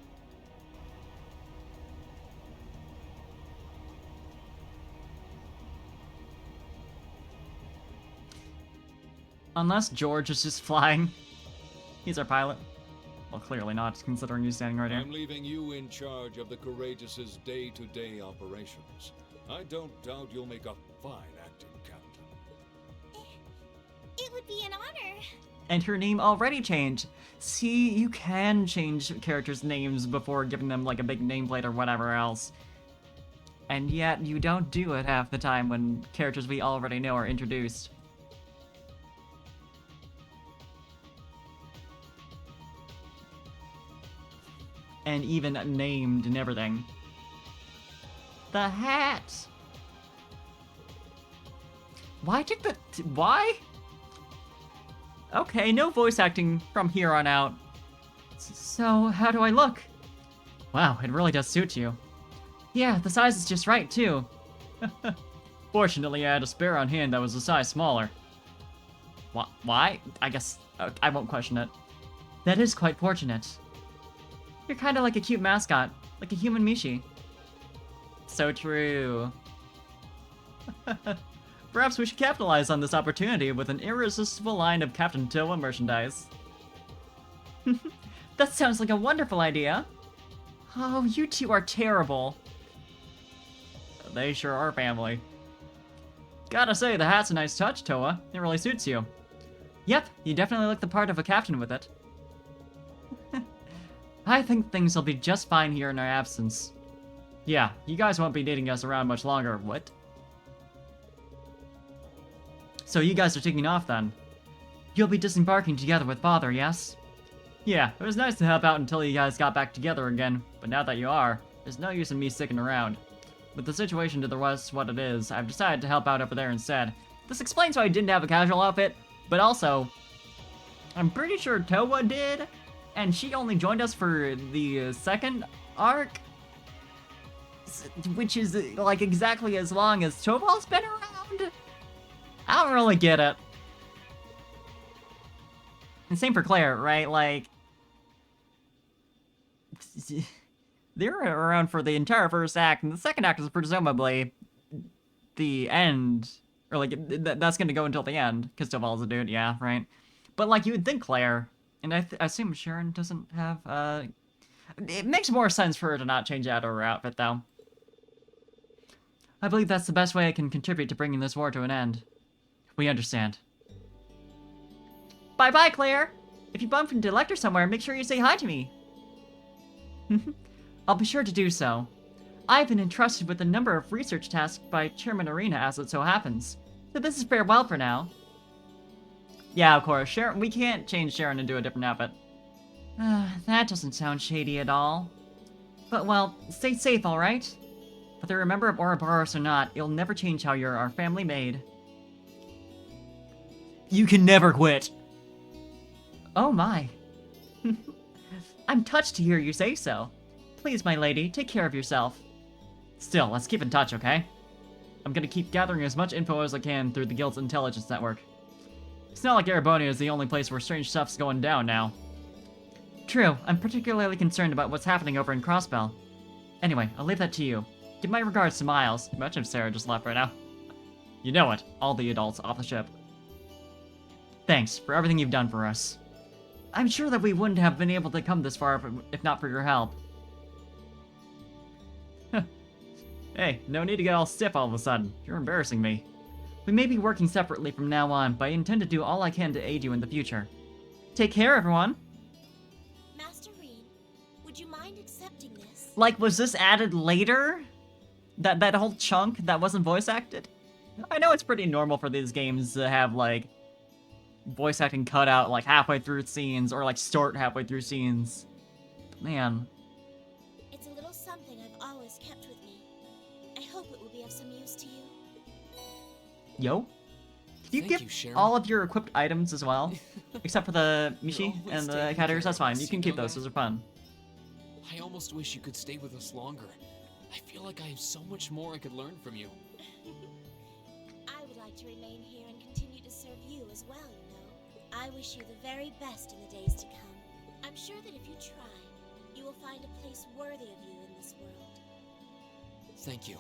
Unless George is just flying. He's our pilot. Well, clearly not, considering he's standing right here. I'm leaving you in charge of the Courageous's day-to-day operations. I don't doubt you'll make a fine acting captain. It would be an honor. And her name already changed. See, you can change characters' names before giving them like a big nameplate or whatever else. And yet, you don't do it half the time when characters we already know are introduced. And even named and everything. The hat! Why did the... why? Okay, no voice acting from here on out. So, how do I look? Wow, it really does suit you. Yeah, the size is just right, too. Fortunately, I had a spare on hand that was a size smaller. Why? I guess I won't question it. That is quite fortunate. You're kinda like a cute mascot, like a human Mishi. So true. Perhaps we should capitalize on this opportunity with an irresistible line of Captain Towa merchandise. That sounds like a wonderful idea. Oh, you two are terrible. They sure are family. Gotta say, the hat's a nice touch, Toa. It really suits you. Yep, you definitely look the part of a captain with it. I think things will be just fine here in our absence. Yeah, you guys won't be needing us around much longer, what? So you guys are taking off then? You'll be disembarking together with Father, yes? Yeah, it was nice to help out until you guys got back together again, but now that you are, there's no use in me sticking around. With the situation to the west what it is, I've decided to help out over there instead. This explains why I didn't have a casual outfit, but also, I'm pretty sure Toa did, and she only joined us for the second arc, which is like exactly as long as Toval's been around? I don't really get it. And same for Claire, right? Like, they're around for the entire first act, and the second act is presumably the end. Or, like, that's gonna go until the end, because Toval's a dude, yeah, right? But, like, you would think Claire, and I assume Sharon doesn't have, it makes more sense for her to not change out of her outfit, though. I believe that's the best way I can contribute to bringing this war to an end. We understand. Bye-bye, Claire! If you bump into Lecter somewhere, make sure you say hi to me. I'll be sure to do so. I've been entrusted with a number of research tasks by Chairman Arena, as it so happens. So this is farewell for now. Yeah, of course, Sharon. We can't change Sharon into a different outfit. That doesn't sound shady at all. But, well, stay safe, alright? Whether you're a member of Ouroboros or not, it'll never change how you're our family maid. You can never quit! Oh my. I'm touched to hear you say so. Please, my lady, take care of yourself. Still, let's keep in touch, okay? I'm gonna keep gathering as much info as I can through the Guild's intelligence network. It's not like Erebonia is the only place where strange stuff's going down now. True, I'm particularly concerned about what's happening over in Crossbell. Anyway, I'll leave that to you. Give my regards to Miles. Imagine if Sarah just left right now. You know it, all the adults off the ship. Thanks for everything you've done for us. I'm sure that we wouldn't have been able to come this far if not for your help. Hey, no need to get all stiff all of a sudden. You're embarrassing me. We may be working separately from now on, but I intend to do all I can to aid you in the future. Take care, everyone! Master Rean, would you mind accepting this? Like, was this added later? That whole chunk that wasn't voice acted? I know it's pretty normal for these games to have, like, voice acting cut out, like, halfway through scenes, or, like, start halfway through scenes. Man. It's a little something I've always kept with me. I hope it will be of some use to you. Yo? Can you give all of your equipped items as well? Except for the Mishi and the cat ears, that's fine. You can keep those, those are fun. I almost wish you could stay with us longer. I feel like I have so much more I could learn from you. I would like to remain here and continue to serve you as well, you know. I wish you the very best in the days to come. I'm sure that if you try, you will find a place worthy of you in this world. Thank you.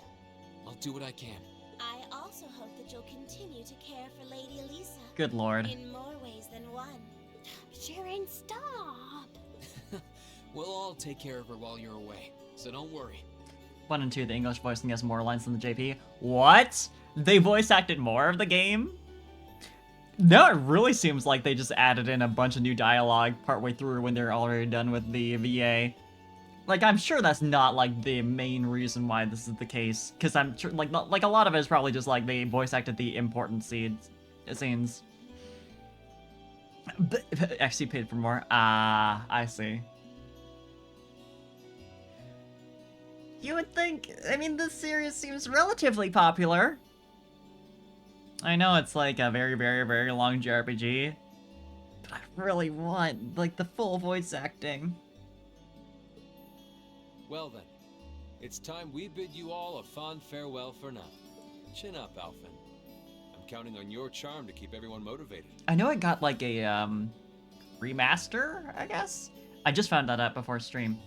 I'll do what I can. I also hope that you'll continue to care for Lady Elisa. Good lord. In more ways than one. Sharon, stop! We'll all take care of her while you're away, so don't worry. 1 and 2, the English voicing has more lines than the JP. What? They voice acted more of the game? No, it really seems like they just added in a bunch of new dialogue partway through when they're already done with the VA. Like, I'm sure that's not, like, the main reason why this is the case. Because I'm sure, like a lot of it is probably just, like, they voice acted the important scenes. But, actually paid for more. Ah, I see. You would think, I mean, this series seems relatively popular. I know it's like a very, very, very long jrpg, but I really want, like, the full voice acting. Well then, it's time we bid you all a fond farewell for now. Chin up, Alphen. I'm counting on your charm to keep everyone motivated. I know it got, like, a, remaster, I guess? I just found that out before stream.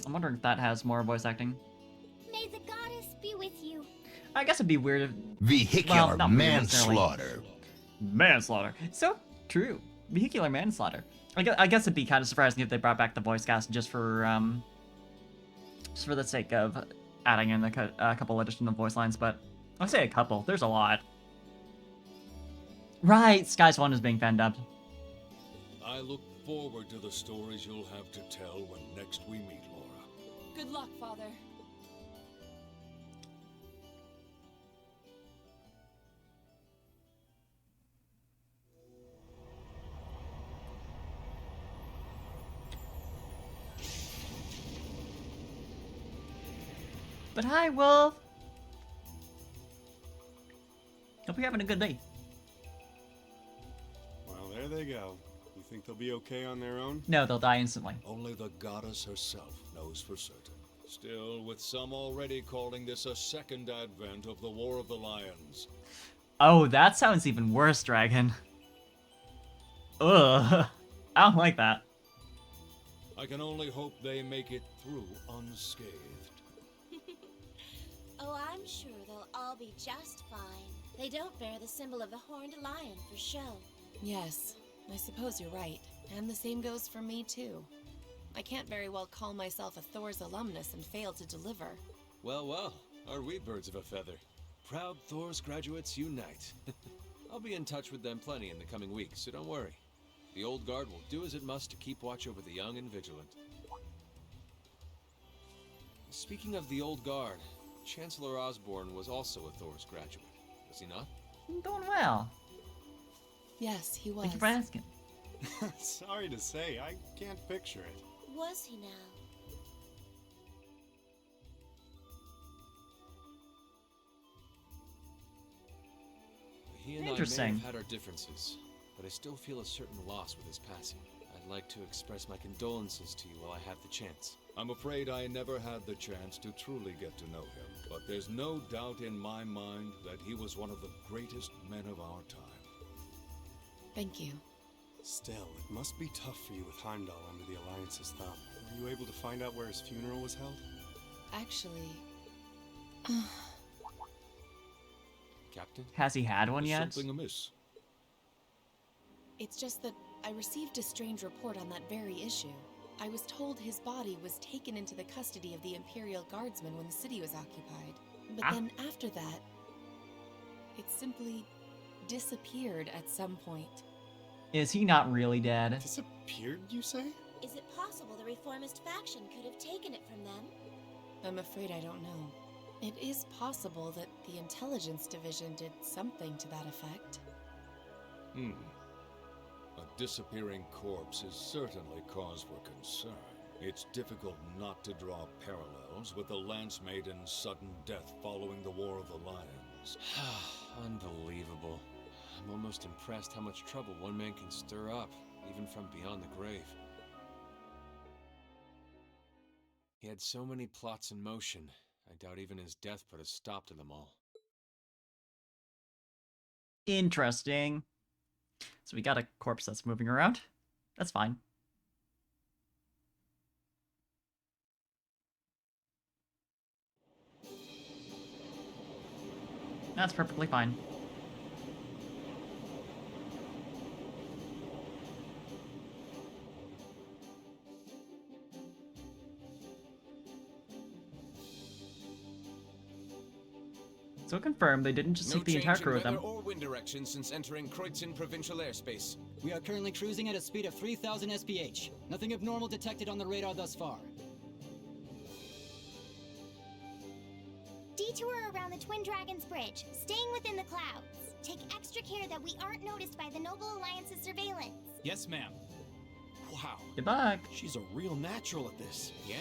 I'm wondering if that has more voice acting. May the goddess be with you. I guess it'd be weird if... Vehicular well, not manslaughter. Manslaughter. So true. Vehicular manslaughter. I guess it'd be kind of surprising if they brought back the voice cast just for the sake of adding in a couple additional voice lines, but I'll say a couple. There's a lot. Right, Skies 1 is being fan dubbed. I look forward to the stories you'll have to tell when next we meet, Laura. Good luck, Father. But hi, Wolf! Hope you're having a good day. Well, there they go. You think they'll be okay on their own? No, they'll die instantly. Only the goddess herself knows for certain. Still, with some already calling this a second advent of the War of the Lions. Oh, that sounds even worse, Dragon. Ugh. I don't like that. I can only hope they make it through unscathed. Oh, I'm sure they'll all be just fine. They don't bear the symbol of the horned lion for show. Yes, I suppose you're right. And the same goes for me, too. I can't very well call myself a Thor's alumnus and fail to deliver. Well, well, are we birds of a feather? Proud Thor's graduates unite. I'll be in touch with them plenty in the coming weeks, so don't worry. The old guard will do as it must to keep watch over the young and vigilant. Speaking of the old guard, Chancellor Osborne was also a Thor's graduate, was he not? Doing well. Yes, he was. Thank you for asking. Sorry to say, I can't picture it. Was he now? He and I may have had our differences, but I still feel a certain loss with his passing. I'd like to express my condolences to you while I have the chance. I'm afraid I never had the chance to truly get to know him, but there's no doubt in my mind that he was one of the greatest men of our time. Thank you. Still, it must be tough for you with Heimdall under the Alliance's thumb. Were you able to find out where his funeral was held? Actually... Captain? Has he had one yet? Something amiss. It's just that I received a strange report on that very issue. I was told his body was taken into the custody of the Imperial Guardsmen when the city was occupied. But then after that, it simply disappeared at some point. Is he not really dead? Disappeared, you say? Is it possible the reformist faction could have taken it from them? I'm afraid I don't know. It is possible that the Intelligence Division did something to that effect. A disappearing corpse is certainly cause for concern. It's difficult not to draw parallels with the Lance Maiden's sudden death following the War of the Lions. Unbelievable. I'm almost impressed how much trouble one man can stir up, even from beyond the grave. He had so many plots in motion, I doubt even his death put a stop to them all. Interesting. So we got a corpse that's moving around. That's fine. That's perfectly fine. So confirmed, they didn't just take the entire crew with them. No change in weather or wind direction since entering Kreutzen provincial airspace. We are currently cruising at a speed of 3,000 SPH. Nothing abnormal detected on the radar thus far. Detour around the Twin Dragons Bridge, staying within the clouds. Take extra care that we aren't noticed by the Noble Alliance's surveillance. Yes, ma'am. Wow. Good luck. She's a real natural at this. Yeah,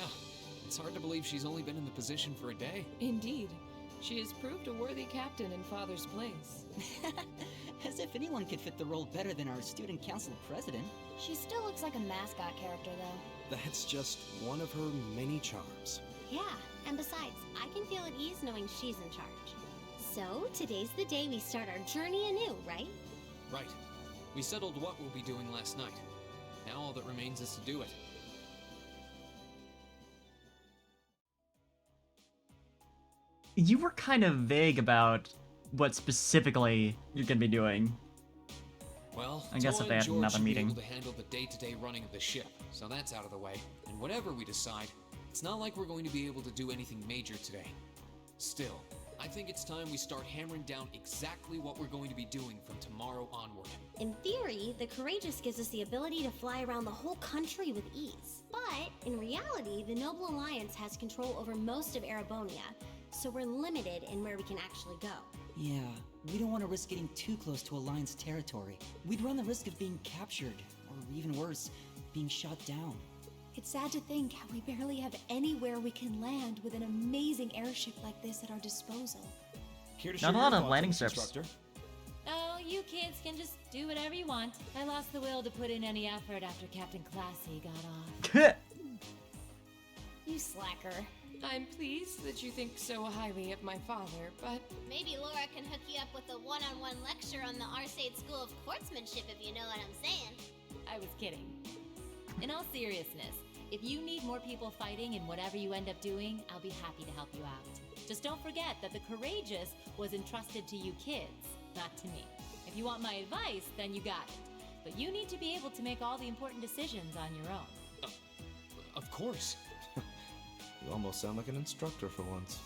it's hard to believe she's only been in the position for a day. Indeed. She has proved a worthy captain in Father's place. As if anyone could fit the role better than our student council president. She still looks like a mascot character, though. That's just one of her many charms. Yeah, and besides, I can feel at ease knowing she's in charge. So, today's the day we start our journey anew, right? Right. We settled what we'll be doing last night. Now all that remains is to do it. You were kind of vague about what specifically you're going to be doing. Well, I guess Toa if they and had George another should meeting. be able to handle the day-to-day running of the ship, so that's out of the way. And whatever we decide, it's not like we're going to be able to do anything major today. Still, I think it's time we start hammering down exactly what we're going to be doing from tomorrow onward. In theory, the Courageous gives us the ability to fly around the whole country with ease. But, in reality, the Noble Alliance has control over most of Erebonia, so we're limited in where we can actually go. Yeah, we don't want to risk getting too close to Alliance territory. We'd run the risk of being captured, or even worse, being shot down. It's sad to think how we barely have anywhere we can land with an amazing airship like this at our disposal. Not a lot of landing strips. Oh, you kids can just do whatever you want. I lost the will to put in any effort after Captain Classy got off. You slacker. I'm pleased that you think so highly of my father, but... Maybe Laura can hook you up with a one-on-one lecture on the Arcade School of Courtsmanship, if you know what I'm saying. I was kidding. In all seriousness, if you need more people fighting in whatever you end up doing, I'll be happy to help you out. Just don't forget that the Courageous was entrusted to you kids, not to me. If you want my advice, then you got it. But you need to be able to make all the important decisions on your own. Of course. You almost sound like an instructor for once.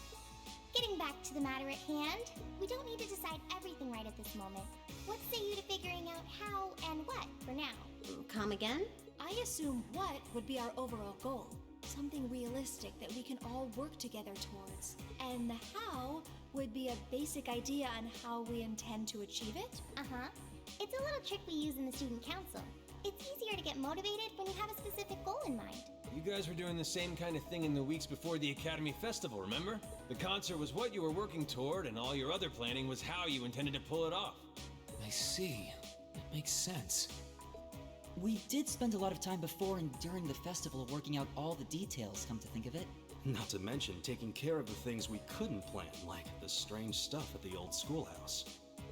Getting back to the matter at hand, we don't need to decide everything right at this moment. What say you to figuring out how and what for now? Come again? I assume what would be our overall goal. Something realistic that we can all work together towards. And the how would be a basic idea on how we intend to achieve it. Uh-huh. It's a little trick we use in the student council. It's easier to get motivated when you have a specific goal in mind. You guys were doing the same kind of thing in the weeks before the Academy Festival, remember? The concert was what you were working toward, and all your other planning was how you intended to pull it off. I see. That makes sense. We did spend a lot of time before and during the festival working out all the details, come to think of it. Not to mention taking care of the things we couldn't plan, like the strange stuff at the old schoolhouse.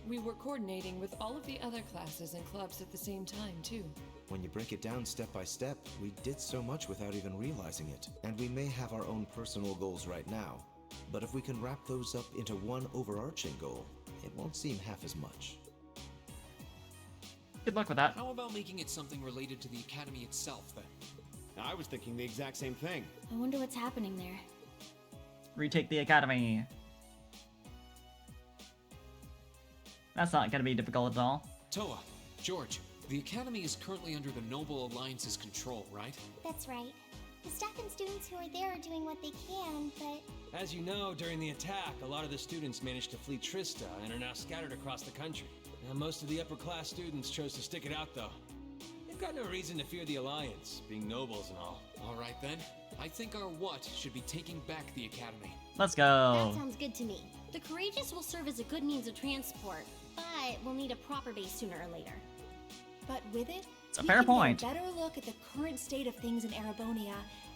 We were coordinating with all of the other classes and clubs at the same time, too. When you break it down step by step, we did so much without even realizing it. And we may have our own personal goals right now, but if we can wrap those up into one overarching goal, it won't seem half as much. Good luck with that. How about making it something related to the Academy itself, then? I was thinking the exact same thing. I wonder what's happening there. Retake the Academy. That's not gonna be difficult at all. Toa, George, the Academy is currently under the Noble Alliance's control, right? That's right. The staff and students who are there are doing what they can, but... As you know, during the attack, a lot of the students managed to flee Trista and are now scattered across the country. Now, most of the upper-class students chose to stick it out, though. They've got no reason to fear the Alliance, being nobles and all. All right, then. I think our what should be taking back the Academy. Let's go. That sounds good to me. The Courageous will serve as a good means of transport, but we'll need a proper base sooner or later. But with it, it's a we fair can point. Get a better look at the current state of things in Erebonia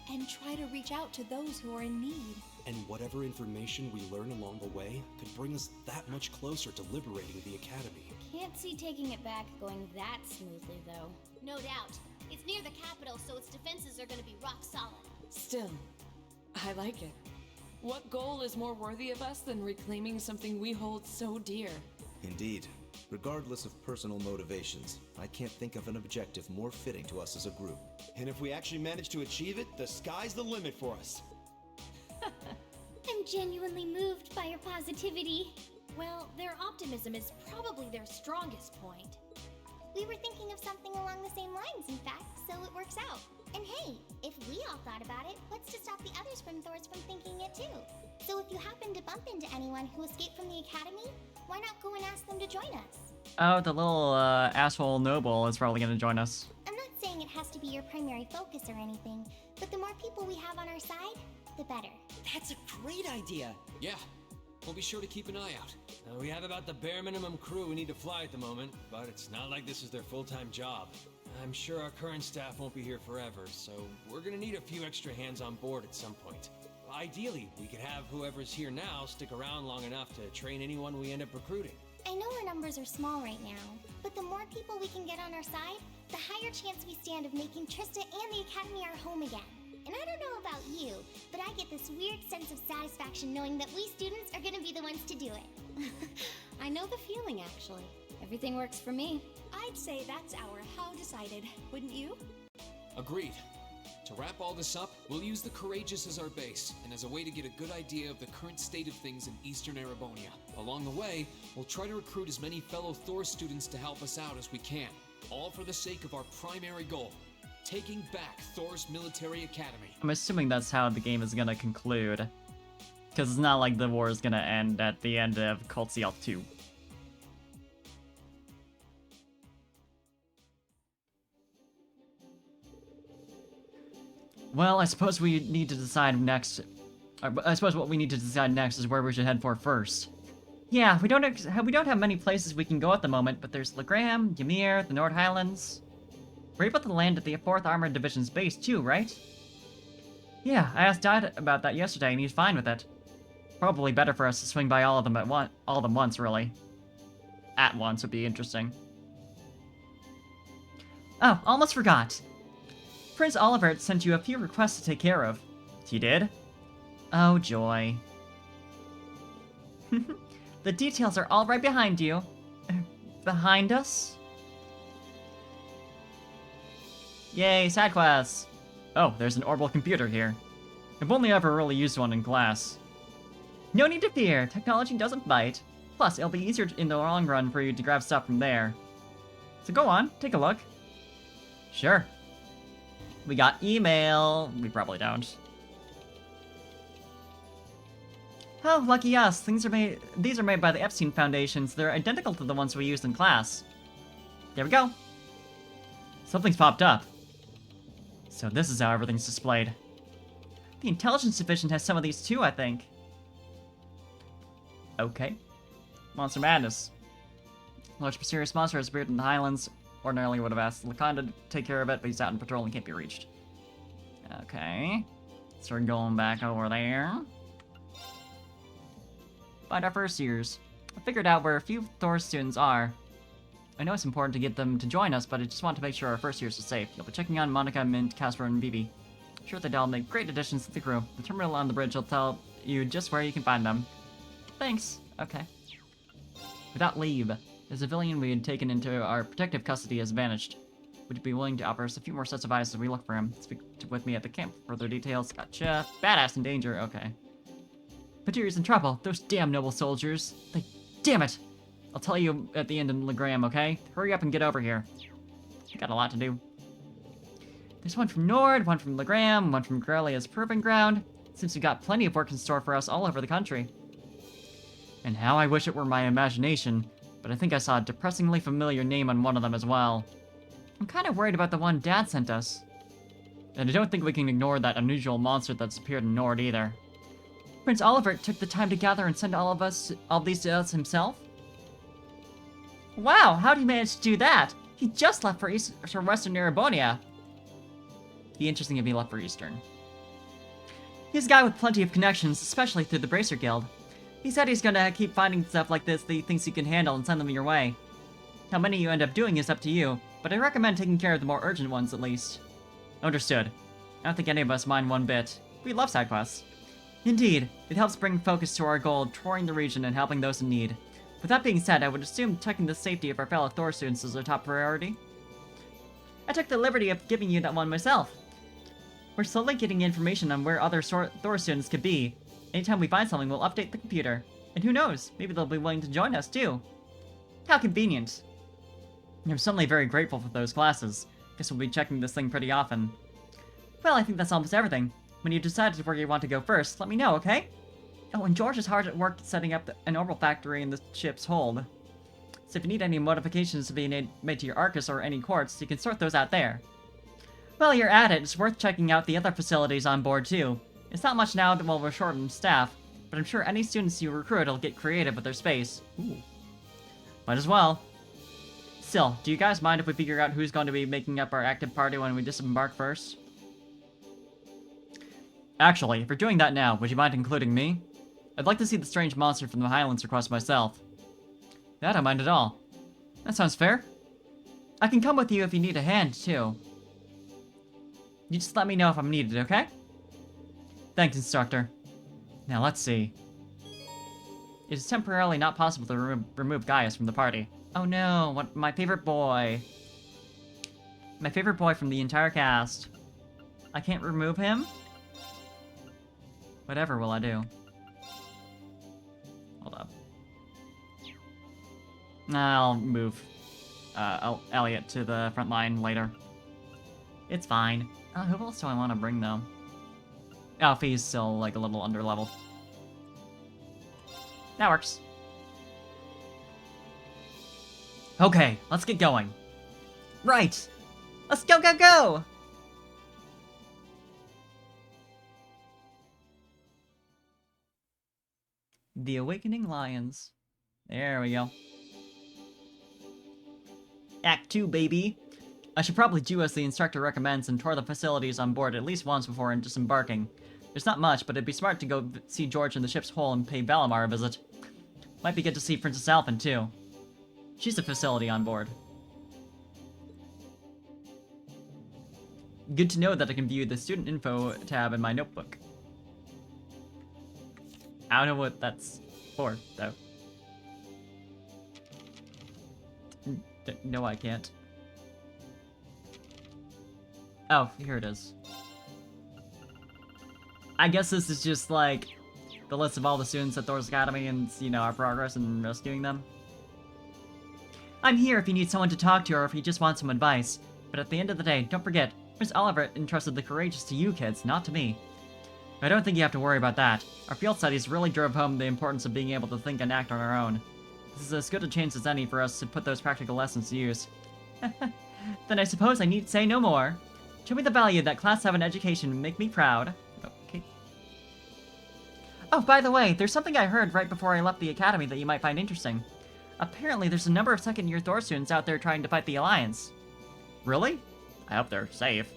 and try to reach out to those who are in need. And whatever information we learn along the way could bring us that much closer to liberating the Academy. Can't see taking it back going that smoothly, though. No doubt. It's near the capital, so its defenses are gonna be rock solid. Still, I like it. What goal is more worthy of us than reclaiming something we hold so dear? Indeed. Regardless of personal motivations, I can't think of an objective more fitting to us as a group. And if we actually manage to achieve it, the sky's the limit for us. I'm genuinely moved by your positivity. Well, their optimism is probably their strongest point. We were thinking of something along the same lines, in fact, so it works out. And hey, if we all thought about it, what's to stop the others from Thors from thinking it too? So if you happen to bump into anyone who escaped from the Academy, why not go and ask them to join us? Oh, the little asshole noble is probably gonna join us. I'm not saying it has to be your primary focus or anything, but the more people we have on our side, the better. That's a great idea. Yeah, we'll be sure to keep an eye out. We have about the bare minimum crew we need to fly at the moment, but it's not like this is their full-time job. I'm sure our current staff won't be here forever, so we're gonna need a few extra hands on board at some point. Ideally, we could have whoever's here now stick around long enough to train anyone we end up recruiting. I know our numbers are small right now, but the more people we can get on our side, the higher chance we stand of making Trista and the Academy our home again. And I don't know about you, but I get this weird sense of satisfaction knowing that we students are gonna be the ones to do it. I know the feeling, actually. Everything works for me. I'd say that's our how decided, wouldn't you? Agreed. To wrap all this up, we'll use the Courageous as our base, and as a way to get a good idea of the current state of things in Eastern Erebonia. Along the way, we'll try to recruit as many fellow Thor students to help us out as we can, all for the sake of our primary goal, taking back Thor's military academy. I'm assuming that's how the game is gonna conclude. Because it's not like the war is gonna end at the end of Cult Seal 2. Well, I suppose we need to decide next. I suppose what we need to decide next is where we should head for first. Yeah, we don't have many places we can go at the moment, but there's Legram, Ymir, the Nord Highlands. We're able to land at the 4th Armored Division's base too, right? Yeah, I asked Dad about that yesterday, and he's fine with it. Probably better for us to swing by all of them once, really. At once would be interesting. Oh, almost forgot. Prince Oliver sent you a few requests to take care of. He did? Oh, joy. The details are all right behind you. Behind us? Yay, side quests! Oh, there's an orbital computer here. I've only ever really used one in class. No need to fear, technology doesn't bite. Plus, it'll be easier in the long run for you to grab stuff from there. So go on, take a look. Sure. We got email. We probably don't. Oh, lucky us. These are made by the Epstein Foundation, so they're identical to the ones we used in class. There we go. Something's popped up. So this is how everything's displayed. The Intelligence Division has some of these too, I think. Okay. Monster Madness. Large mysterious monster has appeared in the Highlands. Ordinarily would have asked Lacan to take care of it, but he's out on patrol and can't be reached. Okay. So we're going back over there. Find our first years. I figured out where a few Thor students are. I know it's important to get them to join us, but I just want to make sure our first years are safe. You'll be checking on Monica, Mint, Casper, and Bibi. Sure they'll all make great additions to the crew. The terminal on the bridge will tell you just where you can find them. Thanks. Okay. Without leave, the civilian we had taken into our protective custody has vanished. Would you be willing to offer us a few more sets of eyes as we look for him? Speak with me at the camp for further details. Gotcha. Badass in danger. Okay. Patir's in trouble. Those damn noble soldiers. Damn it! I'll tell you at the end in Legram, okay? Hurry up and get over here. We got a lot to do. There's one from Nord, one from Legram, one from Grelia's Proving Ground. Seems we got plenty of work in store for us all over the country. And how I wish it were my imagination, but I think I saw a depressingly familiar name on one of them as well. I'm kind of worried about the one Dad sent us. And I don't think we can ignore that unusual monster that's appeared in Nord either. Prince Oliver took the time to gather and send all these to us himself? Wow, how'd he manage to do that? He just left for Western Erebonia. Be interesting if he left for Eastern. He's a guy with plenty of connections, especially through the Bracer Guild. He said he's gonna keep finding stuff like this that he thinks you can handle and send them your way. How many you end up doing is up to you, but I recommend taking care of the more urgent ones at least. Understood. I don't think any of us mind one bit. We love side quests. Indeed, it helps bring focus to our goal of touring the region and helping those in need. With that being said, I would assume checking the safety of our fellow Thor students is our top priority. I took the liberty of giving you that one myself. We're slowly getting information on where other Thor students could be. Anytime we find something, we'll update the computer. And who knows, maybe they'll be willing to join us too. How convenient. I'm suddenly very grateful for those classes. Guess we'll be checking this thing pretty often. Well, I think that's almost everything. When you decide where you want to go first, let me know, okay? Oh, and George is hard at work setting up an orbital factory in the ship's hold. So if you need any modifications to be made to your Arcus or any quartz, you can sort those out there. While you're at it, it's worth checking out the other facilities on board too. It's not much now while we're short on staff, but I'm sure any students you recruit will get creative with their space. Ooh. Might as well. Still, do you guys mind if we figure out who's going to be making up our active party when we disembark first? Actually, if you're doing that now, would you mind including me? I'd like to see the strange monster from the Highlands across myself. That I don't mind at all. That sounds fair. I can come with you if you need a hand, too. You just let me know if I'm needed, okay? Thanks, instructor. Now, let's see. It is temporarily not possible to remove Gaius from the party. Oh no, what my favorite boy. My favorite boy from the entire cast. I can't remove him? Whatever will I do? Hold up. I'll move Elliot to the front line later. It's fine. Who else do I want to bring, though? Alfie's still, like, a little under-leveled. That works. Okay, let's get going. Right! Let's go, go, go! The Awakening Lions. There we go. Act 2, baby! I should probably do as the instructor recommends and tour the facilities on board at least once before disembarking. There's not much, but it'd be smart to go see George in the ship's hole and pay Valimar a visit. Might be good to see Princess Alphen, too. She's a facility on board. Good to know that I can view the student info tab in my notebook. I don't know what that's for, though. No, I can't. Oh, here it is. I guess this is just, like, the list of all the students at Thor's Academy and, you know, our progress in rescuing them. I'm here if you need someone to talk to or if you just want some advice. But at the end of the day, don't forget, Prince Oliver entrusted the Courageous to you kids, not to me. I don't think you have to worry about that. Our field studies really drove home the importance of being able to think and act on our own. This is as good a chance as any for us to put those practical lessons to use. Then I suppose I need say no more. Show me the value that Class 7 education would make me proud. Okay. Oh, by the way, there's something I heard right before I left the academy that you might find interesting. Apparently, there's a number of second-year Thor students out there trying to fight the Alliance. Really? I hope they're safe.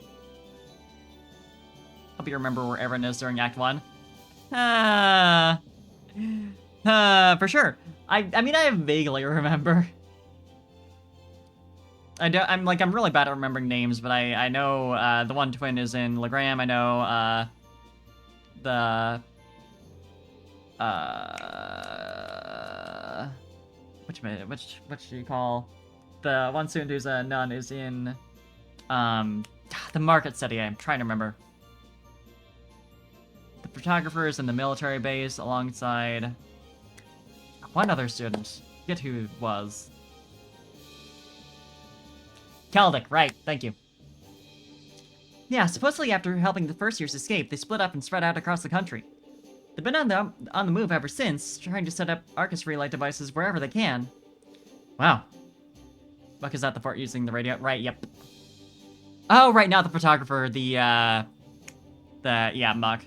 Hope you remember where everyone is during Act 1. For sure. I mean, I vaguely remember. I'm really bad at remembering names, but I know, the one twin is in Legram. I know, which do you call? The one student who's a nun is in, the market city. I'm trying to remember. The photographer is in the military base alongside one other student. Forget who it was. Kaldic, right, thank you. Yeah, supposedly after helping the first years escape, they split up and spread out across the country. They've been on the move ever since, trying to set up Arcus relay devices wherever they can. Wow. Buck is at the fort using the radio. Right, yep. Oh, right, not the photographer, yeah, Muck.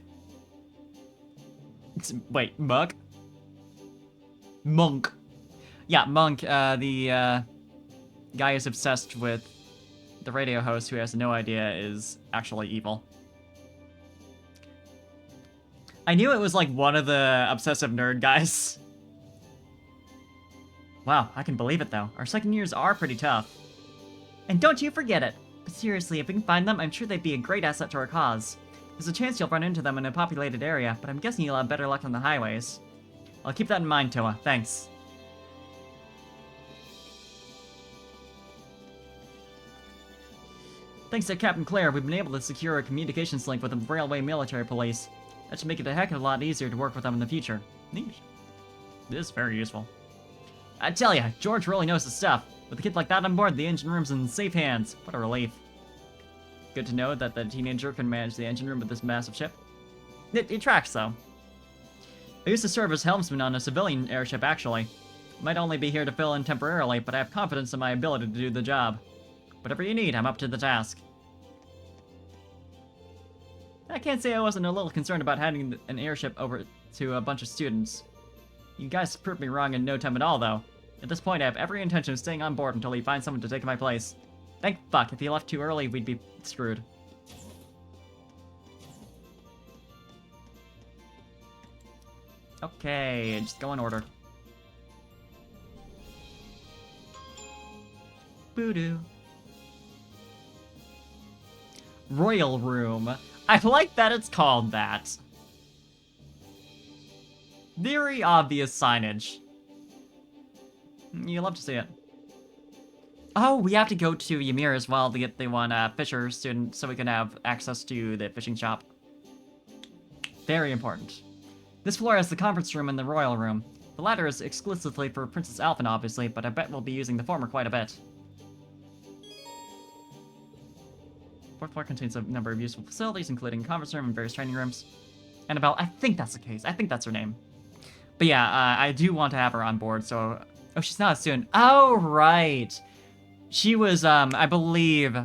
Wait, Muck? Monk. Yeah, Monk, the guy is obsessed with the radio host who has no idea is actually evil. I knew it was like one of the obsessive nerd guys. Wow, I can believe it though. Our second years are pretty tough. And don't you forget it! But seriously, if we can find them, I'm sure they'd be a great asset to our cause. There's a chance you'll run into them in a populated area, but I'm guessing you'll have better luck on the highways. I'll keep that in mind, Toa. Thanks. Thanks to Captain Claire, we've been able to secure a communications link with the Railway Military Police. That should make it a heck of a lot easier to work with them in the future. Neat. This is very useful. I tell ya, George really knows his stuff. With a kid like that on board, the engine room's in safe hands. What a relief. Good to know that the teenager can manage the engine room with this massive ship. It tracks, though. I used to serve as helmsman on a civilian airship, actually. Might only be here to fill in temporarily, but I have confidence in my ability to do the job. Whatever you need, I'm up to the task. I can't say I wasn't a little concerned about handing an airship over to a bunch of students. You guys proved me wrong in no time at all, though. At this point, I have every intention of staying on board until he finds someone to take my place. Thank fuck, if he left too early, we'd be screwed. Okay, just go in order. Boo-doo. Royal Room. I like that it's called that. Very obvious signage. You love to see it. Oh, we have to go to Ymir as well to get the one Fisher student so we can have access to the fishing shop. Very important. This floor has the conference room and the royal room. The latter is exclusively for Princess Alphen, obviously, but I bet we'll be using the former quite a bit. Fourth floor contains a number of useful facilities, including conference room and various training rooms. Annabelle, I think that's the case. I think that's her name. But yeah, I do want to have her on board, so... Oh, she's not a student. Oh, right! She was, I believe,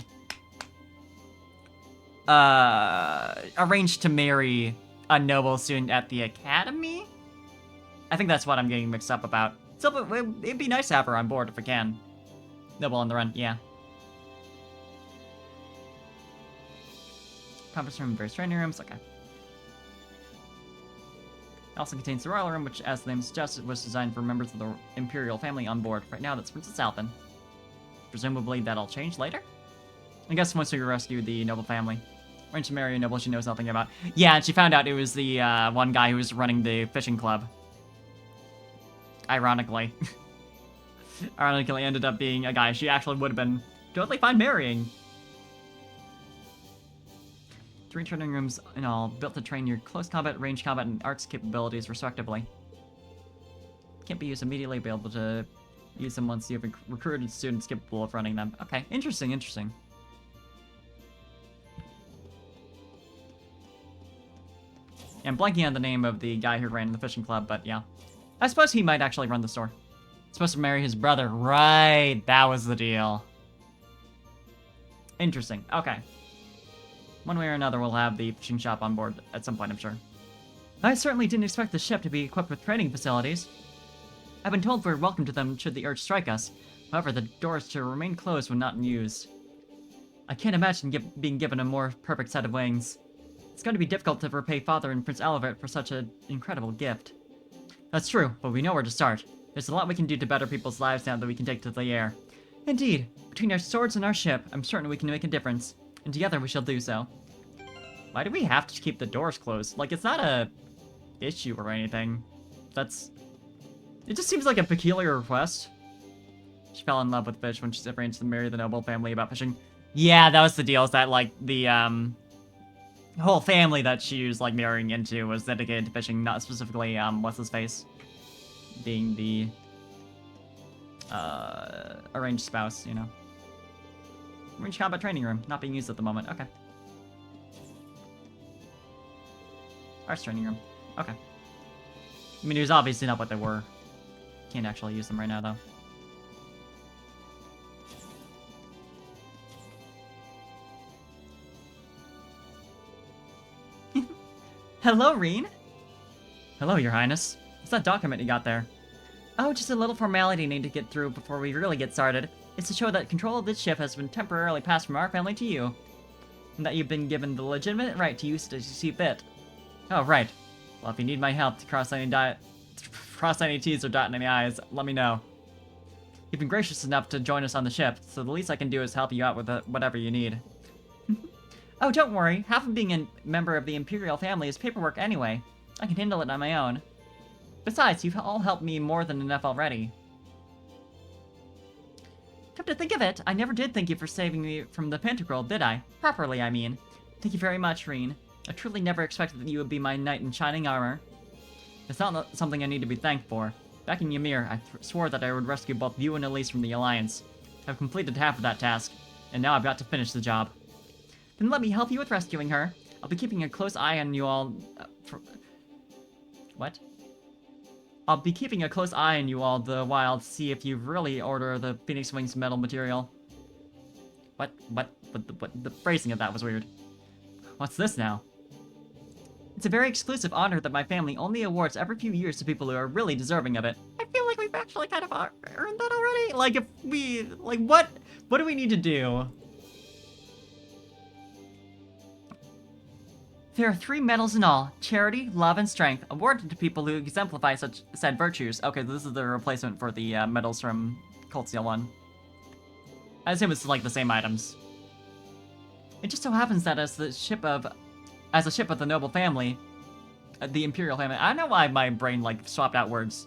arranged to marry a noble student at the academy? I think that's what I'm getting mixed up about. So it'd be nice to have her on board if we can. Noble on the run, yeah. Conference room and various training rooms, okay. It also contains the royal room, which, as the name suggests, was designed for members of the imperial family on board. Right now, that's Princess Alphen. Presumably that'll change later? I guess once we rescue the noble family. Arranged to marry a noble she knows nothing about. Yeah, and she found out it was the one guy who was running the fishing club. Ironically. Ironically ended up being a guy she actually would have been totally fine marrying. 3 training rooms in all, built to train your close combat, range combat, and arts capabilities respectively. Can't be used immediately, be able to use them once you have recruited students capable of running them. Okay, interesting, interesting. I'm blanking on the name of the guy who ran the fishing club, but yeah. I suppose he might actually run the store. Supposed to marry his brother. Right, that was the deal. Interesting, okay. One way or another, we'll have the fishing shop on board at some point, I'm sure. I certainly didn't expect the ship to be equipped with training facilities. I've been told we're welcome to them should the urge strike us. However, the doors to remain closed when not in use. I can't imagine being given a more perfect set of wings. It's going to be difficult to repay Father and Prince Alivert for such an incredible gift. That's true, but we know where to start. There's a lot we can do to better people's lives now that we can take to the air. Indeed, between our swords and our ship, I'm certain we can make a difference. And together we shall do so. Why do we have to keep the doors closed? Like, it's not a issue or anything. It just seems like a peculiar request. She fell in love with fish when she arranged to marry the noble family about fishing. Yeah, that was the deal, is that, like, the, whole family that she was, like, marrying into was dedicated to fishing, not specifically, what's-his-face being the, arranged spouse, you know. Range combat training room, not being used at the moment. Okay. Arts training room. Okay. I mean, it was obviously not what they were. Can't actually use them right now, though. Hello, rean. Hello, Your Highness. What's that document you got there? Oh, just a little formality I need to get through before we really get started. It's to show that control of this ship has been temporarily passed from our family to you. And that you've been given the legitimate right to use it as you see fit. Oh, right. Well, if you need my help to cross any T's or dot any I's, let me know. You've been gracious enough to join us on the ship, so the least I can do is help you out with whatever you need. Oh, don't worry. Half of being a member of the Imperial family is paperwork anyway. I can handle it on my own. Besides, you've all helped me more than enough already. Come to think of it, I never did thank you for saving me from the Pentacle, did I? Properly, I mean. Thank you very much, rean. I truly never expected that you would be my knight in shining armor. It's not something I need to be thanked for. Back in Ymir, I swore that I would rescue both you and Elise from the Alliance. I've completed half of that task, and now I've got to finish the job. Then let me help you with rescuing her. I'll be keeping a close eye on you all... What? I'll be keeping a close eye on you all the while to see if you really order the Phoenix Wings metal material. What? The phrasing of that was weird. What's this now? It's a very exclusive honor that my family only awards every few years to people who are really deserving of it. I feel like we've actually kind of earned that already. Like, if we... Like, what do we need to do? There are 3 medals in all: charity, love, and strength, awarded to people who exemplify such said virtues. Okay, this is the replacement for the medals from Cold Steel 1. I assume it's like the same items. It just so happens that as a ship of the noble family, the Imperial family. I don't know why my brain, like, swapped out words.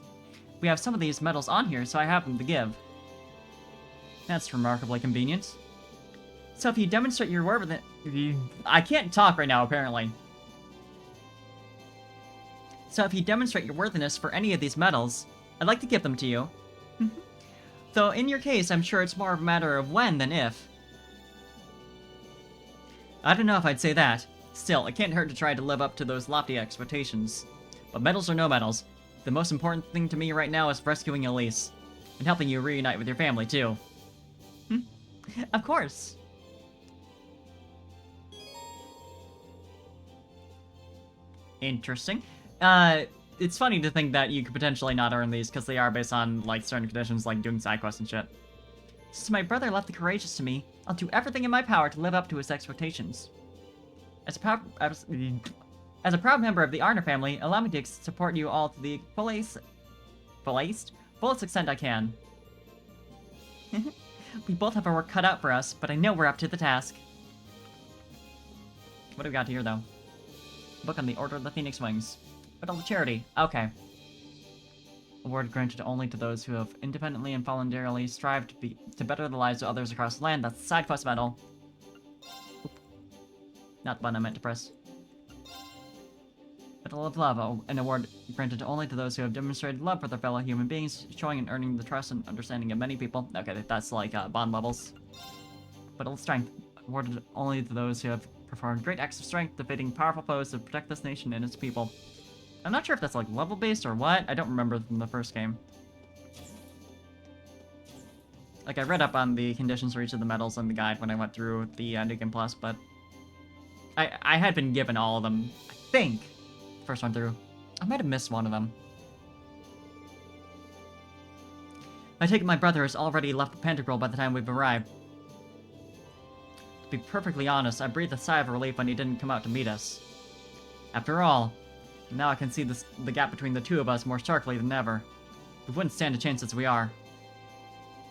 We have some of these medals on here, so I have them to give. That's remarkably convenient. So if you demonstrate your worthiness... I can't talk right now, apparently. So if you demonstrate your worthiness for any of these medals, I'd like to give them to you. Though in your case, I'm sure it's more of a matter of when than if. I don't know if I'd say that. Still, it can't hurt to try to live up to those lofty expectations. But medals or no medals, the most important thing to me right now is rescuing Elise. And helping you reunite with your family, too. Of course. Interesting. It's funny to think that you could potentially not earn these, because they are based on, like, certain conditions, like doing side quests and shit. Since my brother left the Courageous to me, I'll do everything in my power to live up to his expectations. As a proud member of the Arner family, allow me to support you all to the fullest extent I can. We both have our work cut out for us, but I know we're up to the task. What do we got here, though? Book on the Order of the Phoenix Wings. Medal of Charity. Okay. Award granted only to those who have independently and voluntarily strived to better the lives of others across the land. That's the side quest medal. Oop. Not the button I meant to press. Medal of Love. An award granted only to those who have demonstrated love for their fellow human beings, showing and earning the trust and understanding of many people. Okay, that's like bond levels. Medal of Strength. Awarded only to those who have performed great acts of strength, defeating powerful foes to protect this nation and its people. I'm not sure if that's like level-based or what. I don't remember from the first game. Like, I read up on the conditions for each of the medals in the guide when I went through the New Game Plus, but I had been given all of them, I think, first one through. I might have missed one of them. I take it my brother has already left the Pantagruel by the time we've arrived. To be perfectly honest, I breathed a sigh of relief when he didn't come out to meet us. After all, now I can see the gap between the two of us more starkly than ever. We wouldn't stand a chance as we are.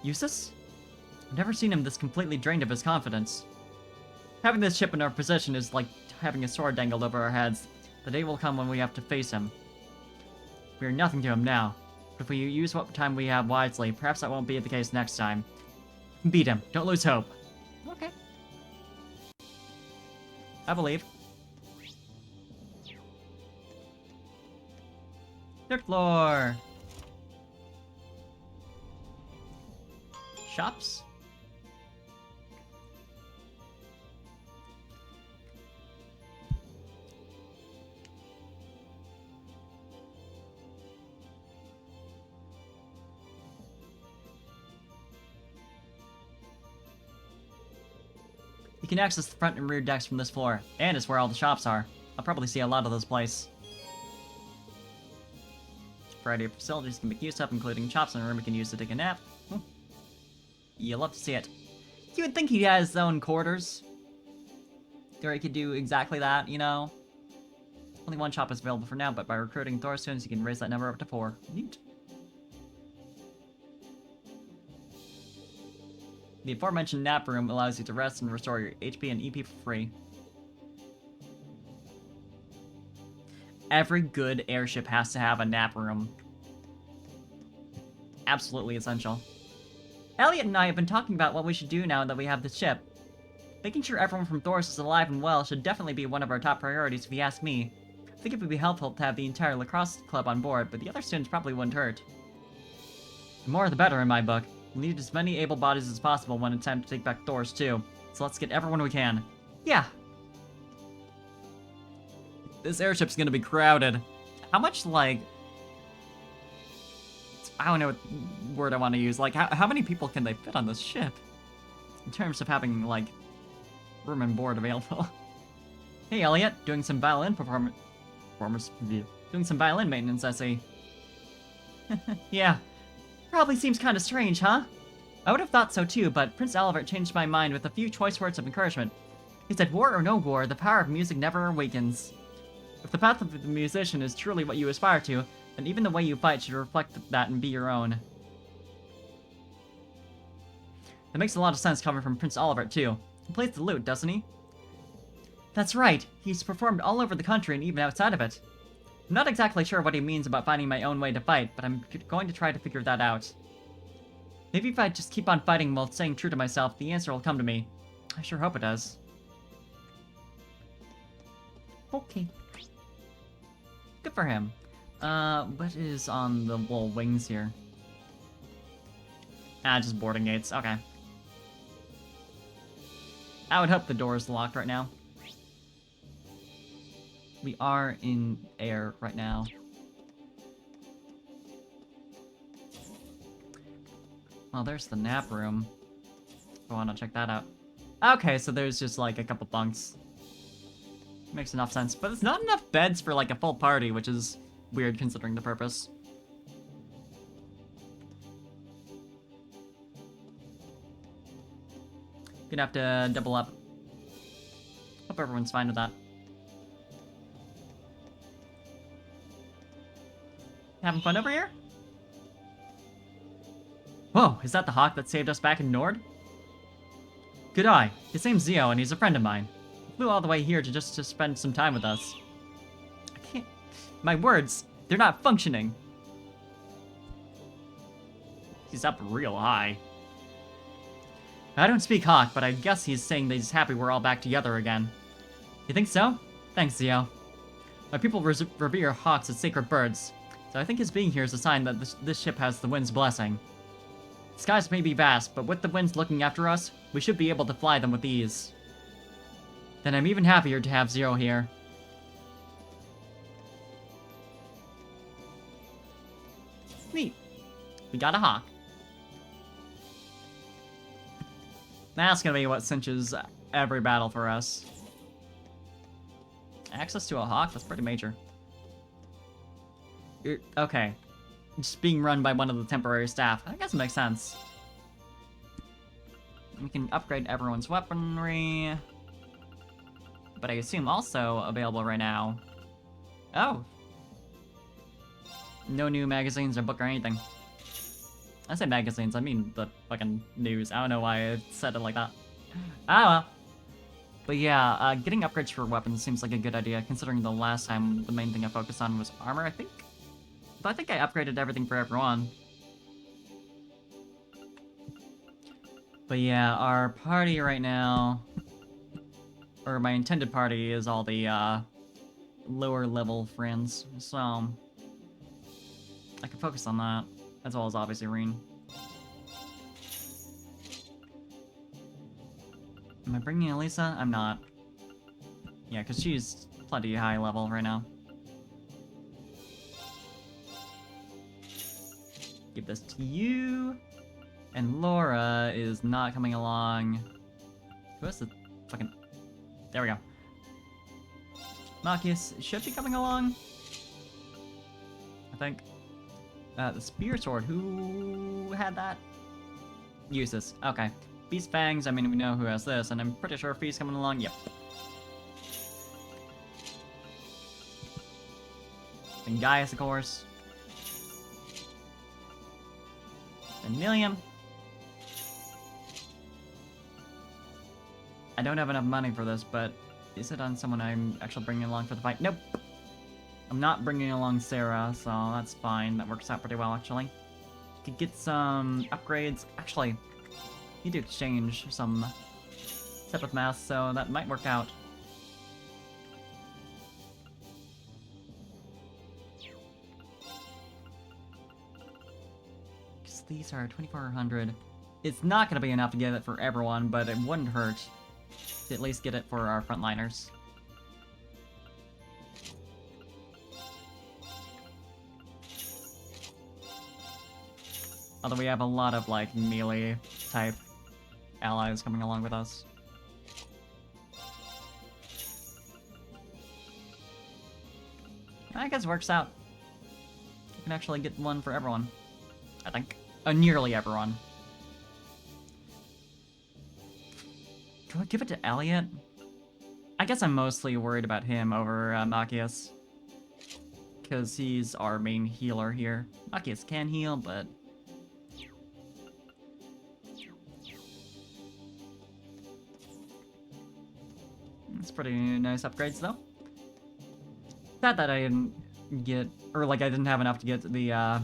Eustace? I've never seen him this completely drained of his confidence. Having this ship in our possession is like having a sword dangled over our heads. The day will come when we have to face him. We are nothing to him now, but if we use what time we have wisely, perhaps that won't be the case next time. Beat him. Don't lose hope. Okay. I believe. Third floor. Shops. You can access the front and rear decks from this floor, and it's where all the shops are. I'll probably see a lot of this place. A variety of facilities can be used up, including shops and a room you can use to take a nap. You'll love to see it. You would think he has his own quarters, where he could do exactly that, you know? Only one shop is available for now, but by recruiting Thor students, you can raise that number up to 4. Neat. The aforementioned nap room allows you to rest and restore your HP and EP for free. Every good airship has to have a nap room. Absolutely essential. Elliot and I have been talking about what we should do now that we have the ship. Making sure everyone from Thoris is alive and well should definitely be one of our top priorities if you ask me. I think it would be helpful to have the entire lacrosse club on board, but the other students probably wouldn't hurt. The more the better in my book. We need as many able bodies as possible when it's time to take back Thoris too. So let's get everyone we can. Yeah. This airship's gonna be crowded. How much, like... I don't know what word I want to use. Like, how many people can they fit on this ship? In terms of having, like, room and board available. Hey, Elliot. Doing some violin doing some violin maintenance, I see. Yeah. Probably seems kind of strange, huh? I would have thought so too, but Prince Albert changed my mind with a few choice words of encouragement. He said, war or no war, the power of music never awakens. If the path of the musician is truly what you aspire to, then even the way you fight should reflect that and be your own. That makes a lot of sense coming from Prince Albert too. He plays the lute, doesn't he? That's right. He's performed all over the country and even outside of it. I'm not exactly sure what he means about finding my own way to fight, but I'm going to try to figure that out. Maybe if I just keep on fighting while staying true to myself, the answer will come to me. I sure hope it does. Okay. Good for him. What is on the little wings here? Ah, just boarding gates. Okay. I would hope the door is locked right now. We are in air right now. Well, there's the nap room. I want to check that out. Okay, so there's just like a couple bunks. Makes enough sense, but it's not enough beds for like a full party, which is weird considering the purpose. Gonna have to double up. Hope everyone's fine with that. Having fun over here? Whoa, is that the hawk that saved us back in Nord? Good eye. His name's Zio, and he's a friend of mine. He flew all the way here to just spend some time with us. I can't... My words, they're not functioning. He's up real high. I don't speak Hawk, but I guess he's saying that he's happy we're all back together again. You think so? Thanks, Zio. My people revere hawks as sacred birds, so I think his being here is a sign that this ship has the wind's blessing. The skies may be vast, but with the winds looking after us, we should be able to fly them with ease. Then I'm even happier to have Zio here. Neat. We got a hawk. That's gonna be what cinches every battle for us. Access to a hawk? That's pretty major. Okay. Just being run by one of the temporary staff. I guess it makes sense. We can upgrade everyone's weaponry. But I assume also available right now. Oh. No new magazines or book or anything. I say magazines, I mean the fucking news. I don't know why I said it like that. Ah well. But yeah, getting upgrades for weapons seems like a good idea, considering the last time the main thing I focused on was armor, I think? But I think I upgraded everything for everyone. But yeah, our party right now, or my intended party, is all the lower level friends, so I can focus on that. As well as obviously rean. Am I bringing Elisa? I'm not. Yeah, because she's plenty high level right now. Give this to you. And Laura is not coming along. Who has the fucking... There we go. Marcus should be coming along. I think. The spear sword, who had that? Useless. Okay. Beast fangs, I mean, we know who has this, and I'm pretty sure Fee's coming along. Yep. And Gaius, of course. And Millium. I don't have enough money for this, but is it on someone I'm actually bringing along for the fight? Nope. I'm not bringing along Sarah, so that's fine. That works out pretty well, actually. Could get some upgrades. Actually, need to exchange some stuff with math, so that might work out. Because these are 2,400. It's not going to be enough to get it for everyone, but it wouldn't hurt to at least get it for our frontliners. Although we have a lot of, like, melee-type allies coming along with us. I guess it works out. You can actually get one for everyone. I think. Nearly everyone. Do I give it to Elliot? I guess I'm mostly worried about him over Machias. Because he's our main healer here. Machias can heal, but... It's pretty nice upgrades, though. Sad that I didn't get, or like I didn't have enough to get the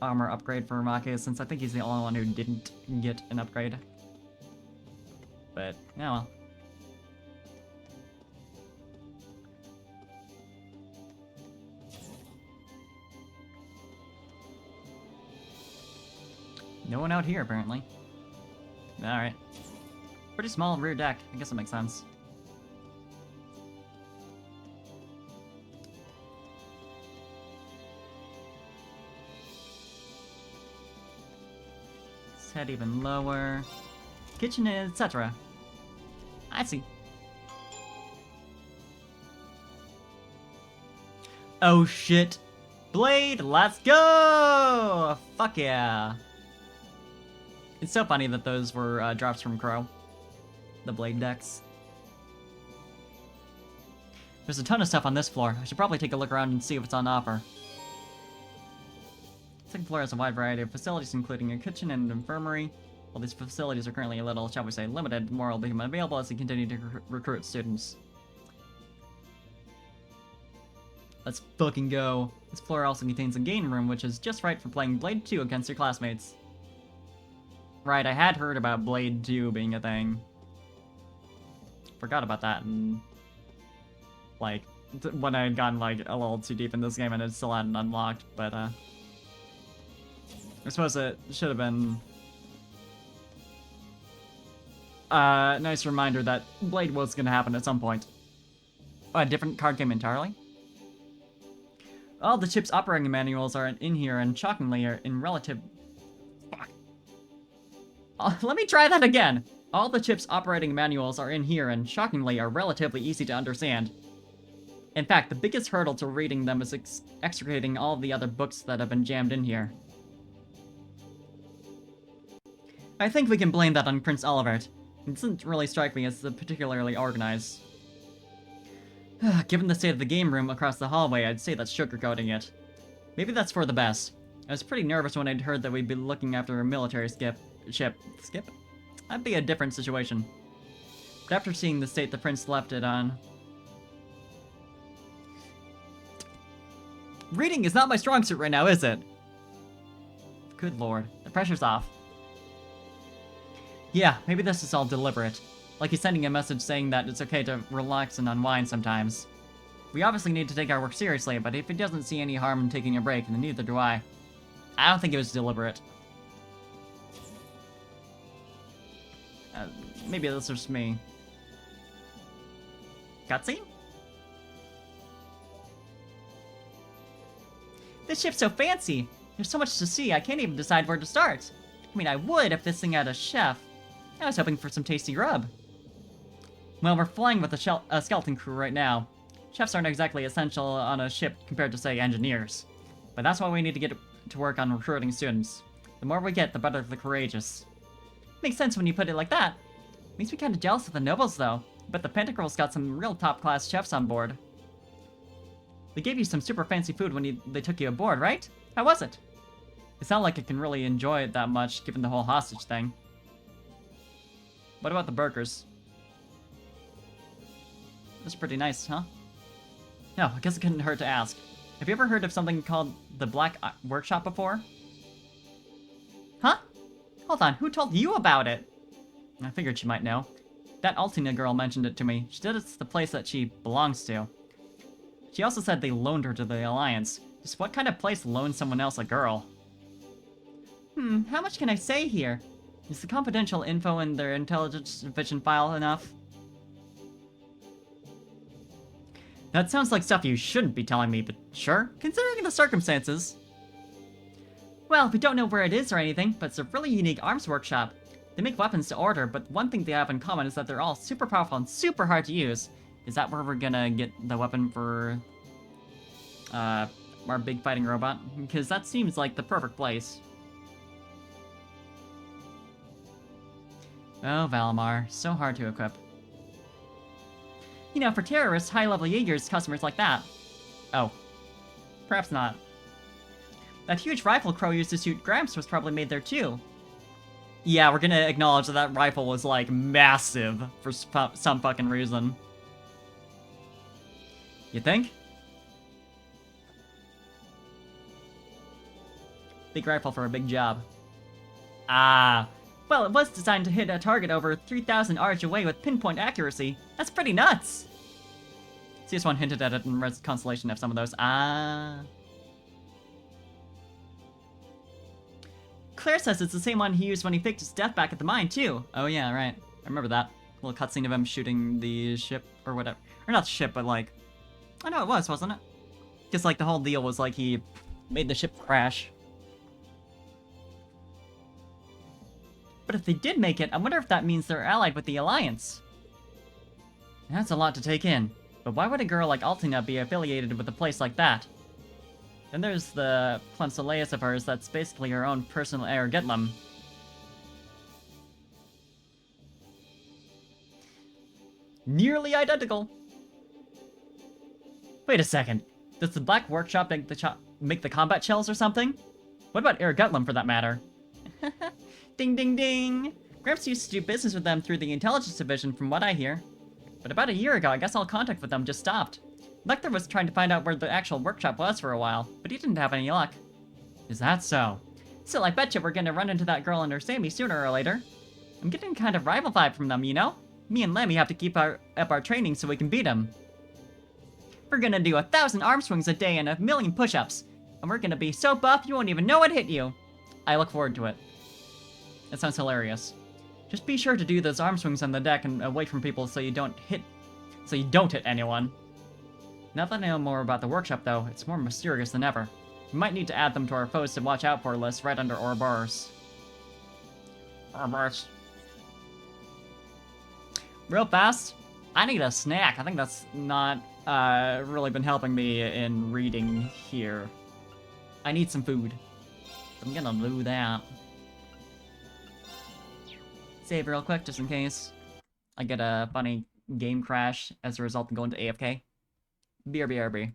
armor upgrade for Make, since I think he's the only one who didn't get an upgrade. But, yeah, well. No one out here, apparently. Alright. Pretty small rear deck. I guess that makes sense. Let's head even lower. Kitchen, etc. I see. Oh shit. Blade, let's go! Fuck yeah. It's so funny that those were drops from Crow. The blade decks. There's a ton of stuff on this floor. I should probably take a look around and see if it's on offer. The second floor has a wide variety of facilities, including a kitchen and an infirmary. While these facilities are currently a little, shall we say, limited, more will become available as we continue to recruit students. Let's fucking go. This floor also contains a game room, which is just right for playing Blade 2 against your classmates. Right, I had heard about Blade 2 being a thing. Forgot about that, and like, when I had gotten like a little too deep in this game and it still hadn't unlocked, but I suppose it should have been a nice reminder that Blade was gonna happen at some point. A different card game entirely? All the chip's operating manuals are in here, and shockingly are in relative... Fuck. Let me try that again! All the chip's operating manuals are in here, and shockingly are relatively easy to understand. In fact, the biggest hurdle to reading them is extricating all the other books that have been jammed in here. I think we can blame that on Prince Olivert. It doesn't really strike me as particularly organized. Given the state of the game room across the hallway, I'd say that's sugarcoating it. Maybe that's for the best. I was pretty nervous when I'd heard that we'd be looking after a military ship? That'd be a different situation. But after seeing the state the prince left it on... Reading is not my strong suit right now, is it? Good lord, the pressure's off. Yeah, maybe this is all deliberate. Like he's sending a message saying that it's okay to relax and unwind sometimes. We obviously need to take our work seriously, but if he doesn't see any harm in taking a break, then neither do I. I don't think it was deliberate. Maybe that's just me. Cutscene? This ship's so fancy! There's so much to see, I can't even decide where to start. I mean, I would if this thing had a chef. I was hoping for some tasty grub. Well, we're flying with a skeleton crew right now. Chefs aren't exactly essential on a ship compared to, say, engineers. But that's why we need to get to work on recruiting students. The more we get, the better for the courageous. Makes sense when you put it like that. Makes me kind of jealous of the nobles, though. But the Pentacle's got some real top-class chefs on board. They gave you some super fancy food when they took you aboard, right? How was it? It's not like I can really enjoy it that much, given the whole hostage thing. What about the burgers? That's pretty nice, huh? No, I guess it couldn't hurt to ask. Have you ever heard of something called the Black Workshop before? Huh? Hold on, who told you about it? I figured she might know. That Altina girl mentioned it to me. She said it's the place that she belongs to. She also said they loaned her to the Alliance. Just what kind of place loans someone else a girl? How much can I say here? Is the confidential info in their intelligence division file enough? That sounds like stuff you shouldn't be telling me, but sure, considering the circumstances. Well, we don't know where it is or anything, but it's a really unique arms workshop. They make weapons to order, but one thing they have in common is that they're all super powerful and super hard to use. Is that where we're gonna get the weapon for our big fighting robot? Because that seems like the perfect place. Oh, Valimar, so hard to equip. You know, for terrorists, high-level Jaegers, customers like that. Oh. Perhaps not. That huge rifle Crow used to shoot Gramps was probably made there too. Yeah, we're gonna acknowledge that that rifle was, like, massive for some fucking reason. You think? Big rifle for a big job. Ah. Well, it was designed to hit a target over 3,000 arch away with pinpoint accuracy. That's pretty nuts! CS1 hinted at it in Res Constellation of some of those. Ah. Claire says it's the same one he used when he faked his death back at the mine, too. Oh yeah, right. I remember that. Little cutscene of him shooting the ship, or whatever. Or not the ship, but like... I know it was, wasn't it? Because like the whole deal was like he made the ship crash. But if they did make it, I wonder if that means they're allied with the Alliance. That's a lot to take in. But why would a girl like Altina be affiliated with a place like that? Then there's the Plunsoleus of hers that's basically her own personal Air Gitlum. Nearly identical! Wait a second. Does the Black Workshop make the combat shells or something? What about Air Gitlum for that matter? Ding ding ding! Gramps used to do business with them through the Intelligence Division from what I hear. But about a year ago, I guess all contact with them just stopped. Lecter was trying to find out where the actual workshop was for a while, but he didn't have any luck. Is that so? Still, I betcha we're gonna run into that girl and her Sammy sooner or later. I'm getting kind of rival vibe from them, you know? Me and Lemmy have to keep up our training so we can beat them. We're gonna do 1,000 arm swings a day and 1,000,000 push-ups. And we're gonna be so buff you won't even know what hit you. I look forward to it. That sounds hilarious. Just be sure to do those arm swings on the deck and away from people so you don't hit anyone. Now that I know more about the workshop though, it's more mysterious than ever. We might need to add them to our foes to watch out for list right under Ouroboros. Ouroboros. Real fast, I need a snack. I think that's not really been helping me in reading here. I need some food. I'm gonna do that. Save real quick, just in case I get a funny game crash as a result of going to AFK. BRB.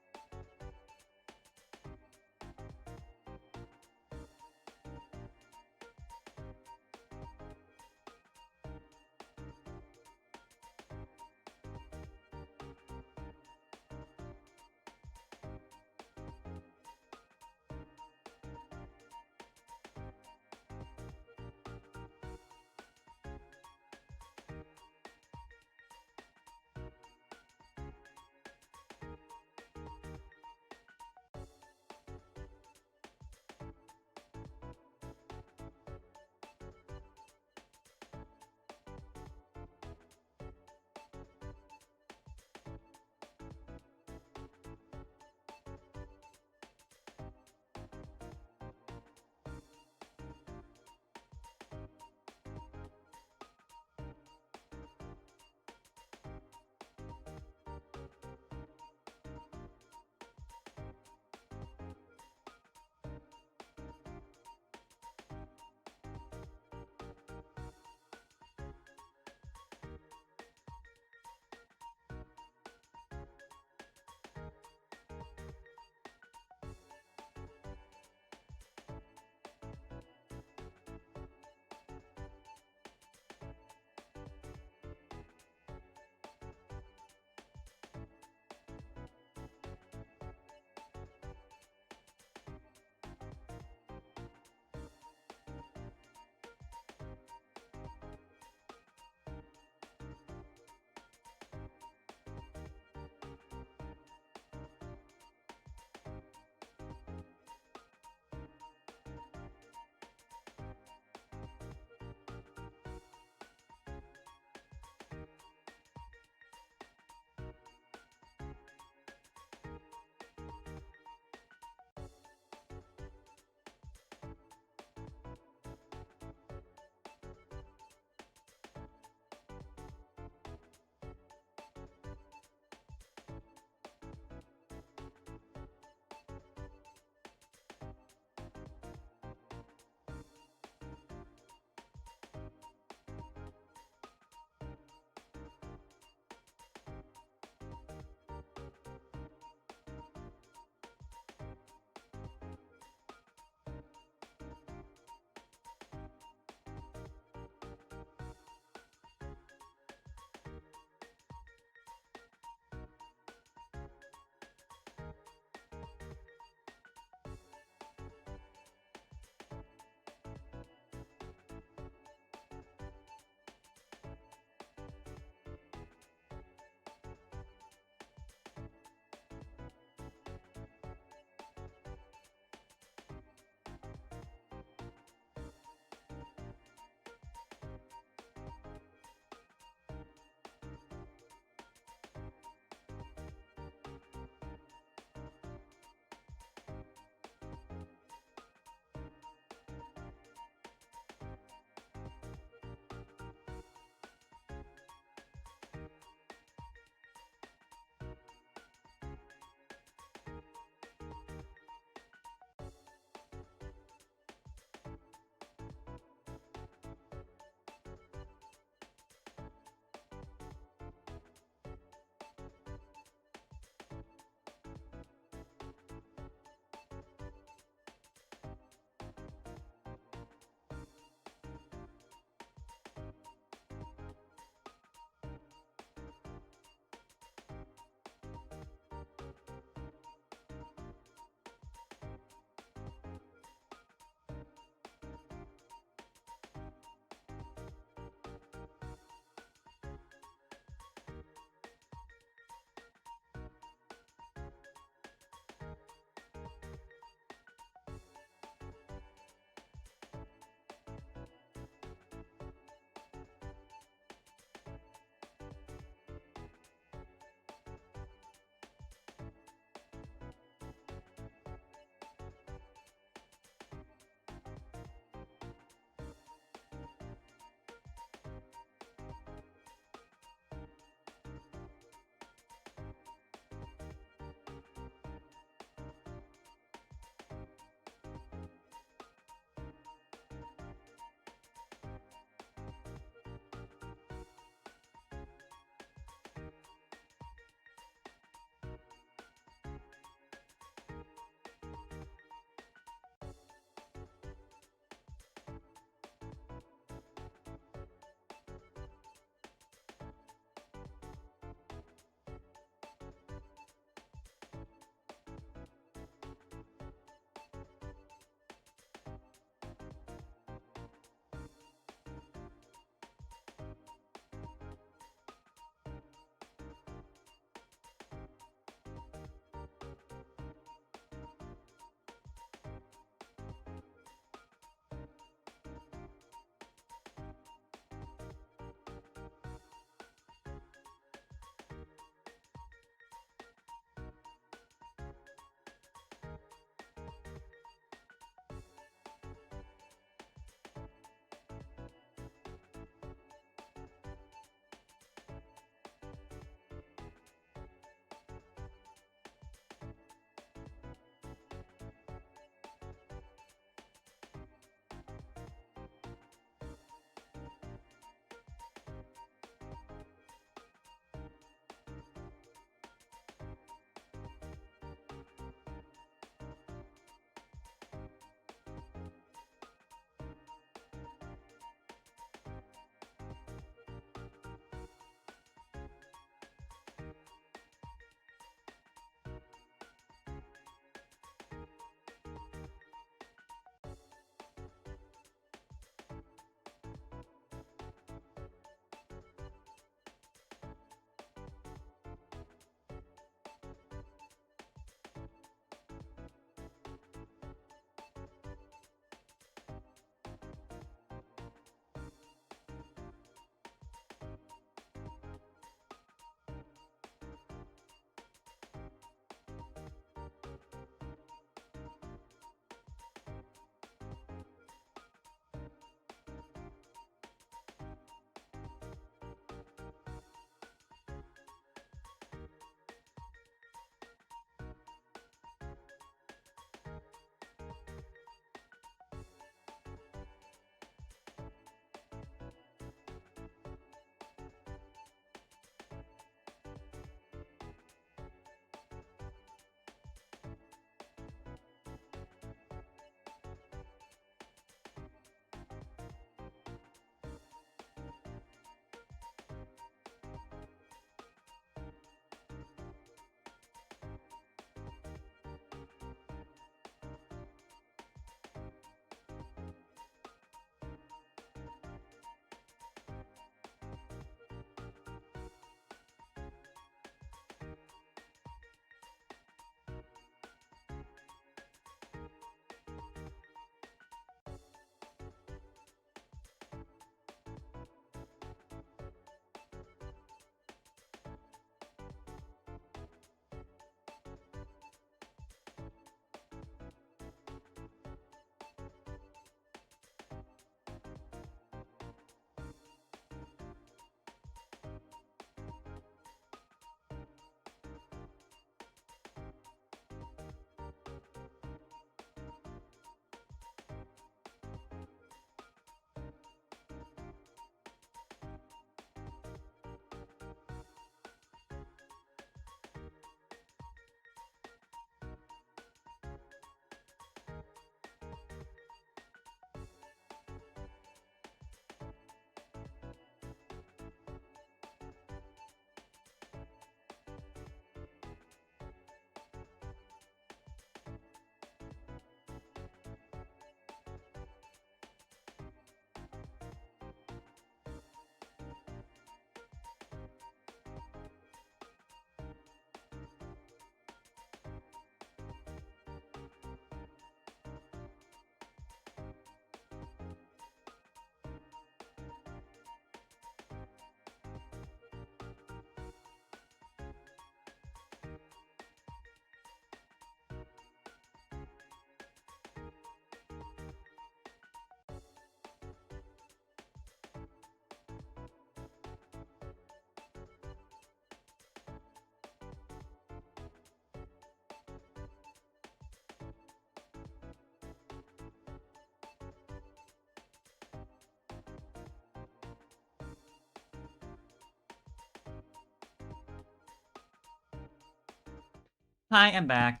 Hi, I'm back.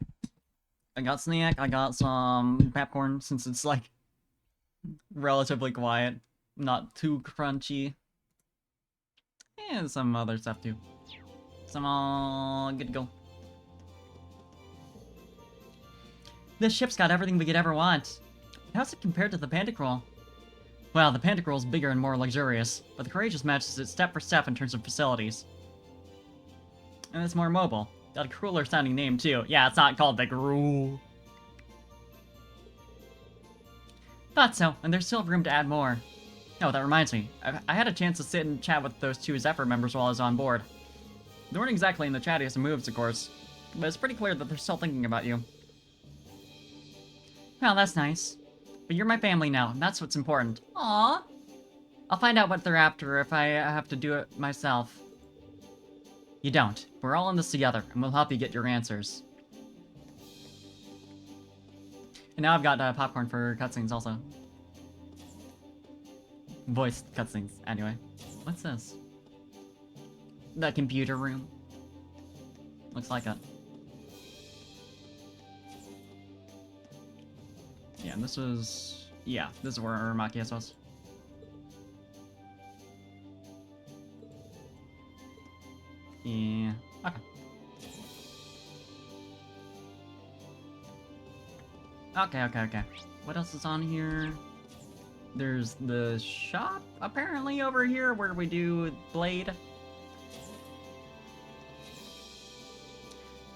I got snack, I got some popcorn since it's like relatively quiet, not too crunchy. And some other stuff too. Some all good to go. This ship's got everything we could ever want. How's it compared to the Pantacroll? Well, the Pantacroll's bigger and more luxurious, but the Courageous matches it step for step in terms of facilities. And it's more mobile. Got a cooler sounding name too. Yeah, it's not called the Gruul. Thought so, and there's still room to add more. Oh, that reminds me. I had a chance to sit and chat with those two Zephyr members while I was on board. They weren't exactly in the chattiest of moves, of course, but it's pretty clear that they're still thinking about you. Well, that's nice. But you're my family now, and that's what's important. Aww. I'll find out what they're after if I have to do it myself. You don't. We're all in this together, and we'll help you get your answers. And now I've got popcorn for cutscenes also. Voice cutscenes, anyway. What's this? The computer room. Looks like it. Yeah, and this is... Yeah, this is where Machias was. Yeah, okay. Okay. What else is on here? There's the shop, apparently, over here, where we do Blade.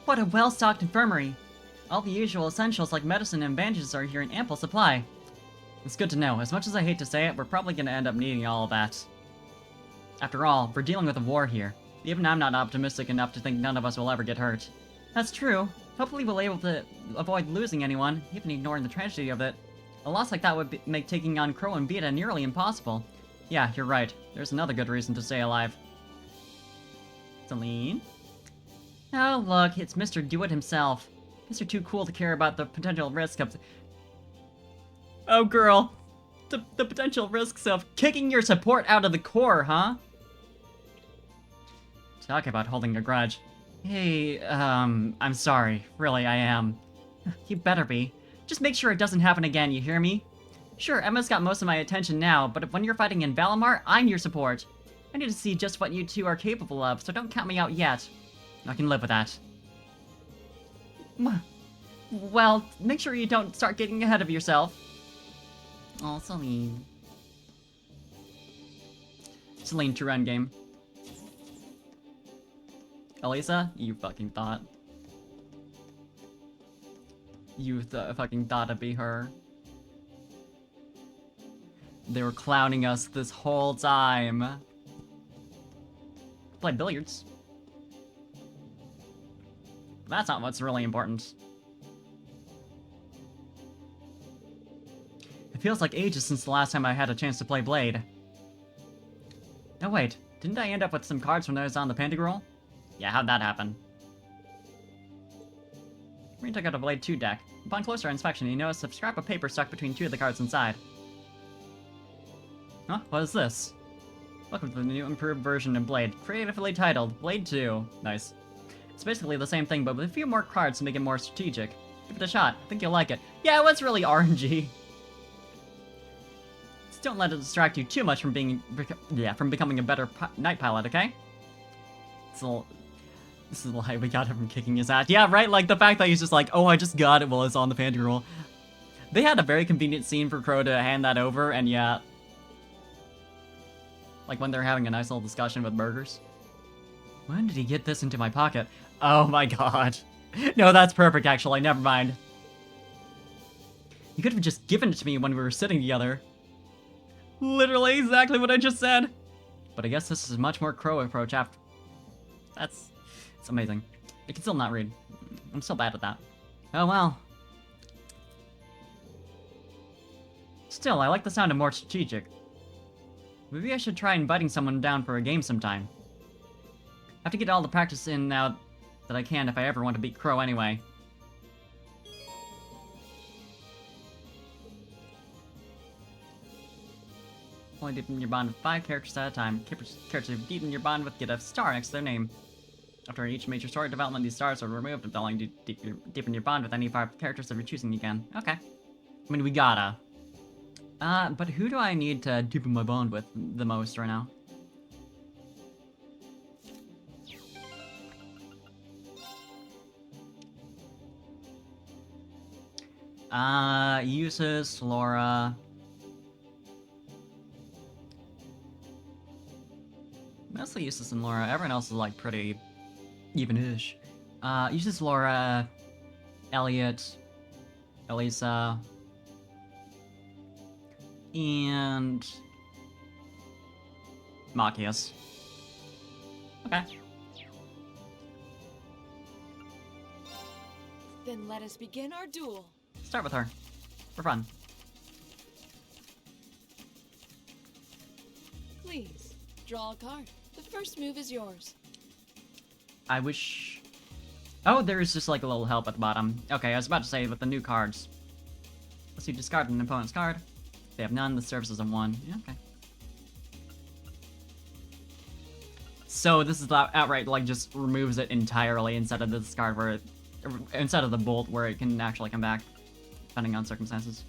What a well-stocked infirmary! All the usual essentials like medicine and bandages are here in ample supply. It's good to know. As much as I hate to say it, we're probably gonna end up needing all of that. After all, we're dealing with a war here. Even I'm not optimistic enough to think none of us will ever get hurt. That's true. Hopefully we'll be able to avoid losing anyone, even ignoring the tragedy of it. A loss like that would make taking on Crow and Beta nearly impossible. Yeah, you're right. There's another good reason to stay alive. Celine? Oh, look, it's Mr. Do-It himself. Guess you're too cool to care about the potential risk of... Oh, girl. The potential risks of kicking your support out of the core, huh? Talk about holding a grudge. Hey, I'm sorry. Really, I am. You better be. Just make sure it doesn't happen again, you hear me? Sure, Emma's got most of my attention now, but when you're fighting in Valimar, I'm your support. I need to see just what you two are capable of, so don't count me out yet. I can live with that. Well, make sure you don't start getting ahead of yourself. Oh, Celine. Celine, true endgame. Elisa, you fucking thought. You fucking thought it'd be her. They were clowning us this whole time. Play billiards. That's not what's really important. It feels like ages since the last time I had a chance to play Blade. Oh wait, didn't I end up with some cards when I was on the Pantagruel? Yeah, how'd that happen? We took out a Blade 2 deck. Upon closer inspection, you notice a scrap of paper stuck between two of the cards inside. Huh? What is this? Welcome to the new improved version of Blade, creatively titled Blade 2. Nice. It's basically the same thing, but with a few more cards to make it more strategic. Give it a shot. I think you'll like it. Yeah, it was really RNG. Just don't let it distract you too much from becoming a better night pilot, okay? This is why we got him from kicking his ass. Yeah, right? Like, the fact that he's just like, oh, I just got it while it's on the Pantagruel. They had a very convenient scene for Crow to hand that over, and yeah. Like when they're having a nice little discussion with burgers. When did he get this into my pocket? Oh my god. No, that's perfect, actually. Never mind. You could have just given it to me when we were sitting together. Literally exactly what I just said. But I guess this is a much more Crow approach after... It's amazing. I can still not read. I'm still bad at that. Oh well. Still, I like the sound of more strategic. Maybe I should try inviting someone down for a game sometime. I have to get all the practice in now that I can if I ever want to beat Crow anyway. Only deepen your bond with 5 characters at a time. Characters you've deepened your bond with get a star next to their name. After each major story development, these stars are removed, allowing you to deepen your bond with any 5 characters of your choosing again. Okay. I mean, we gotta. But who do I need to deepen my bond with the most right now? Uses, Laura. Mostly Eustace and Laura. Everyone else is like pretty even-ish. Eustace, Laura, Elliot, Elisa, and Machias. Okay. Then let us begin our duel. Start with her. For fun. Please, draw a card. The first move is yours. I wish... Oh, there's just like a little help at the bottom. Okay, I was about to say with the new cards. Let's see, discard an opponent's card. If they have none, the serves as a 1. Yeah, okay. So this is outright like just removes it entirely instead of the discard where it... Instead of the bolt where it can actually come back, depending on circumstances.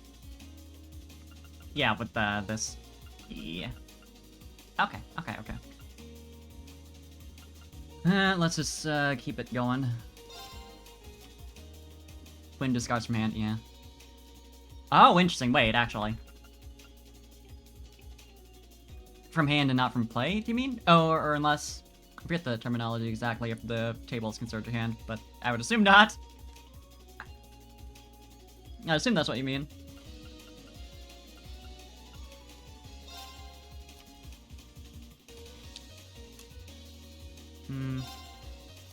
Yeah, with this. Yeah. Okay. Let's just keep it going. Quinn discards from hand, yeah. Oh, interesting. Wait, actually. From hand and not from play, do you mean? Oh, or unless... I forget the terminology exactly if the table is considered your hand, but I would assume not. I assume that's what you mean.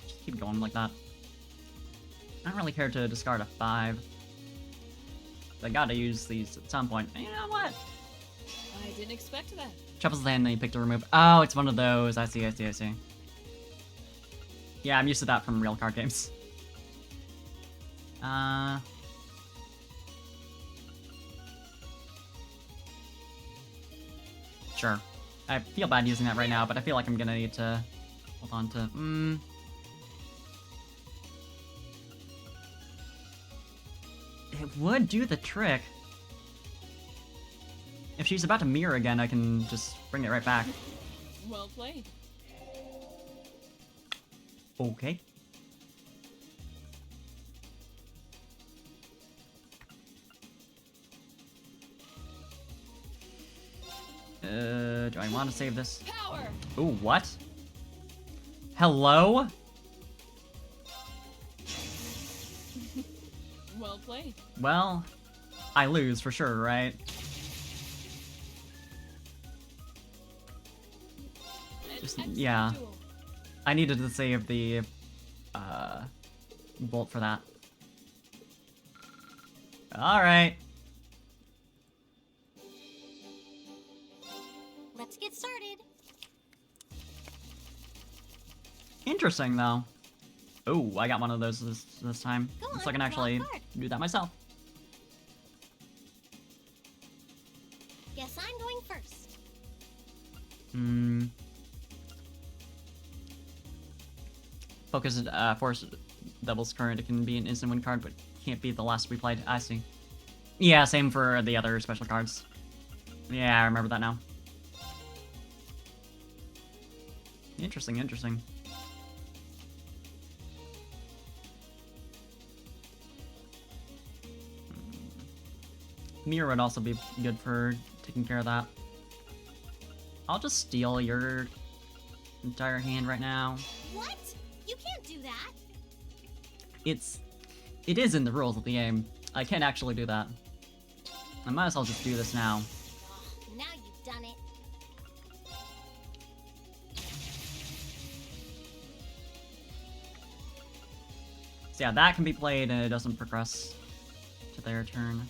Just keep going like that. I don't really care to discard a 5. I gotta use these at some point. You know what? I didn't expect that. Shuffles the hand, then you pick to remove. Oh, it's one of those. I see. Yeah, I'm used to that from real card games. Sure. I feel bad using that right now, but I feel like I'm gonna need to hold on to... It would do the trick. If she's about to mirror again, I can just bring it right back. Well played. Okay. Do I want to save this? Power. Ooh, what? Hello? Well played. Well, I lose for sure, right? Just, yeah. I needed to save the bolt for that. Alright. Let's get started. Interesting, though. Oh, I got one of those this time. Go on, so I can draw a actually card. do that myself. Guess I'm going first. Focus Force Devil's Current. It can be an instant win card, but can't be the last we played. I see. Yeah, same for the other special cards. Yeah, I remember that now. Interesting. Mirror would also be good for taking care of that. I'll just steal your entire hand right now. What? You can't do that. It is in the rules of the game. I can't actually do that. I might as well just do this now. Now you've done it. So yeah, that can be played and it doesn't progress to their turn.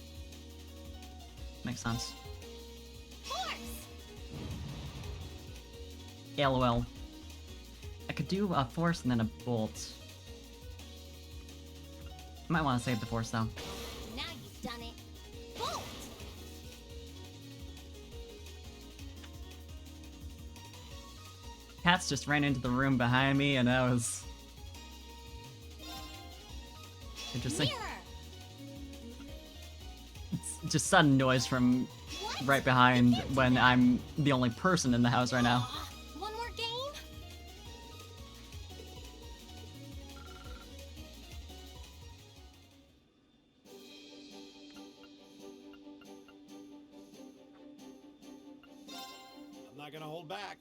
Makes sense. Force. LOL. I could do a force and then a bolt. I might want to save the force though. Now you've done it. Bolt. Cats just ran into the room behind me and that was Interesting. It's just sudden noise from right behind when I'm the only person in the house right now. One more game? I'm not gonna hold back.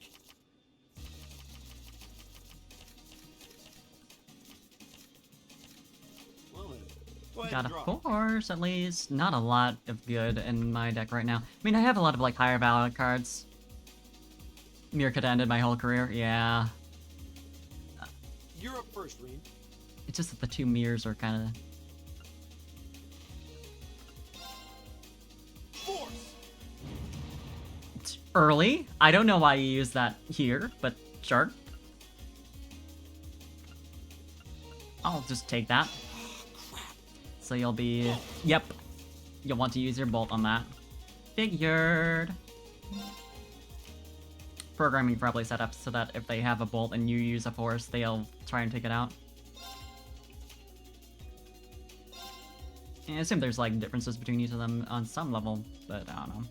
Well then, go ahead Got and a draw. force, at least. Not a lot of good in my deck right now. I mean, I have a lot of, like, higher value cards. Mir could have ended my whole career, yeah. You're up first, Rean. It's just that the two mirrors are kind of... Force! It's early. I don't know why you use that here, but sure. I'll just take that. So you'll be... Yep. You'll want to use your bolt on that. Figured. Programming probably set up so that if they have a bolt and you use a force, they'll try and take it out. I assume there's like differences between each of them on some level, but I don't know.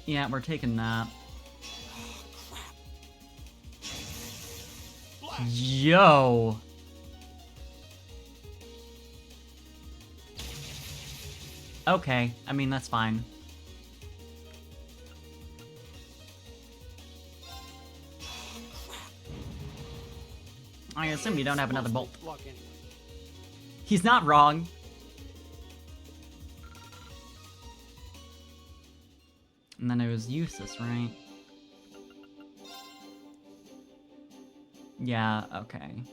Yeah, we're taking that. Yo! Okay, I mean, that's fine. I assume you don't have another bolt. He's not wrong. And then it was useless, right? Yeah, okay.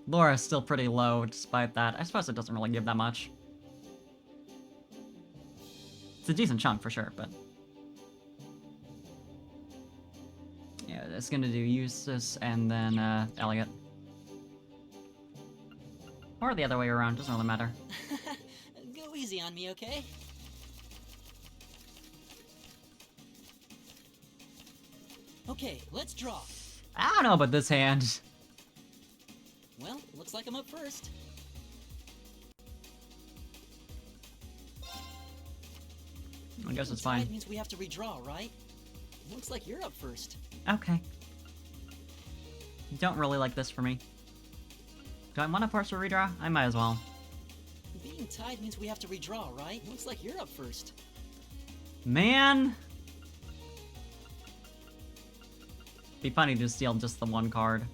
Laura's still pretty low despite that. I suppose it doesn't really give that much. It's a decent chunk for sure, but... yeah, it's gonna do Eustace and then, Elliot. Or the other way around, doesn't really matter. Go easy on me, okay? Okay, let's draw. I don't know about this hand. Well, looks like I'm up first. I guess it's Tied fine. means we have to redraw, right? Looks like you're up first. Okay. Don't really like this for me. Do I want to force a redraw? I might as well. Being tied means we have to redraw, right? Looks like you're up first. Man! Be funny to steal just the one card.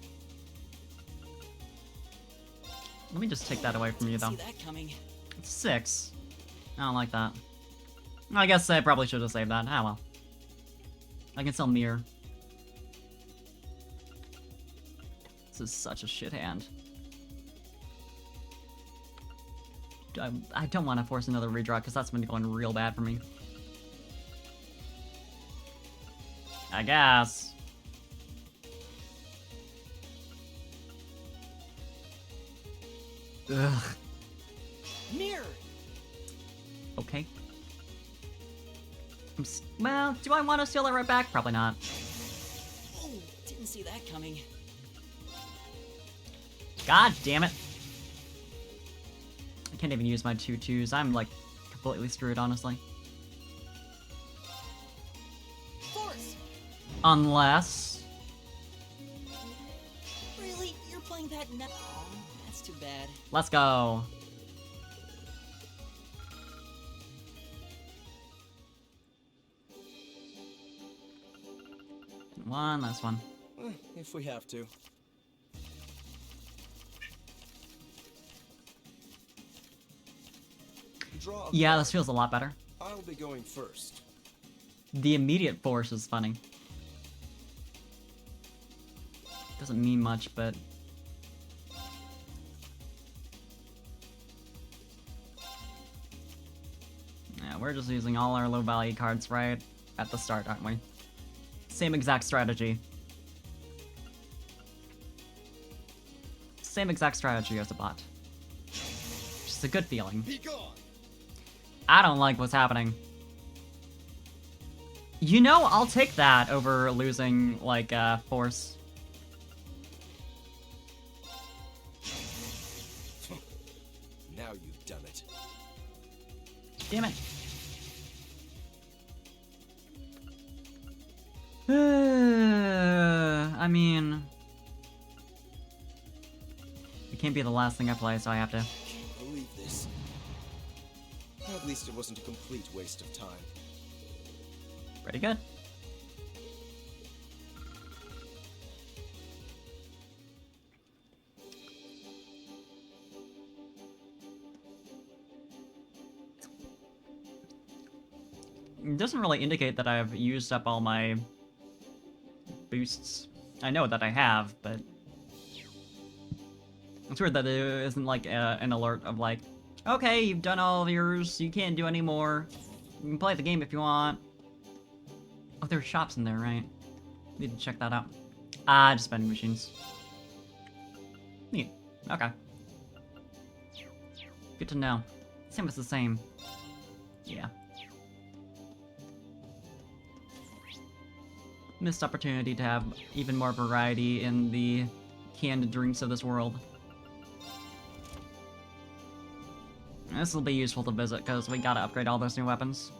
Let me just take that away from you, though. See that coming. It's 6. I don't like that. I guess I probably should have saved that. Ah, well. I can still mirror. This is such a shit hand. I don't want to force another redraw, because that's been going real bad for me. I guess. Ugh. Mirror. Okay. Well, do I want to steal it right back? Probably not. Oh, didn't see that coming. God damn it. I can't even use my 2/2s. I'm like completely screwed, honestly. Force. Unless... Really? You're playing that now? Oh, that's too bad. Let's go. One last one. If we have to. Draw. Yeah, this feels a lot better. I'll be going first. The immediate force is funny. Doesn't mean much, but... yeah, we're just using all our low value cards right at the start, aren't we? Same exact strategy. Same exact strategy as a bot. Just a good feeling. I don't like what's happening. You know, I'll take that over losing, like, force. Now you've done it. Damn it. I mean... It can't be the last thing I play, so I have to. Can't believe this. At least it wasn't a complete waste of time. Pretty good. It doesn't really indicate that I've used up all my boosts. I know that I have, but it's weird that there isn't like an alert of like, okay, you've done all of yours, you can't do any more. You can play the game if you want. Oh, there are shops in there, right? Need to check that out. Ah, just vending machines. Neat. Okay. Good to know. Same as the same. Yeah. Missed opportunity to have even more variety in the canned drinks of this world. This will be useful to visit, because we gotta upgrade all those new weapons.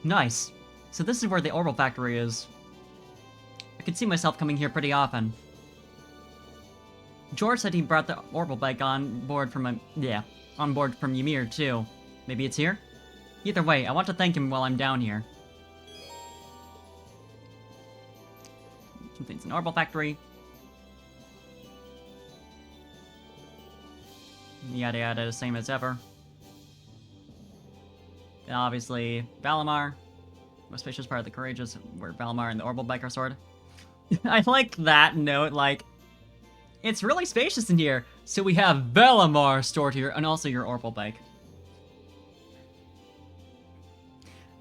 Nice. So this is where the Orbital Factory is. I could see myself coming here pretty often. George said he brought the Orbital bike on board from from Ymir too. Maybe it's here? Either way, I want to thank him while I'm down here. Something's an Orbital Factory. Yada yada, same as ever. And obviously, Valimar. Most spacious part of the Courageous, where Valimar and the Orbital bike are stored. I like that note, like, it's really spacious in here. So we have Valimar stored here, and also your Orbital bike.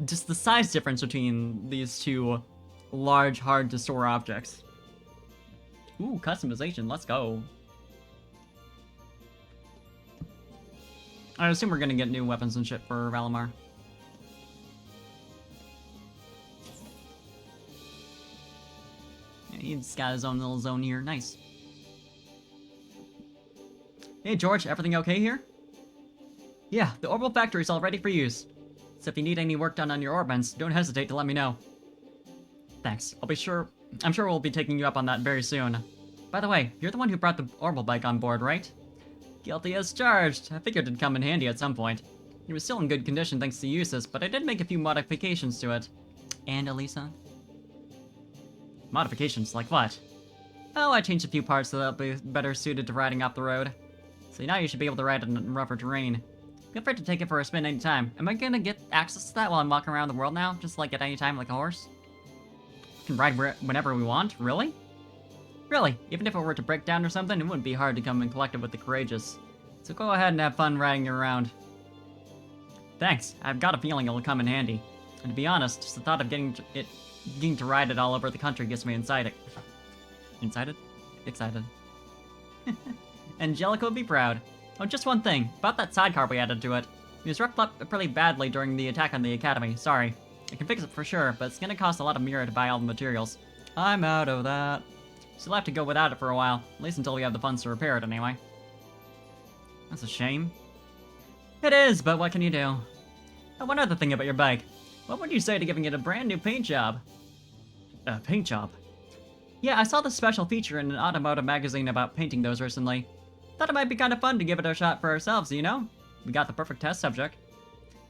Just the size difference between these two large, hard-to-store objects. Ooh, customization, let's go. I assume we're gonna get new weapons and shit for Valimar. Yeah, he's got his own little zone here, nice. Hey George, everything okay here? Yeah, the Orbital Factory is all ready for use. So if you need any work done on your orbits, don't hesitate to let me know. Thanks, I'm sure we'll be taking you up on that very soon. By the way, you're the one who brought the Orbital bike on board, right? Guilty as charged. I figured it'd come in handy at some point. It was still in good condition thanks to uses, but I did make a few modifications to it. And Elisa? Modifications, like what? Oh, I changed a few parts so that'll be better suited to riding off the road. So now you should be able to ride it in rougher terrain. Feel free to take it for a spin anytime. Am I gonna get access to that while I'm walking around the world now? Just like at any time like a horse? We can ride whenever we want? Really? Really, even if it were to break down or something, it wouldn't be hard to come and collect it with the Courageous. So go ahead and have fun riding around. Thanks, I've got a feeling it'll come in handy. And to be honest, just the thought of getting to ride it all over the country gets me excited. Excited. Angelica would be proud. Oh, just one thing. About that sidecar we added to it. It was wrecked up pretty badly during the attack on the Academy. Sorry. I can fix it for sure, but it's gonna cost a lot of Mira to buy all the materials. I'm out of that. So we'll have to go without it for a while. At least until we have the funds to repair it anyway. That's a shame. It is, but what can you do? Oh, one other thing about your bike. What would you say to giving it a brand new paint job? A paint job? Yeah, I saw this special feature in an automotive magazine about painting those recently. Thought it might be kind of fun to give it a shot for ourselves, you know? We got the perfect test subject.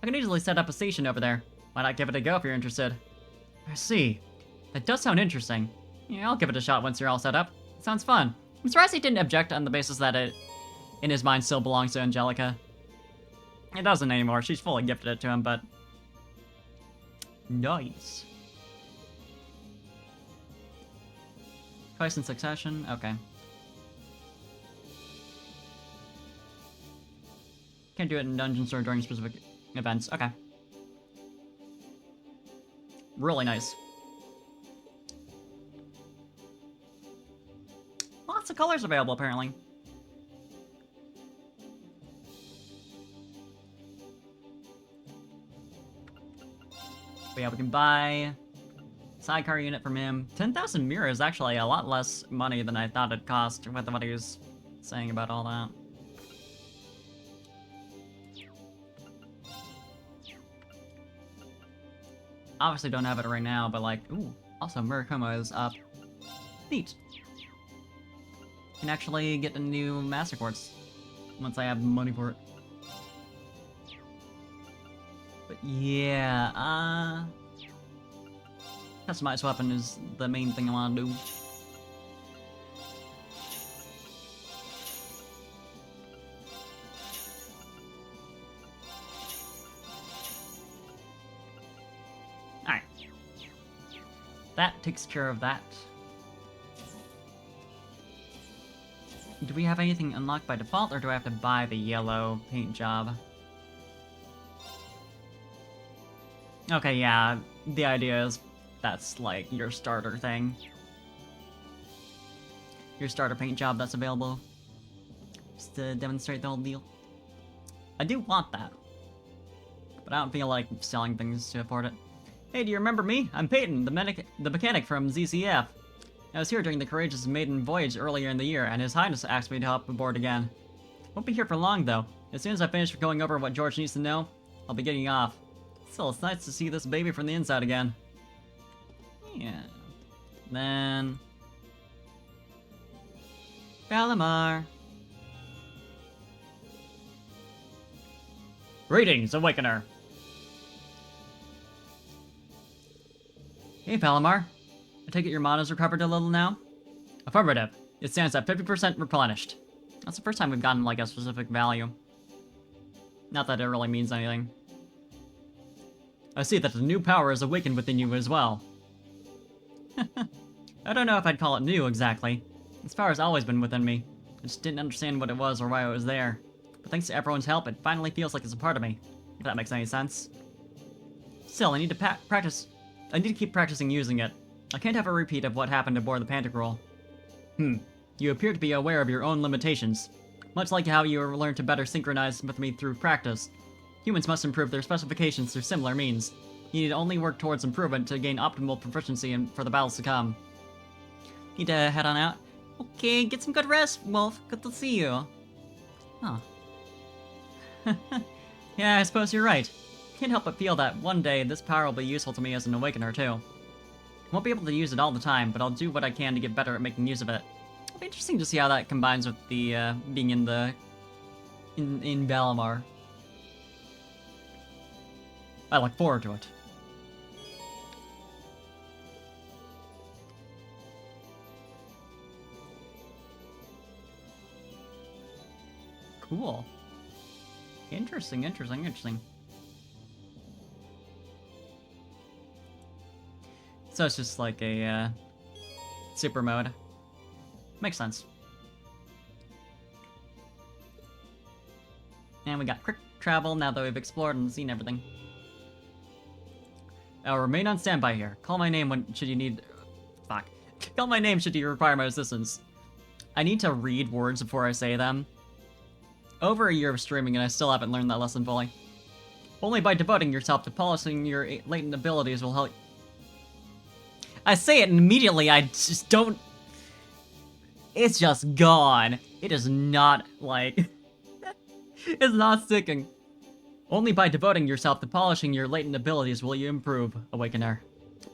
I can easily set up a station over there. Why not give it a go if you're interested? I see. That does sound interesting. Yeah, I'll give it a shot once you're all set up. It sounds fun. I'm surprised he didn't object on the basis that it, in his mind, still belongs to Angelica. It doesn't anymore. She's fully gifted it to him, but... Nice. Twice in succession? Okay. Can't do it in dungeons or during specific events. Okay. Really nice. Lots of colors available, apparently. But yeah, we can buy sidecar unit from him. 10,000 mira is actually a lot less money than I thought it'd cost with what he was saying about all that. Obviously don't have it right now, but like, ooh, also Murakumo is up. Neat. Can actually get a new Master Quartz once I have money for it. But yeah, customized weapon is the main thing I want to do. Alright. That takes care of that. Do we have anything unlocked by default, or do I have to buy the yellow paint job? Okay, yeah, the idea is that's like your starter thing. Your starter paint job that's available. Just to demonstrate the whole deal. I do want that. But I don't feel like selling things to afford it. Hey, do you remember me? I'm Peyton, the mechanic from ZCF. I was here during the Courageous maiden voyage earlier in the year, and His Highness asked me to hop aboard again. Won't be here for long, though. As soon as I finish going over what George needs to know, I'll be getting off. Still, it's nice to see this baby from the inside again. Yeah. Then... Valimar. Greetings, Awakener. Hey, Valimar. I take it your mana's recovered a little now? Affirmative. It stands at 50% replenished. That's the first time we've gotten, like, a specific value. Not that it really means anything. I see that the new power is awakened within you as well. I don't know if I'd call it new, exactly. This power's always been within me. I just didn't understand what it was or why it was there. But thanks to everyone's help, it finally feels like it's a part of me. If that makes any sense. Still, I need to practice... I need to keep practicing using it. I can't have a repeat of what happened aboard the Pantagruel. You appear to be aware of your own limitations. Much like how you learned to better synchronize with me through practice. Humans must improve their specifications through similar means. You need to only work towards improvement to gain optimal proficiency for the battles to come. Need to head on out? Okay, get some good rest, Wolf. Good to see you. Huh. Yeah, I suppose you're right. Can't help but feel that one day this power will be useful to me as an Awakener, too. Won't be able to use it all the time, but I'll do what I can to get better at making use of it. It'll be interesting to see how that combines with the, being in Valimar. I look forward to it. Cool. Interesting. So it's just like a, super mode. Makes sense. And we got quick travel now that we've explored and seen everything. I'll remain on standby here. Call my name should you need... Fuck. Call my name should you require my assistance. I need to read words before I say them. Over a year of streaming and I still haven't learned that lesson fully. Only by devoting yourself to polishing your latent abilities will help... I say it and immediately I just don't... It's just gone. It is not, like... It's not sticking. Only by devoting yourself to polishing your latent abilities will you improve, Awakener.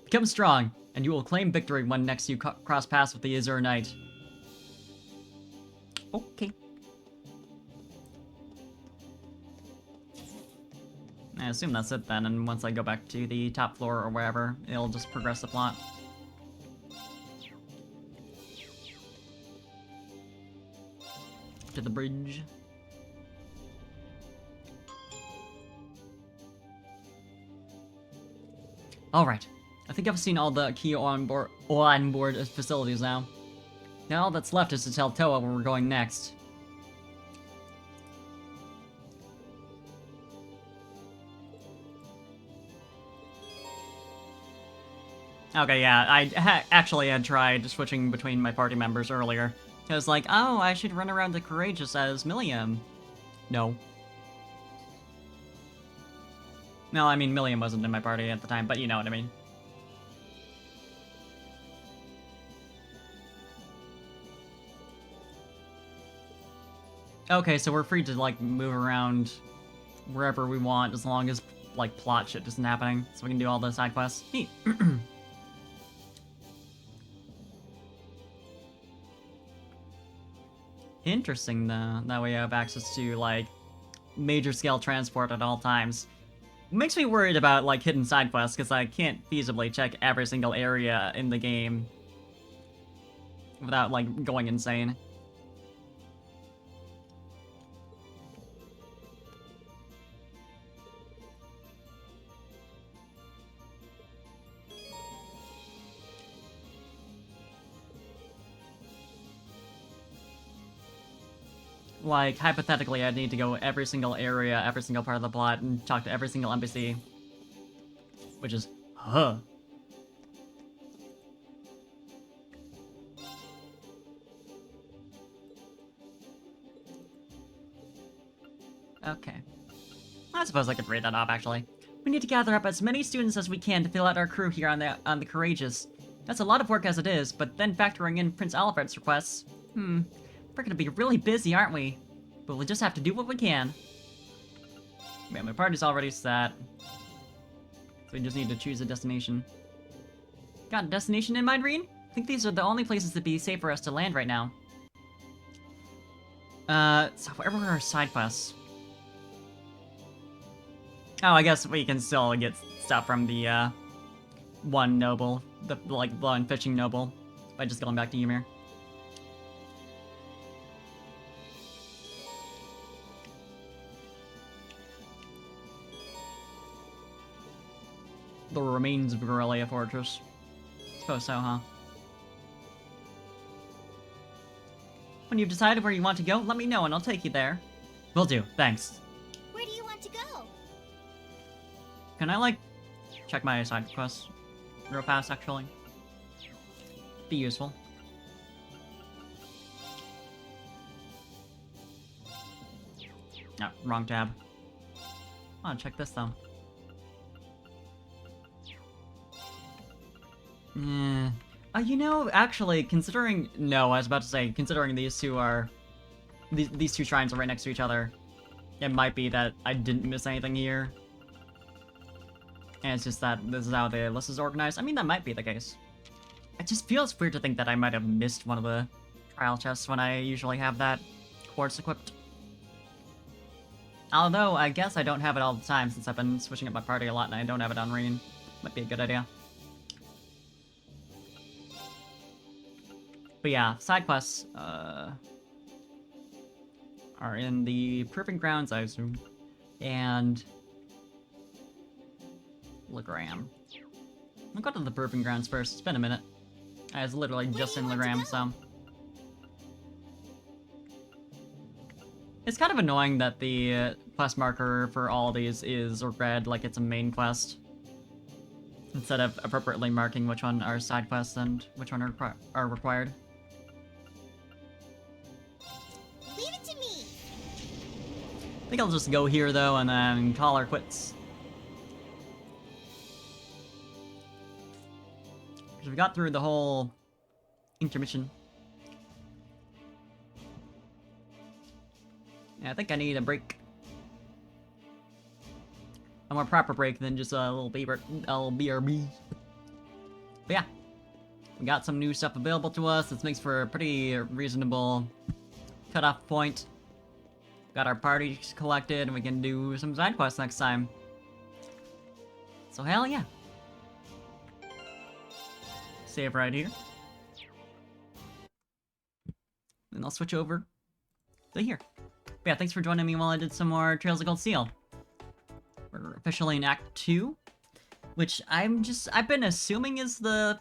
Become strong, and you will claim victory when next you cross paths with the Azure Knight. Okay. I assume that's it then, and once I go back to the top floor or wherever, it'll just progress the plot. To the bridge. Alright, I think I've seen all the key onboard facilities now. Now all that's left is to tell Toa where we're going next. Okay, yeah, I actually had tried switching between my party members earlier. I was like, oh, I should run around the Courageous as Milliam. No. No, I mean, Million wasn't in my party at the time, but you know what I mean. Okay, so we're free to, like, move around wherever we want as long as, like, plot shit isn't happening. So we can do all the side quests. Neat. Interesting, though, that we have access to, like, major scale transport at all times. Makes me worried about, like, hidden side quests, because I can't feasibly check every single area in the game without, like, going insane. Like, hypothetically, I'd need to go every single area, every single part of the plot, and talk to every single NPC. Which is, huh. Okay. I suppose I could read that off, actually. We need to gather up as many students as we can to fill out our crew here on the Courageous. That's a lot of work as it is, but then factoring in Prince Alfred's requests, we're gonna be really busy, aren't we? But we'll just have to do what we can. Man, my party's already set. So we just need to choose a destination. Got a destination in mind, Rean? I think these are the only places that'd be safe for us to land right now. So where were our side quests? Oh, I guess we can still get stuff from the, one noble. The, like, one fishing noble. By just going back to Ymir. The remains of Aurelia Fortress. Suppose so, huh? When you've decided where you want to go, let me know and I'll take you there. Will do, thanks. Where do you want to go? Can I, like, check my side quests real fast, actually? Be useful. Oh, wrong tab. Oh, check this, though. Yeah. You know, actually, considering... No, I was about to say, considering these two are... These two shrines are right next to each other, it might be that I didn't miss anything here. And it's just that this is how the list is organized. I mean, that might be the case. It just feels weird to think that I might have missed one of the trial chests when I usually have that quartz equipped. Although, I guess I don't have it all the time since I've been switching up my party a lot and I don't have it on rean. Might be a good idea. But yeah, side quests, are in the Proving Grounds, I assume, and Legram. I'll go to the Proving Grounds first. It's been a minute. I was literally just in Legram, so... It's kind of annoying that the quest marker for all these is red, like it's a main quest, instead of appropriately marking which one are side quests and which one are required. I think I'll just go here, though, and then call our quits. Because we got through the whole intermission. Yeah, I think I need a break. A more proper break than just a little BRB. But yeah, we got some new stuff available to us. This makes for a pretty reasonable cutoff point. Got our parties collected, and we can do some side quests next time. So hell yeah. Save right here. And I'll switch over to here. But yeah, thanks for joining me while I did some more Trails of Gold Seal. We're officially in Act 2, which I've been assuming is the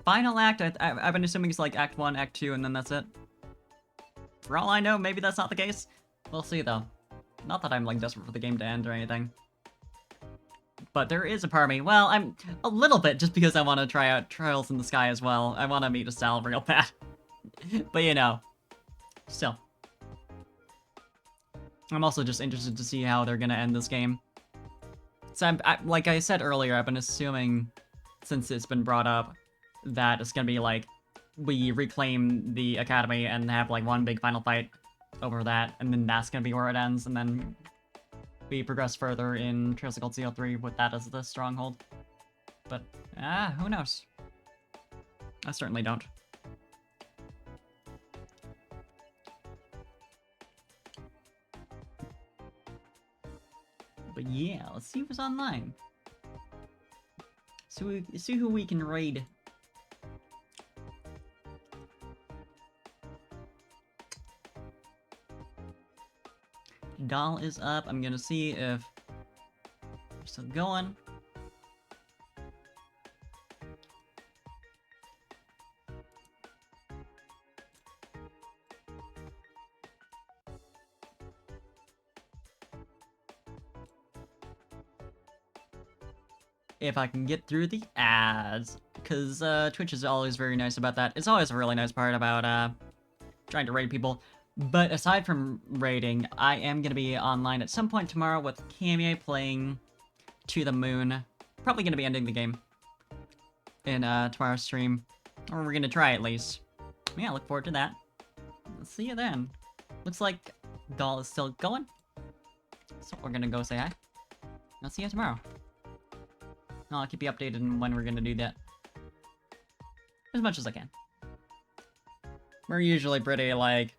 final act. I've been assuming it's like Act 1, Act 2, and then that's it. For all I know, maybe that's not the case. We'll see, though. Not that I'm, like, desperate for the game to end or anything. But there is a part of me, well, I'm a little bit, just because I want to try out Trials in the Sky as well. I want to meet Estelle real bad. But, you know. Still. I'm also just interested to see how they're gonna end this game. So like I said earlier, I've been assuming, since it's been brought up, that it's gonna be like, we reclaim the academy and have like one big final fight over that, and then that's gonna be where it ends, and then we progress further in Trails of Cold Steel 3 with that as the stronghold. But, who knows? I certainly don't. But yeah, let's see who's online. So we see who we can raid. Doll is up. I'm gonna see if we're still going. If I can get through the ads, because Twitch is always very nice about that. It's always a really nice part about trying to raid people. But aside from raiding, I am going to be online at some point tomorrow with Cameo playing To the Moon. Probably going to be ending the game in tomorrow's stream. Or we're going to try at least. Yeah, look forward to that. Let's see you then. Looks like Doll is still going. So we're going to go say hi. I'll see you tomorrow. I'll keep you updated on when we're going to do that. As much as I can. We're usually pretty, like,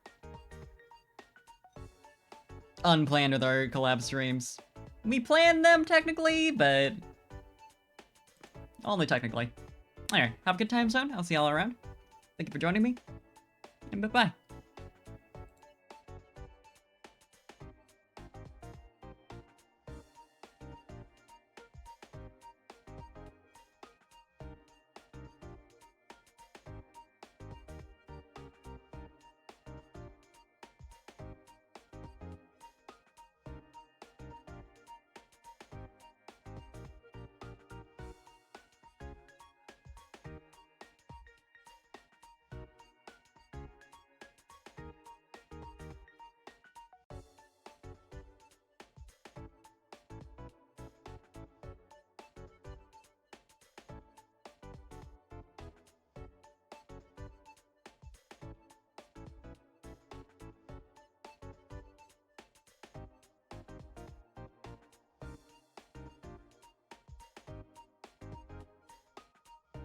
unplanned with our collab streams. We planned them, technically, but only technically. Anyway, have a good time, Zone. I'll see y'all around. Thank you for joining me, and bye-bye.